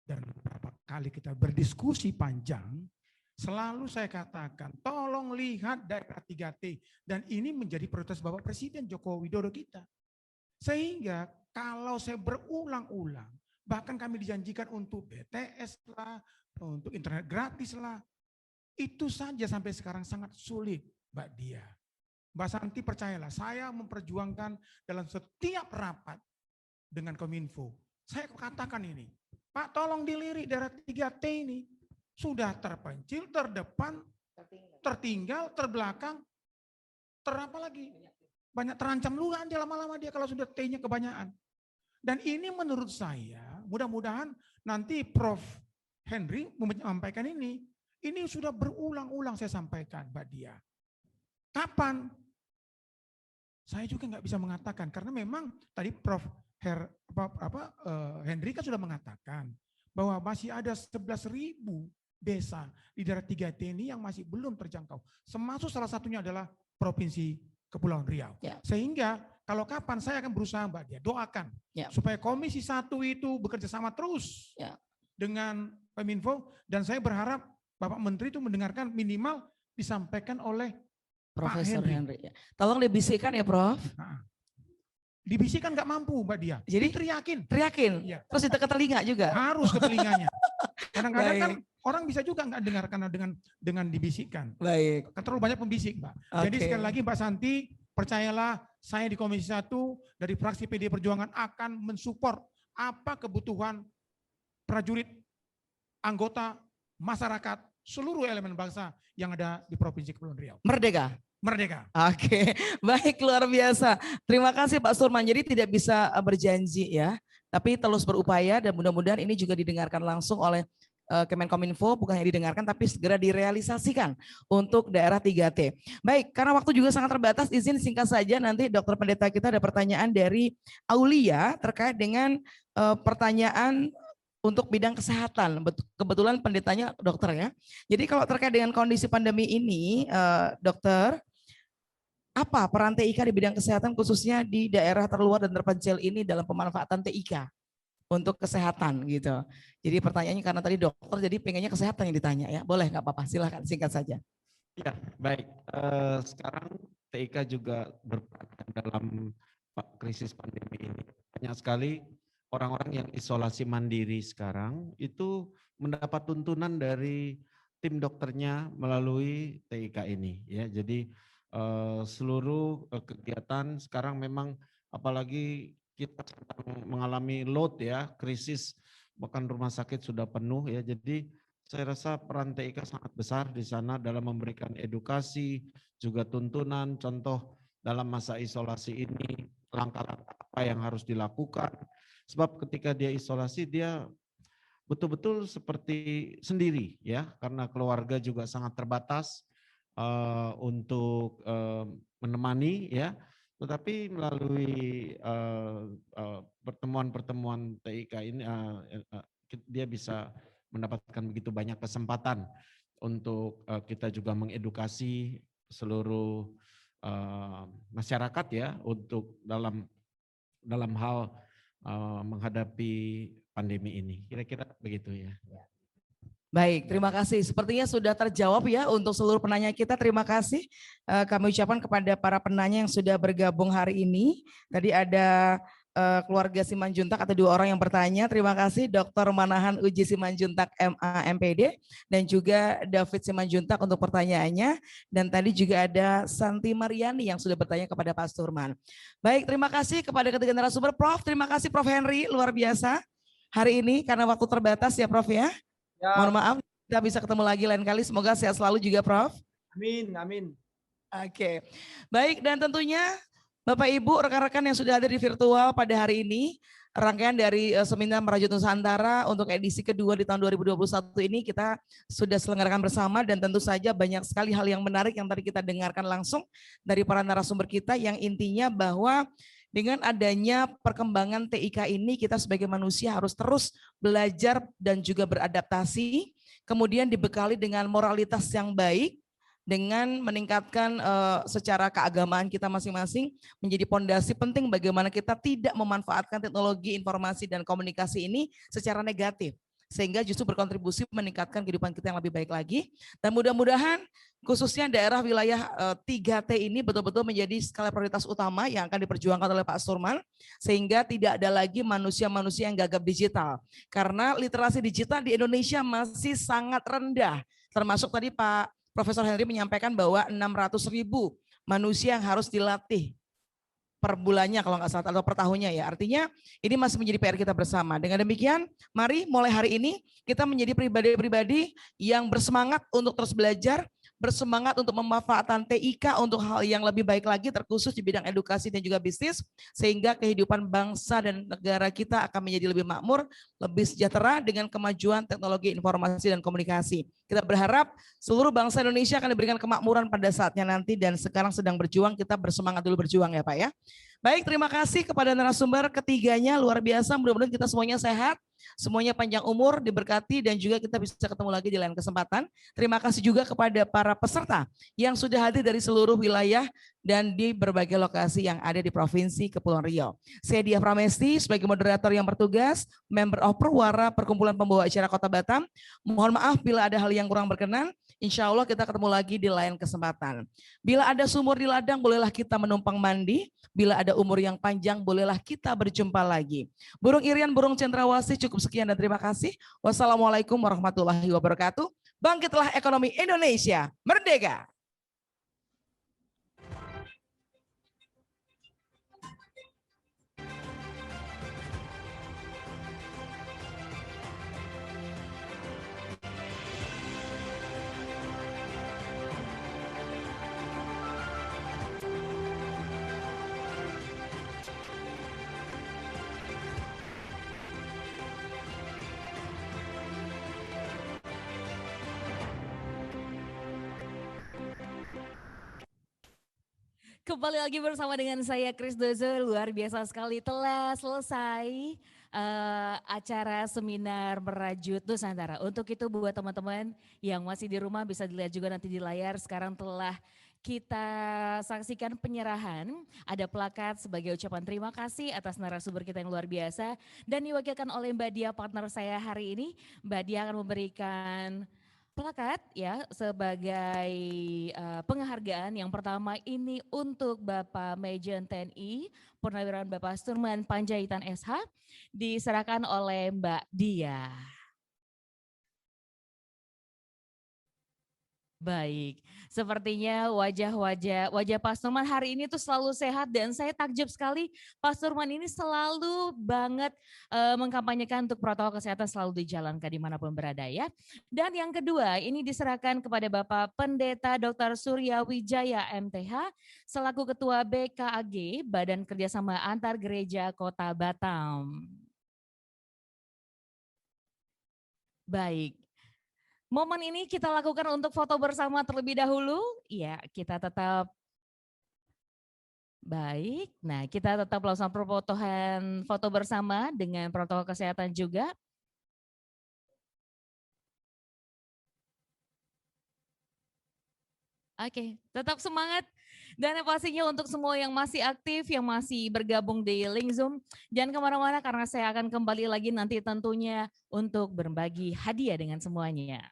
dan beberapa kali kita berdiskusi panjang, selalu saya katakan tolong lihat daerah 3T dan ini menjadi prioritas Bapak Presiden Joko Widodo kita. Sehingga kalau saya berulang-ulang, bahkan kami dijanjikan untuk BTS lah, untuk internet gratis lah, itu saja sampai sekarang sangat sulit Mbak Dia. Mbak Santi percayalah, saya memperjuangkan dalam setiap rapat dengan Kominfo. Saya katakan ini, Pak tolong dilirik daerah 3T ini. Sudah terpencil, terdepan, tertinggal, terbelakang, terapa lagi. Banyak terancam juga dia lama-lama dia kalau sudah T-nya kebanyakan. Dan ini menurut saya, mudah-mudahan nanti Prof. Henry menyampaikan ini sudah berulang-ulang saya sampaikan Mbak Dia. Kapan? Saya juga nggak bisa mengatakan karena memang tadi Prof Henry kan sudah mengatakan bahwa masih ada 11.000 desa di daerah 3T ini yang masih belum terjangkau. Termasuk salah satunya adalah Provinsi Kepulauan Riau. Ya. Sehingga kalau kapan saya akan berusaha Mbak Dia, doakan supaya Komisi 1 itu bekerja sama terus dengan Peminfo, dan saya berharap Bapak Menteri itu mendengarkan, minimal disampaikan oleh Profesor Pak Henry. Tolong dibisikkan ya Prof. Dibisikkan nggak mampu Mbak Dia. Jadi teriakin. Ya. Terus ditekan telinga juga. Harus ke telinganya. Kadang-kadang kan orang bisa juga nggak dengar karena dengan dibisikkan. Baik. Kan terlalu banyak pembisik Mbak. Jadi sekali lagi Mbak Santi, percayalah saya di Komisi 1 dari fraksi PD Perjuangan akan mensupport apa kebutuhan prajurit, anggota, masyarakat, seluruh elemen bangsa yang ada di Provinsi Kepulauan Riau. Merdeka. Oke, baik, luar biasa. Terima kasih Pak Surman. Jadi tidak bisa berjanji ya, tapi terus berupaya dan mudah-mudahan ini juga didengarkan langsung oleh Kemenkominfo, bukan hanya didengarkan tapi segera direalisasikan untuk daerah 3T. Baik, karena waktu juga sangat terbatas, izin singkat saja nanti Dokter Pendeta kita ada pertanyaan dari Aulia terkait dengan pertanyaan untuk bidang kesehatan. Kebetulan pendetanya dokter ya. Jadi kalau terkait dengan kondisi pandemi ini, dokter, apa peran TIK di bidang kesehatan khususnya di daerah terluar dan terpencil ini dalam pemanfaatan TIK untuk kesehatan gitu. Jadi pertanyaannya karena tadi dokter, jadi pengennya kesehatan yang ditanya ya. Boleh nggak apa-apa, silahkan singkat saja. Ya, baik. Sekarang TIK juga berperan dalam krisis pandemi ini. Banyak sekali orang-orang yang isolasi mandiri sekarang itu mendapat tuntunan dari tim dokternya melalui TIK ini. Ya, jadi seluruh kegiatan sekarang memang apalagi kita sedang mengalami load ya, krisis, bahkan rumah sakit sudah penuh ya. Jadi saya rasa peran TIK sangat besar di sana dalam memberikan edukasi, juga tuntunan, contoh dalam masa isolasi ini, langkah-langkah apa yang harus dilakukan. Sebab ketika dia isolasi, dia betul-betul seperti sendiri ya, karena keluarga juga sangat terbatas untuk menemani ya. Tetapi melalui pertemuan-pertemuan TIK ini dia bisa mendapatkan begitu banyak kesempatan untuk kita juga mengedukasi seluruh masyarakat ya untuk dalam hal menghadapi pandemi ini. Kira-kira begitu ya. Baik, terima kasih. Sepertinya sudah terjawab ya untuk seluruh penanya kita. Terima kasih kami ucapkan kepada para penanya yang sudah bergabung hari ini. Tadi ada keluarga Simanjuntak atau 2 orang yang bertanya. Terima kasih Dr. Manahan Uji Simanjuntak MA MPD dan juga David Simanjuntak untuk pertanyaannya. Dan tadi juga ada Santi Mariani yang sudah bertanya kepada Pak Surman. Baik, terima kasih kepada ketiga narasumber. Prof, terima kasih Prof Henry, luar biasa hari ini karena waktu terbatas ya Prof ya. Mohon maaf, kita bisa ketemu lagi lain kali. Semoga sehat selalu juga, Prof. Amin. Oke, baik, dan tentunya Bapak Ibu, rekan-rekan yang sudah hadir di virtual pada hari ini, rangkaian dari Seminar Merajut Nusantara untuk edisi kedua di tahun 2021 ini kita sudah selenggarakan bersama, dan tentu saja banyak sekali hal yang menarik yang tadi kita dengarkan langsung dari para narasumber kita, yang intinya bahwa dengan adanya perkembangan TIK ini kita sebagai manusia harus terus belajar dan juga beradaptasi, kemudian dibekali dengan moralitas yang baik, dengan meningkatkan secara keagamaan kita masing-masing menjadi pondasi penting bagaimana kita tidak memanfaatkan teknologi informasi dan komunikasi ini secara negatif, sehingga justru berkontribusi meningkatkan kehidupan kita yang lebih baik lagi. Dan mudah-mudahan khususnya daerah wilayah 3T ini betul-betul menjadi skala prioritas utama yang akan diperjuangkan oleh Pak Surman, sehingga tidak ada lagi manusia-manusia yang gagap digital. Karena literasi digital di Indonesia masih sangat rendah. Termasuk tadi Pak Profesor Henry menyampaikan bahwa 600.000 manusia yang harus dilatih per bulannya kalau nggak salah atau per tahunnya ya. Artinya ini masih menjadi PR kita bersama. Dengan demikian, mari mulai hari ini kita menjadi pribadi-pribadi yang bersemangat untuk terus belajar, bersemangat untuk memanfaatkan TIK untuk hal yang lebih baik lagi, terkhusus di bidang edukasi dan juga bisnis, sehingga kehidupan bangsa dan negara kita akan menjadi lebih makmur, lebih sejahtera dengan kemajuan teknologi informasi dan komunikasi. Kita berharap seluruh bangsa Indonesia akan diberikan kemakmuran pada saatnya nanti, dan sekarang sedang berjuang, kita bersemangat dulu berjuang ya Pak ya. Baik, terima kasih kepada narasumber ketiganya, luar biasa. Mudah-mudahan kita semuanya sehat, semuanya panjang umur, diberkati, dan juga kita bisa ketemu lagi di lain kesempatan. Terima kasih juga kepada para peserta yang sudah hadir dari seluruh wilayah dan di berbagai lokasi yang ada di Provinsi Kepulauan Riau. Saya Diah Pramesti sebagai moderator yang bertugas, member of Perwara Perkumpulan Pembawa Acara Kota Batam. Mohon maaf bila ada hal yang kurang berkenan. Insya Allah kita ketemu lagi di lain kesempatan. Bila ada sumur di ladang, bolehlah kita menumpang mandi. Bila ada umur yang panjang, bolehlah kita berjumpa lagi. Burung Irian, burung cendrawasih, cukup sekian dan terima kasih. Wassalamualaikum warahmatullahi wabarakatuh. Bangkitlah ekonomi Indonesia, merdeka! Kembali lagi bersama dengan saya Chris Dozo, luar biasa sekali telah selesai acara seminar Merajut Nusantara. Untuk itu buat teman-teman yang masih di rumah bisa dilihat juga nanti di layar, sekarang telah kita saksikan penyerahan, ada plakat sebagai ucapan terima kasih atas narasumber kita yang luar biasa dan diwakilkan oleh Mbak Dia, partner saya hari ini. Mbak Dia akan memberikan plakat ya sebagai penghargaan. Yang pertama ini untuk Bapak Majen TNI Purnawirawan Bapak Surman Panjaitan SH, diserahkan oleh Mbak Dia. Baik, sepertinya wajah Pak Surman hari ini tuh selalu sehat dan saya takjub sekali Pak Surman ini selalu banget mengkampanyekan untuk protokol kesehatan selalu dijalankan dimanapun berada ya. Dan yang kedua ini diserahkan kepada Bapak Pendeta Dr. Surya Wijaya MTH selaku Ketua BKAG Badan Kerjasama Antar Gereja Kota Batam. Baik. Momen ini kita lakukan untuk foto bersama terlebih dahulu. Ya, kita tetap baik. Nah, kita tetap langsung perfotoan foto bersama dengan protokol kesehatan juga. Oke, tetap semangat. Dan yang pastinya untuk semua yang masih aktif, yang masih bergabung di link Zoom, jangan kemana-mana karena saya akan kembali lagi nanti tentunya untuk berbagi hadiah dengan semuanya.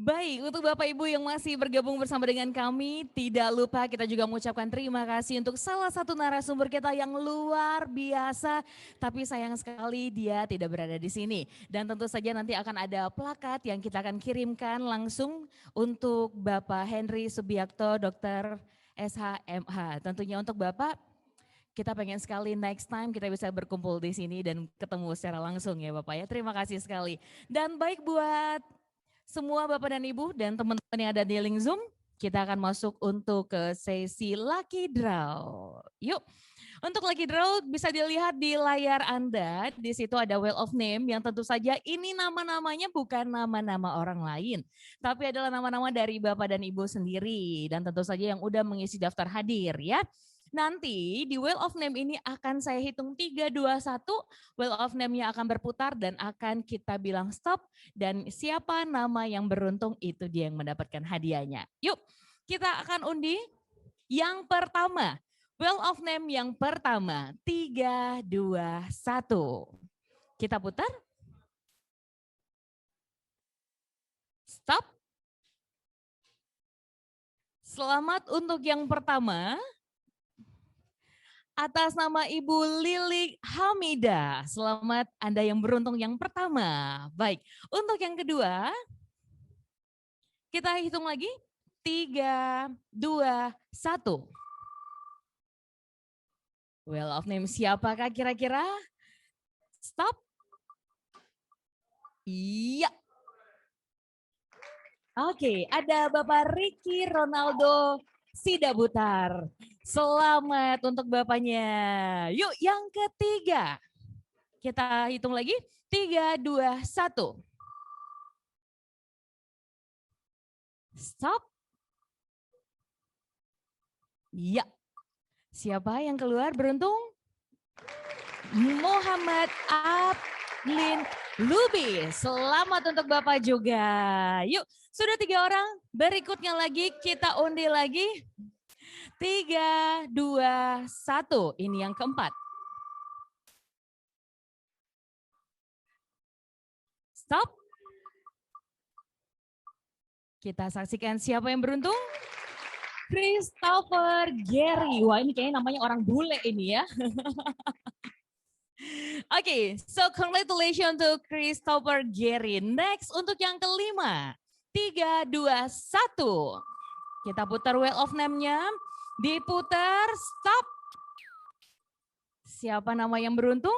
Baik, untuk Bapak Ibu yang masih bergabung bersama dengan kami, tidak lupa kita juga mengucapkan terima kasih untuk salah satu narasumber kita yang luar biasa, tapi sayang sekali dia tidak berada di sini. Dan tentu saja nanti akan ada plakat yang kita akan kirimkan langsung untuk Bapak Henry Subiakto, Dr. SHMH. Tentunya untuk Bapak, kita pengen sekali next time kita bisa berkumpul di sini dan ketemu secara langsung ya Bapak ya. Terima kasih sekali. Dan baik buat semua Bapak dan Ibu dan teman-teman yang ada di link Zoom, kita akan masuk untuk ke sesi Lucky Draw. Yuk, untuk Lucky Draw bisa dilihat di layar Anda, di situ ada Wheel of Name yang tentu saja ini nama-namanya bukan nama-nama orang lain, tapi adalah nama-nama dari Bapak dan Ibu sendiri dan tentu saja yang udah mengisi daftar hadir ya. Nanti di Wheel of Name ini akan saya hitung 3, 2, 1, Wheel of Name-nya akan berputar dan akan kita bilang stop dan siapa nama yang beruntung itu dia yang mendapatkan hadiahnya. Yuk kita akan undi yang pertama, Wheel of Name yang pertama, 3, 2, 1. Kita putar. Stop. Selamat untuk yang pertama. Atas nama Ibu Lilik Hamida, selamat Anda yang beruntung yang pertama. Baik, untuk yang kedua, kita hitung lagi. 3, 2, 1. Well of name siapakah kira-kira? Stop. Iya. Oke, ada Bapak Ricky Ronaldo Sidabutar. Selamat untuk Bapaknya. Yuk yang ketiga. Kita hitung lagi. 3, 2, 1. Stop. Iya. Siapa yang keluar beruntung? Muhammad Ablin Lubi. Selamat untuk Bapak juga. Yuk, sudah 3 orang. Berikutnya lagi kita undi lagi. 3, 2, 1. Ini yang keempat. Stop. Kita saksikan siapa yang beruntung. Christopher Gary. Wah, ini kayaknya namanya orang bule ini ya. Oke, so congratulations to Christopher Gary. Next untuk yang kelima. 3, 2, 1. Kita putar wheel of name-nya. Diputar, stop. Siapa nama yang beruntung?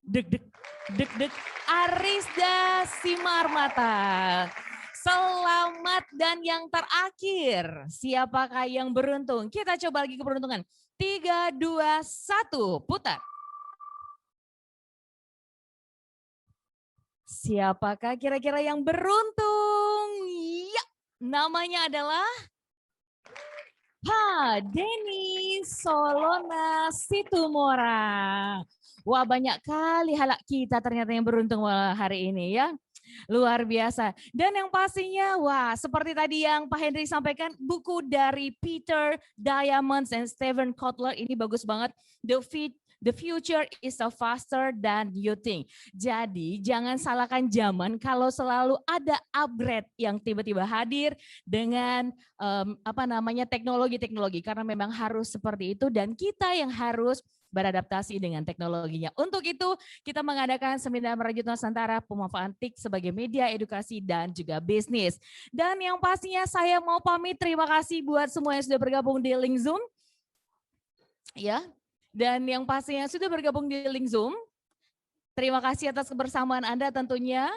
Deg-deg, deg-deg. Arisda Simarmata. Selamat dan yang terakhir. Siapakah yang beruntung? Kita coba lagi keberuntungan. 3, 2, 1. Putar. Siapakah kira-kira yang beruntung? Ya, namanya adalah Denny Solona Situmora. Wah, banyak kali halak kita ternyata yang beruntung hari ini ya. Luar biasa. Dan yang pastinya, wah seperti tadi yang Pak Henry sampaikan, buku dari Peter Diamandis dan Steven Kotler ini bagus banget. The future is so faster than you think. Jadi jangan salahkan zaman kalau selalu ada upgrade yang tiba-tiba hadir dengan teknologi-teknologi, karena memang harus seperti itu dan kita yang harus beradaptasi dengan teknologinya. Untuk itu kita mengadakan seminar Merajut Nusantara pemanfaatan TIK sebagai media edukasi dan juga bisnis. Dan yang pastinya saya mau pamit, terima kasih buat semua yang sudah bergabung di link Zoom. Ya. Dan yang pastinya sudah bergabung di link Zoom. Terima kasih atas kebersamaan Anda tentunya.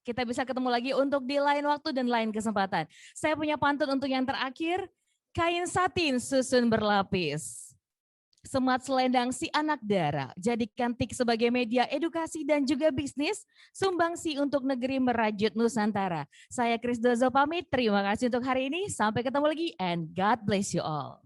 Kita bisa ketemu lagi untuk di lain waktu dan lain kesempatan. Saya punya pantun untuk yang terakhir. Kain satin susun berlapis. Semat selendang si anak dara, jadikan TIK sebagai media edukasi dan juga bisnis, sumbangsi untuk negeri merajut Nusantara. Saya Chris Dozo pamit, terima kasih untuk hari ini, sampai ketemu lagi and God bless you all.